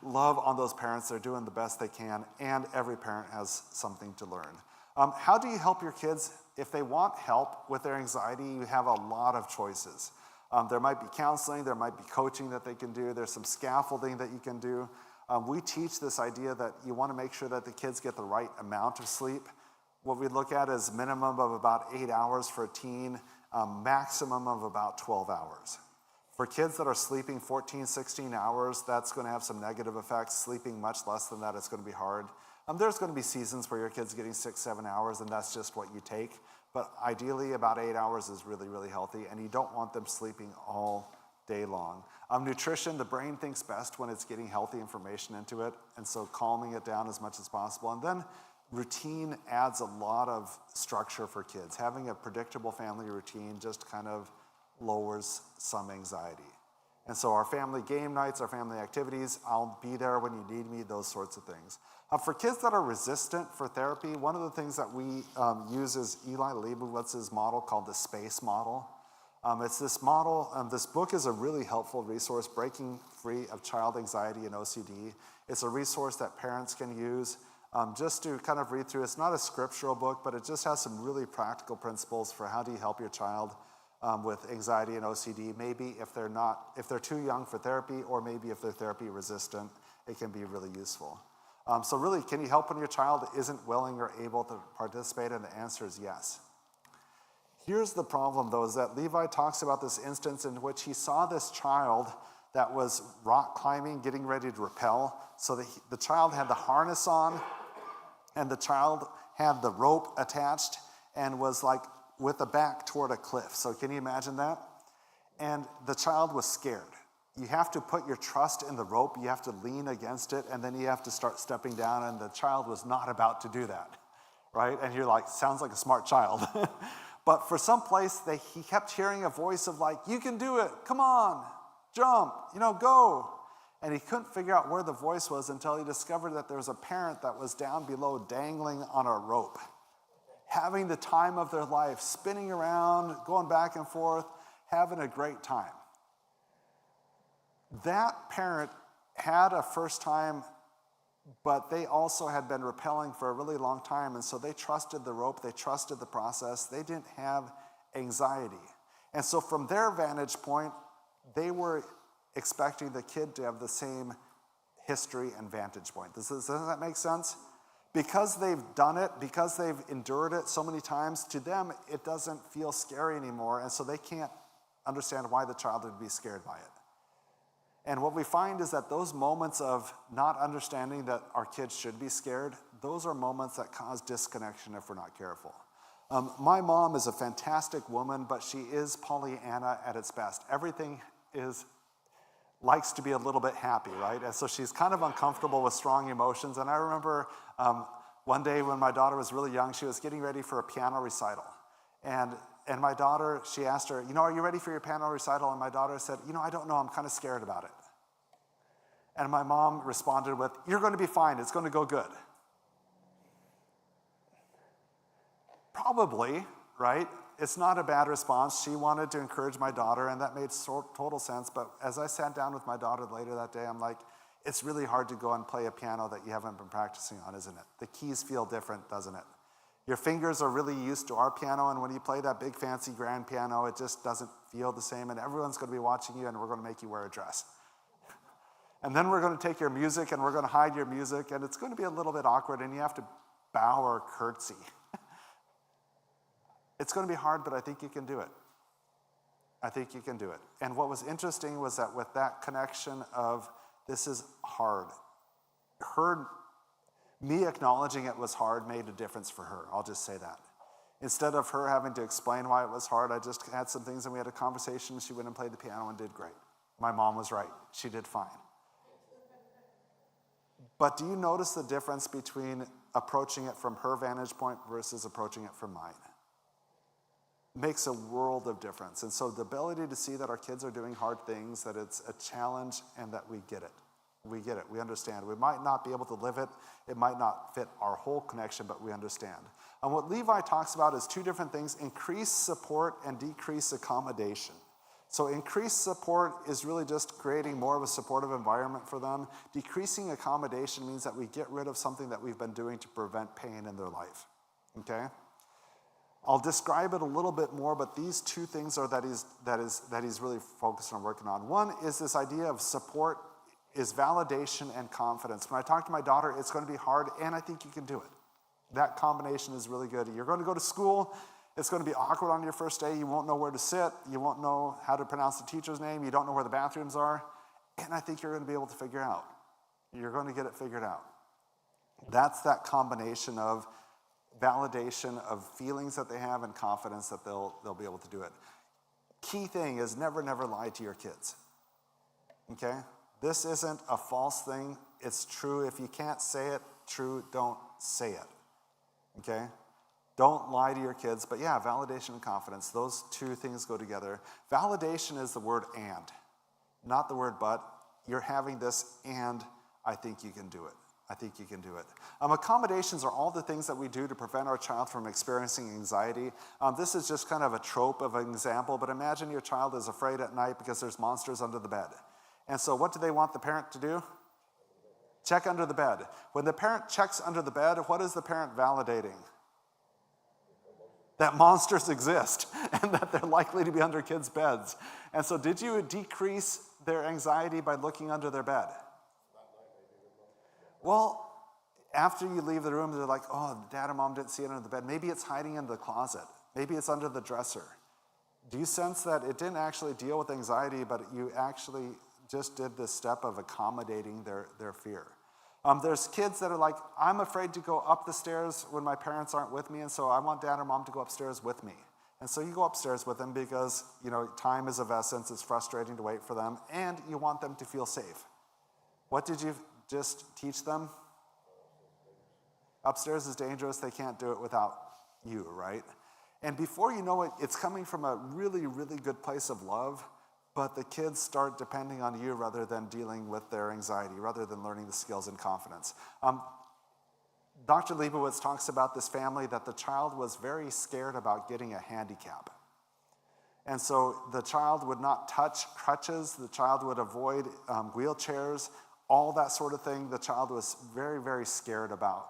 [SPEAKER 3] Love on those parents. They're doing the best they can, and every parent has something to learn. How do you help your kids? If they want help with their anxiety, you have a lot of choices. There might be counseling, there might be coaching that they can do, there's some scaffolding that you can do. We teach this idea that you want to make sure that the kids get the right amount of sleep. What we look at is minimum of about 8 hours for a teen, maximum of about 12 hours. For kids that are sleeping 14, 16 hours, that's going to have some negative effects. Sleeping much less than that, it's going to be hard. There's going to be seasons where your kid's getting 6, 7 hours, and that's just what you take. But ideally, about 8 hours is really, really healthy, and you don't want them sleeping all day long. Nutrition, the brain thinks best when it's getting healthy information into it, and so calming it down as much as possible. And then routine adds a lot of structure for kids. Having a predictable family routine just kind of lowers some anxiety. And so our family game nights, our family activities, I'll be there when you need me, those sorts of things. For kids that are resistant for therapy, one of the things that we use is Eli Leibowitz's model called the SPACE model. It's this model, this book is a really helpful resource, Breaking Free of Child Anxiety and OCD. It's a resource that parents can use just to kind of read through. It's not a scriptural book, but it just has some really practical principles for how do you help your child with anxiety and OCD. Maybe if they're too young for therapy, or maybe if they're therapy resistant, it can be really useful. So really, can you help when your child isn't willing or able to participate? And the answer is yes. Here's the problem, though, is that Levi talks about this instance in which he saw this child that was rock climbing, getting ready to rappel. So the child had the harness on, and the child had the rope attached, and was like with the back toward a cliff. So can you imagine that? And the child was scared. You have to put your trust in the rope, you have to lean against it, and then you have to start stepping down, and the child was not about to do that, right? And you're like, sounds like a smart child. But for some place, he kept hearing a voice of like, you can do it, come on, jump, go. And he couldn't figure out where the voice was until he discovered that there was a parent that was down below dangling on a rope, having the time of their life, spinning around, going back and forth, having a great time. That parent had a first time, but they also had been rappelling for a really long time, and so they trusted the rope, they trusted the process, they didn't have anxiety. And so from their vantage point, they were expecting the kid to have the same history and vantage point. Does that make sense? Because they've done it, because they've endured it so many times, to them it doesn't feel scary anymore, and so they can't understand why the child would be scared by it. And what we find is that those moments of not understanding that our kids should be scared, those are moments that cause disconnection if we're not careful. My mom is a fantastic woman, but she is Pollyanna at its best. Everything likes to be a little bit happy, right? And so she's kind of uncomfortable with strong emotions. And I remember one day when my daughter was really young, she was getting ready for a piano recital. And my daughter, she asked her, are you ready for your piano recital? And my daughter said, I don't know, I'm kind of scared about it. And my mom responded with, you're going to be fine, it's going to go good. Probably, right? It's not a bad response. She wanted to encourage my daughter, and that made total sense. But as I sat down with my daughter later that day, I'm like, it's really hard to go and play a piano that you haven't been practicing on, isn't it? The keys feel different, doesn't it? Your fingers are really used to our piano, and when you play that big fancy grand piano, it just doesn't feel the same, and everyone's going to be watching you, and we're going to make you wear a dress. And then we're going to take your music, and we're going to hide your music, and it's going to be a little bit awkward, and you have to bow or curtsy. It's going to be hard, but I think you can do it. I think you can do it. And what was interesting was that with that connection of this is hard, me acknowledging it was hard made a difference for her. I'll just say that. Instead of her having to explain why it was hard, I just had some things and we had a conversation. She went and played the piano and did great. My mom was right. She did fine. But do you notice the difference between approaching it from her vantage point versus approaching it from mine? It makes a world of difference. And so the ability to see that our kids are doing hard things, that it's a challenge, and that we get it. We get it. We understand. We might not be able to live it. It might not fit our whole connection, but we understand. And what Levi talks about is two different things: increased support and decreased accommodation. So increased support is really just creating more of a supportive environment for them. Decreasing accommodation means that we get rid of something that we've been doing to prevent pain in their life. Okay? I'll describe it a little bit more, but these two things are that he's really focused on working on. One is this idea of support is validation and confidence. When I talk to my daughter, it's going to be hard, and I think you can do it. That combination is really good. You're going to go to school. It's going to be awkward on your first day. You won't know where to sit. You won't know how to pronounce the teacher's name. You don't know where the bathrooms are. And I think you're going to be able to figure out. You're going to get it figured out. That's that combination of validation of feelings that they have and confidence that they'll be able to do it. Key thing is never lie to your kids. Okay? This isn't a false thing. It's true. If you can't say it, true, don't say it. Okay? Don't lie to your kids. But yeah, validation and confidence, those two things go together. Validation is the word and, not the word but. You're having this, and I think you can do it. I think you can do it. Accommodations are all the things that we do to prevent our child from experiencing anxiety. This is just kind of a trope of an example, but imagine your child is afraid at night because there's monsters under the bed. And so what do they want the parent to do? Check under the bed. When the parent checks under the bed, what is the parent validating? That monsters exist and that they're likely to be under kids' beds. And so did you decrease their anxiety by looking under their bed? Well, after you leave the room, they're like, oh, dad and mom didn't see it under the bed. Maybe it's hiding in the closet. Maybe it's under the dresser. Do you sense that it didn't actually deal with anxiety, but you actually just did this step of accommodating their fear? There's kids that are like, I'm afraid to go up the stairs when my parents aren't with me, and so I want dad or mom to go upstairs with me. And so you go upstairs with them because, time is of essence. It's frustrating to wait for them, and you want them to feel safe. What did you just teach them? Upstairs is dangerous. They can't do it without you, right? And before you know it, it's coming from a really, really good place of love, but the kids start depending on you rather than dealing with their anxiety, rather than learning the skills and confidence. Dr. Leibowitz talks about this family that the child was very scared about getting a handicap. And so the child would not touch crutches. The child would avoid wheelchairs, all that sort of thing. The child was very, very scared about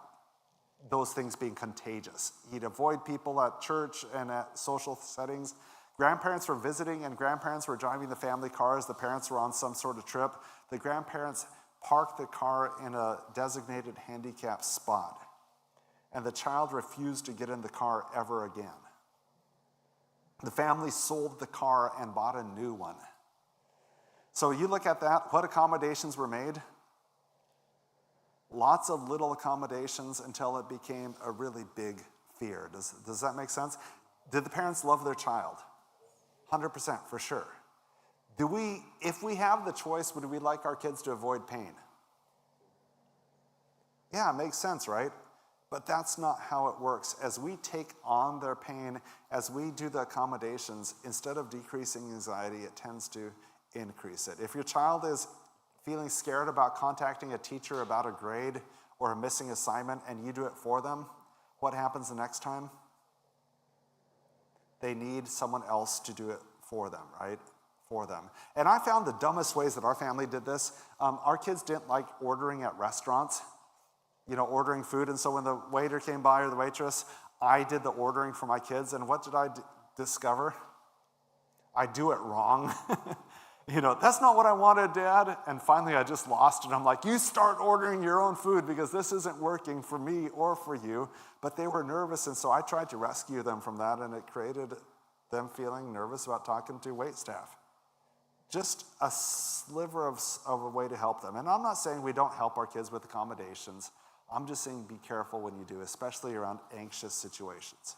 [SPEAKER 3] those things being contagious. He'd avoid people at church and at social settings. Grandparents were visiting and grandparents were driving the family cars. The parents were on some sort of trip. The grandparents parked the car in a designated handicap spot. And the child refused to get in the car ever again. The family sold the car and bought a new one. So you look at that, what accommodations were made? Lots of little accommodations until it became a really big fear. Does that make sense? Did the parents love their child? 100% for sure. If we have the choice, would we like our kids to avoid pain? Yeah, it makes sense, right? But that's not how it works. As we take on their pain, as we do the accommodations, instead of decreasing anxiety, it tends to increase it. If your child is feeling scared about contacting a teacher about a grade or a missing assignment and you do it for them, what happens the next time? They need someone else to do it for them, right? For them. And I found the dumbest ways that our family did this. Our kids didn't like ordering at restaurants, ordering food. And so when the waiter came by or the waitress, I did the ordering for my kids. And what did I discover? I do it wrong. That's not what I wanted, Dad. And finally, I just lost it. I'm like, you start ordering your own food because this isn't working for me or for you. But they were nervous, and so I tried to rescue them from that, and it created them feeling nervous about talking to waitstaff. Just a sliver of a way to help them. And I'm not saying we don't help our kids with accommodations. I'm just saying be careful when you do, especially around anxious situations,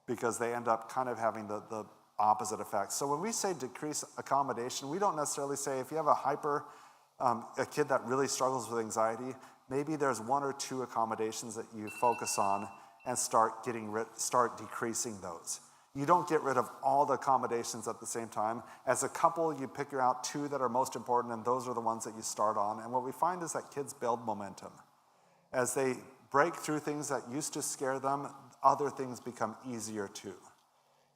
[SPEAKER 3] because they end up kind of having the opposite effect. So when we say decrease accommodation, we don't necessarily say if you have a kid that really struggles with anxiety, maybe there's 1 or 2 accommodations that you focus on and start decreasing those. You don't get rid of all the accommodations at the same time. As a couple, you pick out 2 that are most important, and those are the ones that you start on. And what we find is that kids build momentum. As they break through things that used to scare them, other things become easier too.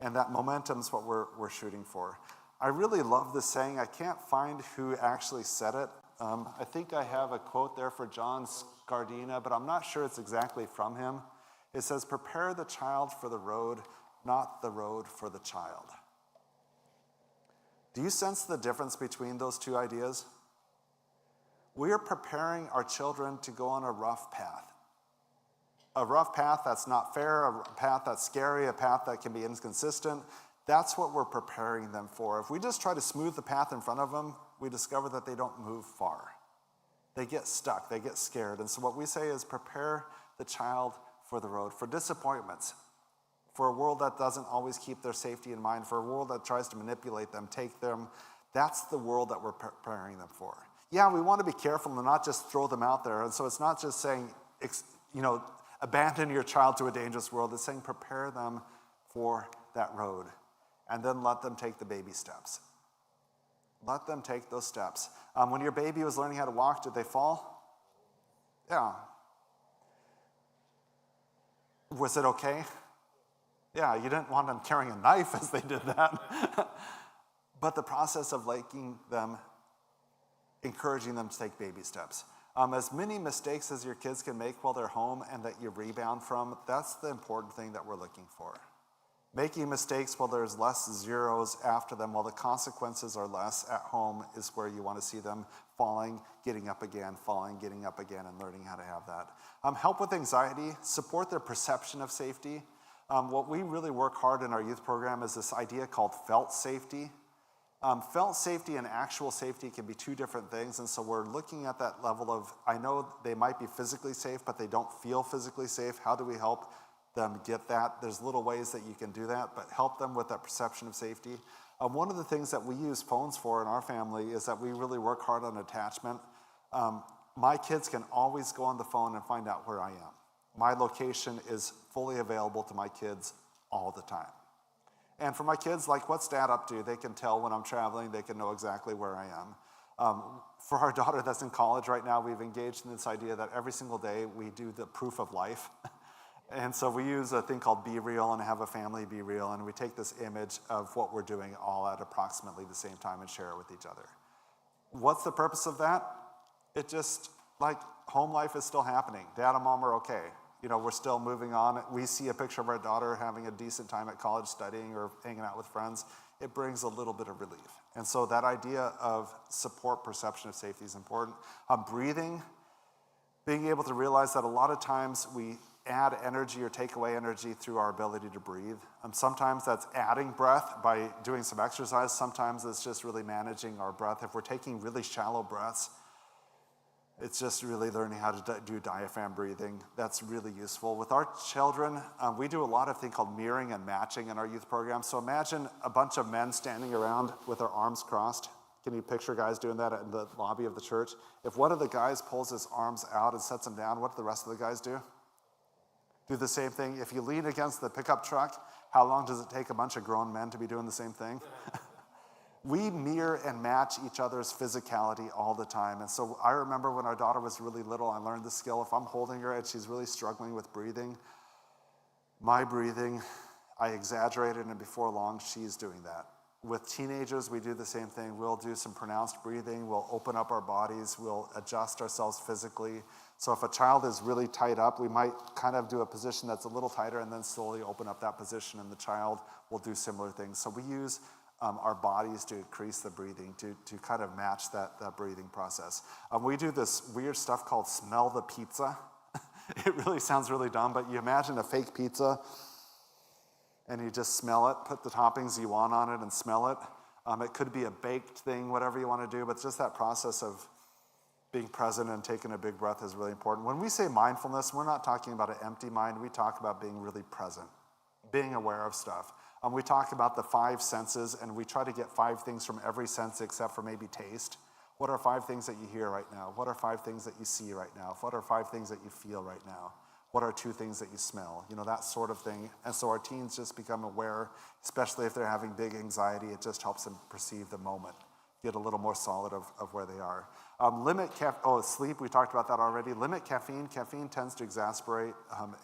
[SPEAKER 3] And that momentum's what we're shooting for. I really love this saying. I can't find who actually said it. I think I have a quote there for John Scardina, but I'm not sure it's exactly from him. It says, "Prepare the child for the road, not the road for the child." Do you sense the difference between those 2 ideas? We are preparing our children to go on a rough path. A rough path that's not fair, a path that's scary, a path that can be inconsistent. That's what we're preparing them for. If we just try to smooth the path in front of them, we discover that they don't move far. They get stuck, they get scared. And so what we say is prepare the child for the road, for disappointments, for a world that doesn't always keep their safety in mind, for a world that tries to manipulate them, take them. That's the world that we're preparing them for. Yeah, we want to be careful and not just throw them out there. And so it's not just saying, abandon your child to a dangerous world. It's saying prepare them for that road. And then let them take the baby steps. Let them take those steps. When your baby was learning how to walk, did they fall? Yeah. Was it okay? Yeah, you didn't want them carrying a knife as they did that. But the process of encouraging them to take baby steps. As many mistakes as your kids can make while they're home and that you rebound from, that's the important thing that we're looking for. Making mistakes while there's less zeros after them, while the consequences are less at home, is where you want to see them falling, getting up again, falling, getting up again, and learning how to have that. Help with anxiety, support their perception of safety. What we really work hard in our youth program is this idea called felt safety. Felt safety and actual safety can be 2 different things, and so we're looking at that level of, I know they might be physically safe, but they don't feel physically safe. How do we help them get that? There's little ways that you can do that, but help them with that perception of safety. One of the things that we use phones for in our family is that we really work hard on attachment. My kids can always go on the phone and find out where I am. My location is fully available to my kids all the time. And for my kids, like, what's Dad up to? They can tell when I'm traveling. They can know exactly where I am. For our daughter that's in college right now, we've engaged in this idea that every single day we do the proof of life. And so we use a thing called Be Real and have a family be real. And we take this image of what we're doing all at approximately the same time and share it with each other. What's the purpose of that? It just, home life is still happening. Dad and Mom are okay. We're still moving on. We see a picture of our daughter having a decent time at college studying or hanging out with friends. It brings a little bit of relief. And so that idea of support perception of safety is important. Breathing, being able to realize that a lot of times we add energy or take away energy through our ability to breathe. Sometimes that's adding breath by doing some exercise. Sometimes it's just really managing our breath. If we're taking really shallow breaths, it's just really learning how to do diaphragm breathing. That's really useful. With our children, we do a lot of thing called mirroring and matching in our youth program. So imagine a bunch of men standing around with their arms crossed. Can you picture guys doing that in the lobby of the church? If one of the guys pulls his arms out and sets them down, what do the rest of the guys do? Do the same thing. If you lean against the pickup truck, how long does it take a bunch of grown men to be doing the same thing? We mirror and match each other's physicality all the time. And so I remember when our daughter was really little, I learned the skill. If I'm holding her and she's really struggling with breathing, my breathing, I exaggerated, and before long, she's doing that. With teenagers, we do the same thing. We'll do some pronounced breathing. We'll open up our bodies. We'll adjust ourselves physically. So if a child is really tight up, we might kind of do a position that's a little tighter and then slowly open up that position, and the child will do similar things. So we use our bodies to increase the breathing, to kind of match that breathing process. We do this weird stuff called smell the pizza. It really sounds really dumb, but you imagine a fake pizza, and you just smell it, put the toppings you want on it and smell it. It could be a baked thing, whatever you want to do, but just that process of being present and taking a big breath is really important. When we say mindfulness, we're not talking about an empty mind. We talk about being really present, being aware of stuff. We talk about the 5 senses, and we try to get 5 things from every sense except for maybe taste. What are 5 things that you hear right now? What are 5 things that you see right now? What are 5 things that you feel right now? What are 2 things that you smell? That sort of thing. And so our teens just become aware, especially if they're having big anxiety. It just helps them perceive the moment, get a little more solid of where they are. Sleep, we talked about that already. Limit caffeine. Caffeine tends to exacerbate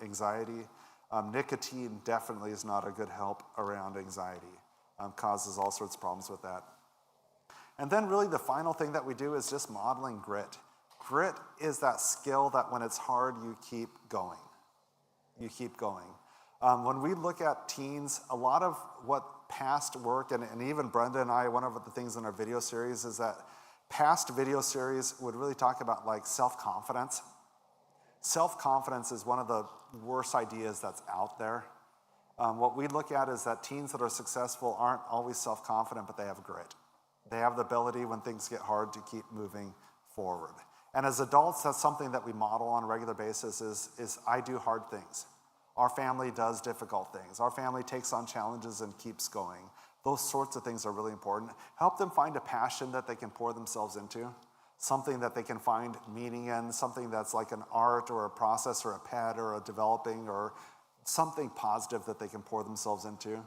[SPEAKER 3] anxiety. Nicotine definitely is not a good help around anxiety. Causes all sorts of problems with that. And then really the final thing that we do is just modeling grit. Grit is that skill that when it's hard, you keep going. You keep going. When we look at teens, a lot of what past work, and even Brenda and I, one of the things in our video series is that past video series would really talk about like self-confidence. Self-confidence is one of the worst ideas that's out there. What we look at is that teens that are successful aren't always self-confident, but they have grit. They have the ability when things get hard to keep moving forward. And as adults, that's something that we model on a regular basis is I do hard things. Our family does difficult things. Our family takes on challenges and keeps going. Those sorts of things are really important. Help them find a passion that they can pour themselves into, something that they can find meaning in, something that's like an art or a process or a pet or a developing or something positive that they can pour themselves into.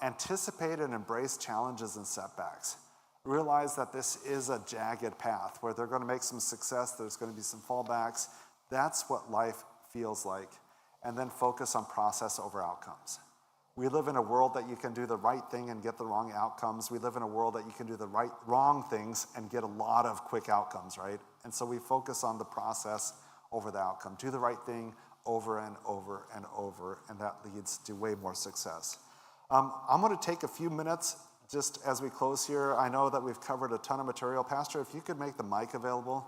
[SPEAKER 3] Anticipate and embrace challenges and setbacks. Realize that this is a jagged path where they're going to make some success, there's going to be some fallbacks. That's what life feels like. And then focus on process over outcomes. We live in a world that you can do the right thing and get the wrong outcomes. We live in a world that you can do the wrong things and get a lot of quick outcomes, right? And so we focus on the process over the outcome. Do the right thing over and over and over, and that leads to way more success. I'm going to take a few minutes just as we close here. I know that we've covered a ton of material. Pastor, if you could make the mic available.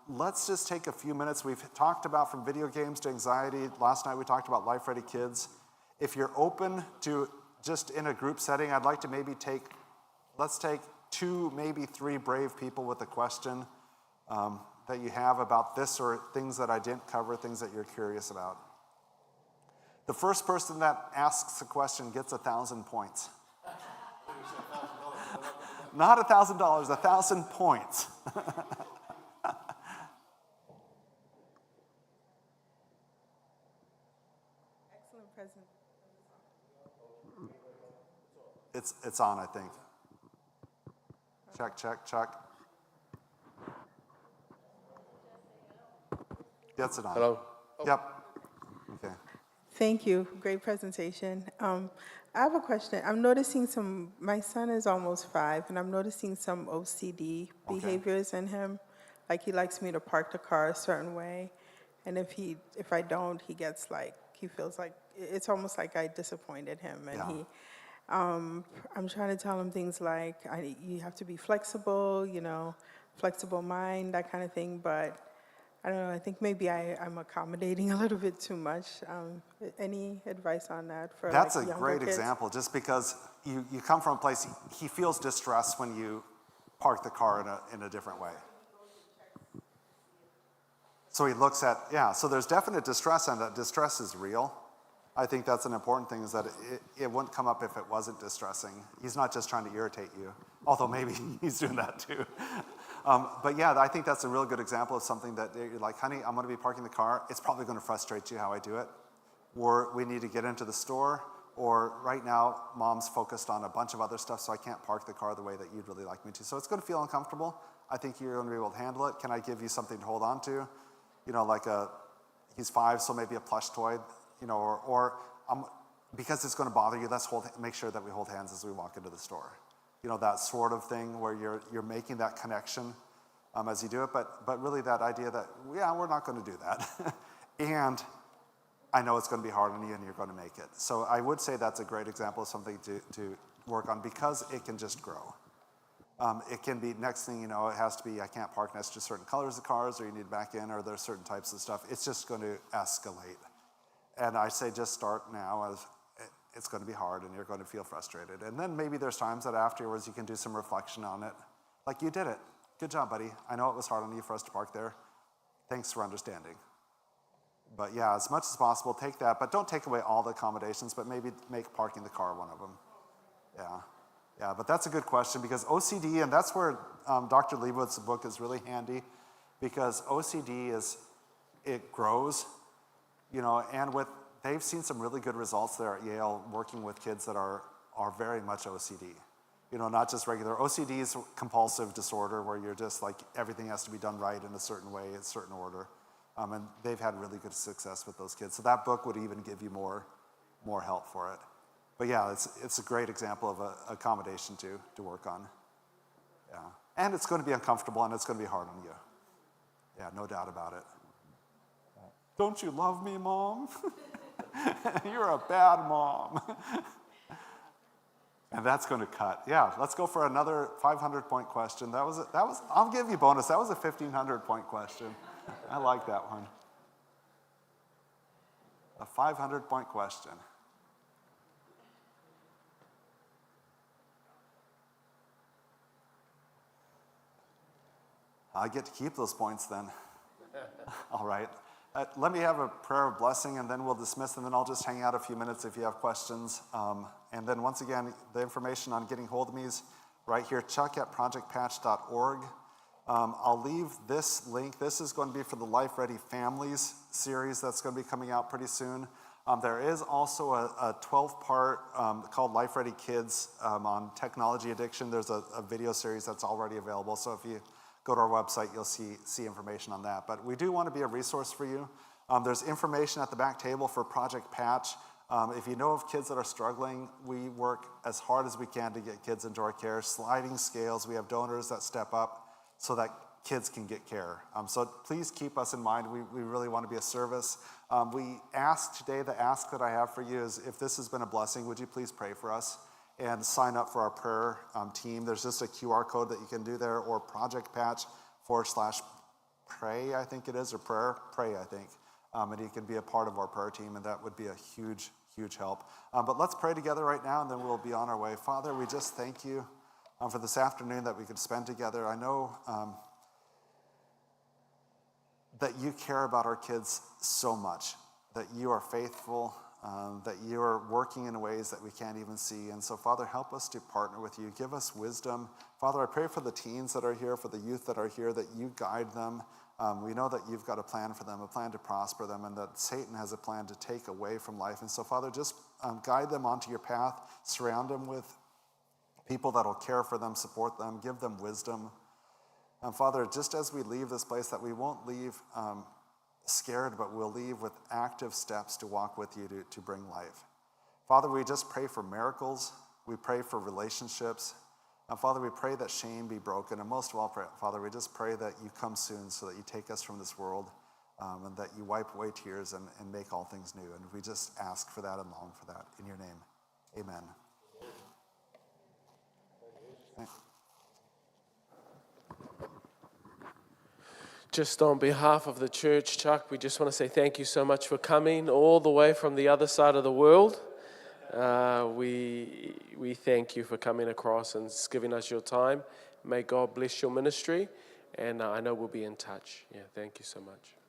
[SPEAKER 3] Let's just take a few minutes. We've talked about from video games to anxiety. Last night we talked about Life Ready Kids. If you're open to just in a group setting, I'd like to maybe let's take 2, maybe 3 brave people with a question that you have about this or things that I didn't cover, things that you're curious about. The first person that asks a question gets 1,000 points. Not $1,000, 1,000 points.
[SPEAKER 13] Excellent present.
[SPEAKER 3] It's on, I think. Check, check, check. Gets it on.
[SPEAKER 1] Hello?
[SPEAKER 3] Yep. Okay.
[SPEAKER 13] Thank you. Great presentation. I have a question. I'm noticing my son is almost 5, and I'm noticing some OCD behaviors in him. Like he likes me to park the car a certain way. And if I don't, he feels like, it's almost like I disappointed him. And I'm trying to tell him things like, you have to be flexible, flexible mind, that kind of thing. But I don't know, I think maybe I'm accommodating a little bit too much. Any advice on that for
[SPEAKER 3] That's
[SPEAKER 13] like
[SPEAKER 3] a
[SPEAKER 13] younger
[SPEAKER 3] great
[SPEAKER 13] kids?
[SPEAKER 3] example, just because you come from a place, he feels distressed when you park the car in a different way. So he looks at, so there's definite distress, and that distress is real. I think that's an important thing, is that it wouldn't come up if it wasn't distressing. He's not just trying to irritate you, although maybe he's doing that too. But yeah, I think that's a real good example of something that you're like, honey, I'm going to be parking the car. It's probably going to frustrate you how I do it. Or we need to get into the store. Or right now, mom's focused on a bunch of other stuff, so I can't park the car the way that you'd really like me to. So it's going to feel uncomfortable. I think you're going to be able to handle it. Can I give you something to hold on to? Like he's 5, so maybe a plush toy, or because it's going to bother you, let's make sure that we hold hands as we walk into the store. You know, that sort of thing where you're making that connection as you do it, but really that idea that, yeah, we're not going to do that. And I know it's going to be hard on you and you're going to make it. So I would say that's a great example of something to work on because it can just grow. It can be, next thing you know, it has to be, I can't park next to certain colors of cars, or you need to back in, or there's certain types of stuff. It's just going to escalate. And I say just start now, as it's going to be hard and you're going to feel frustrated. And then maybe there's times that afterwards you can do some reflection on it. Like, you did it. Good job, buddy. I know it was hard on you for us to park there. Thanks for understanding. But yeah, as much as possible, take that. But don't take away all the accommodations, but maybe make parking the car one of them. Yeah, but that's a good question, because OCD, and that's where Dr. Leibowitz's book is really handy, because OCD it grows, you know, and they've seen some really good results there at Yale working with kids that are very much OCD. You know, not just regular. OCD is compulsive disorder where you're just like, everything has to be done right in a certain way, in a certain order. And they've had really good success with those kids. So that book would even give you more help for it. But yeah, it's a great example of an accommodation to work on. Yeah. And it's going to be uncomfortable and it's going to be hard on you. Yeah, no doubt about it. Don't you love me, Mom? You're a bad mom. And that's going to cut. Yeah, let's go for another 500-point question. That was I'll give you a bonus. That was a 1,500-point question. I like that one. A 500-point question. I get to keep those points then. All right. Let me have a prayer of blessing, and then we'll dismiss, and then I'll just hang out a few minutes if you have questions. And then once again, the information on getting hold of me is right here, chuck@projectpatch.org. I'll leave this link. This is going to be for the Life Ready Families series that's going to be coming out pretty soon. There is also a 12-part called Life Ready Kids on technology addiction. There's a video series that's already available, so if you go to our website, you'll see information on that. But we do want to be a resource for you. There's information at the back table for Project Patch. If you know of kids that are struggling, we work as hard as we can to get kids into our care. Sliding scales, we have donors that step up so that kids can get care. So please keep us in mind. We really want to be a service. We ask today, the ask that I have for you is, if this has been a blessing, would you please pray for us and sign up for our prayer team. There's just a QR code that you can do there, or Project Patch /pray, I think it is, or pray, I think. And you can be a part of our prayer team, and that would be a huge, huge help. But let's pray together right now, and then we'll be on our way. Father, we just thank you for this afternoon that we could spend together. I know that you care about our kids so much, that you are faithful, that you are working in ways that we can't even see. And so, Father, help us to partner with you. Give us wisdom. Father, I pray for the teens that are here, for the youth that are here, that you guide them. We know that you've got a plan for them, a plan to prosper them, and that Satan has a plan to take away from life. And so, Father, just guide them onto your path. Surround them with people that will care for them, support them, give them wisdom. Father, just as we leave this place, that we won't leave scared, but we'll leave with active steps to walk with you to bring life. Father, we just pray for miracles. We pray for relationships. And Father, we pray that shame be broken. And most of all, Father, we just pray that you come soon so that you take us from this world and that you wipe away tears and make all things new. And we just ask for that and long for that. In your name, amen. Thanks.
[SPEAKER 1] Just on behalf of the church, Chuck, we just want to say thank you so much for coming all the way from the other side of the world. We thank you for coming across and giving us your time. May God bless your ministry, and I know we'll be in touch. Yeah, thank you so much.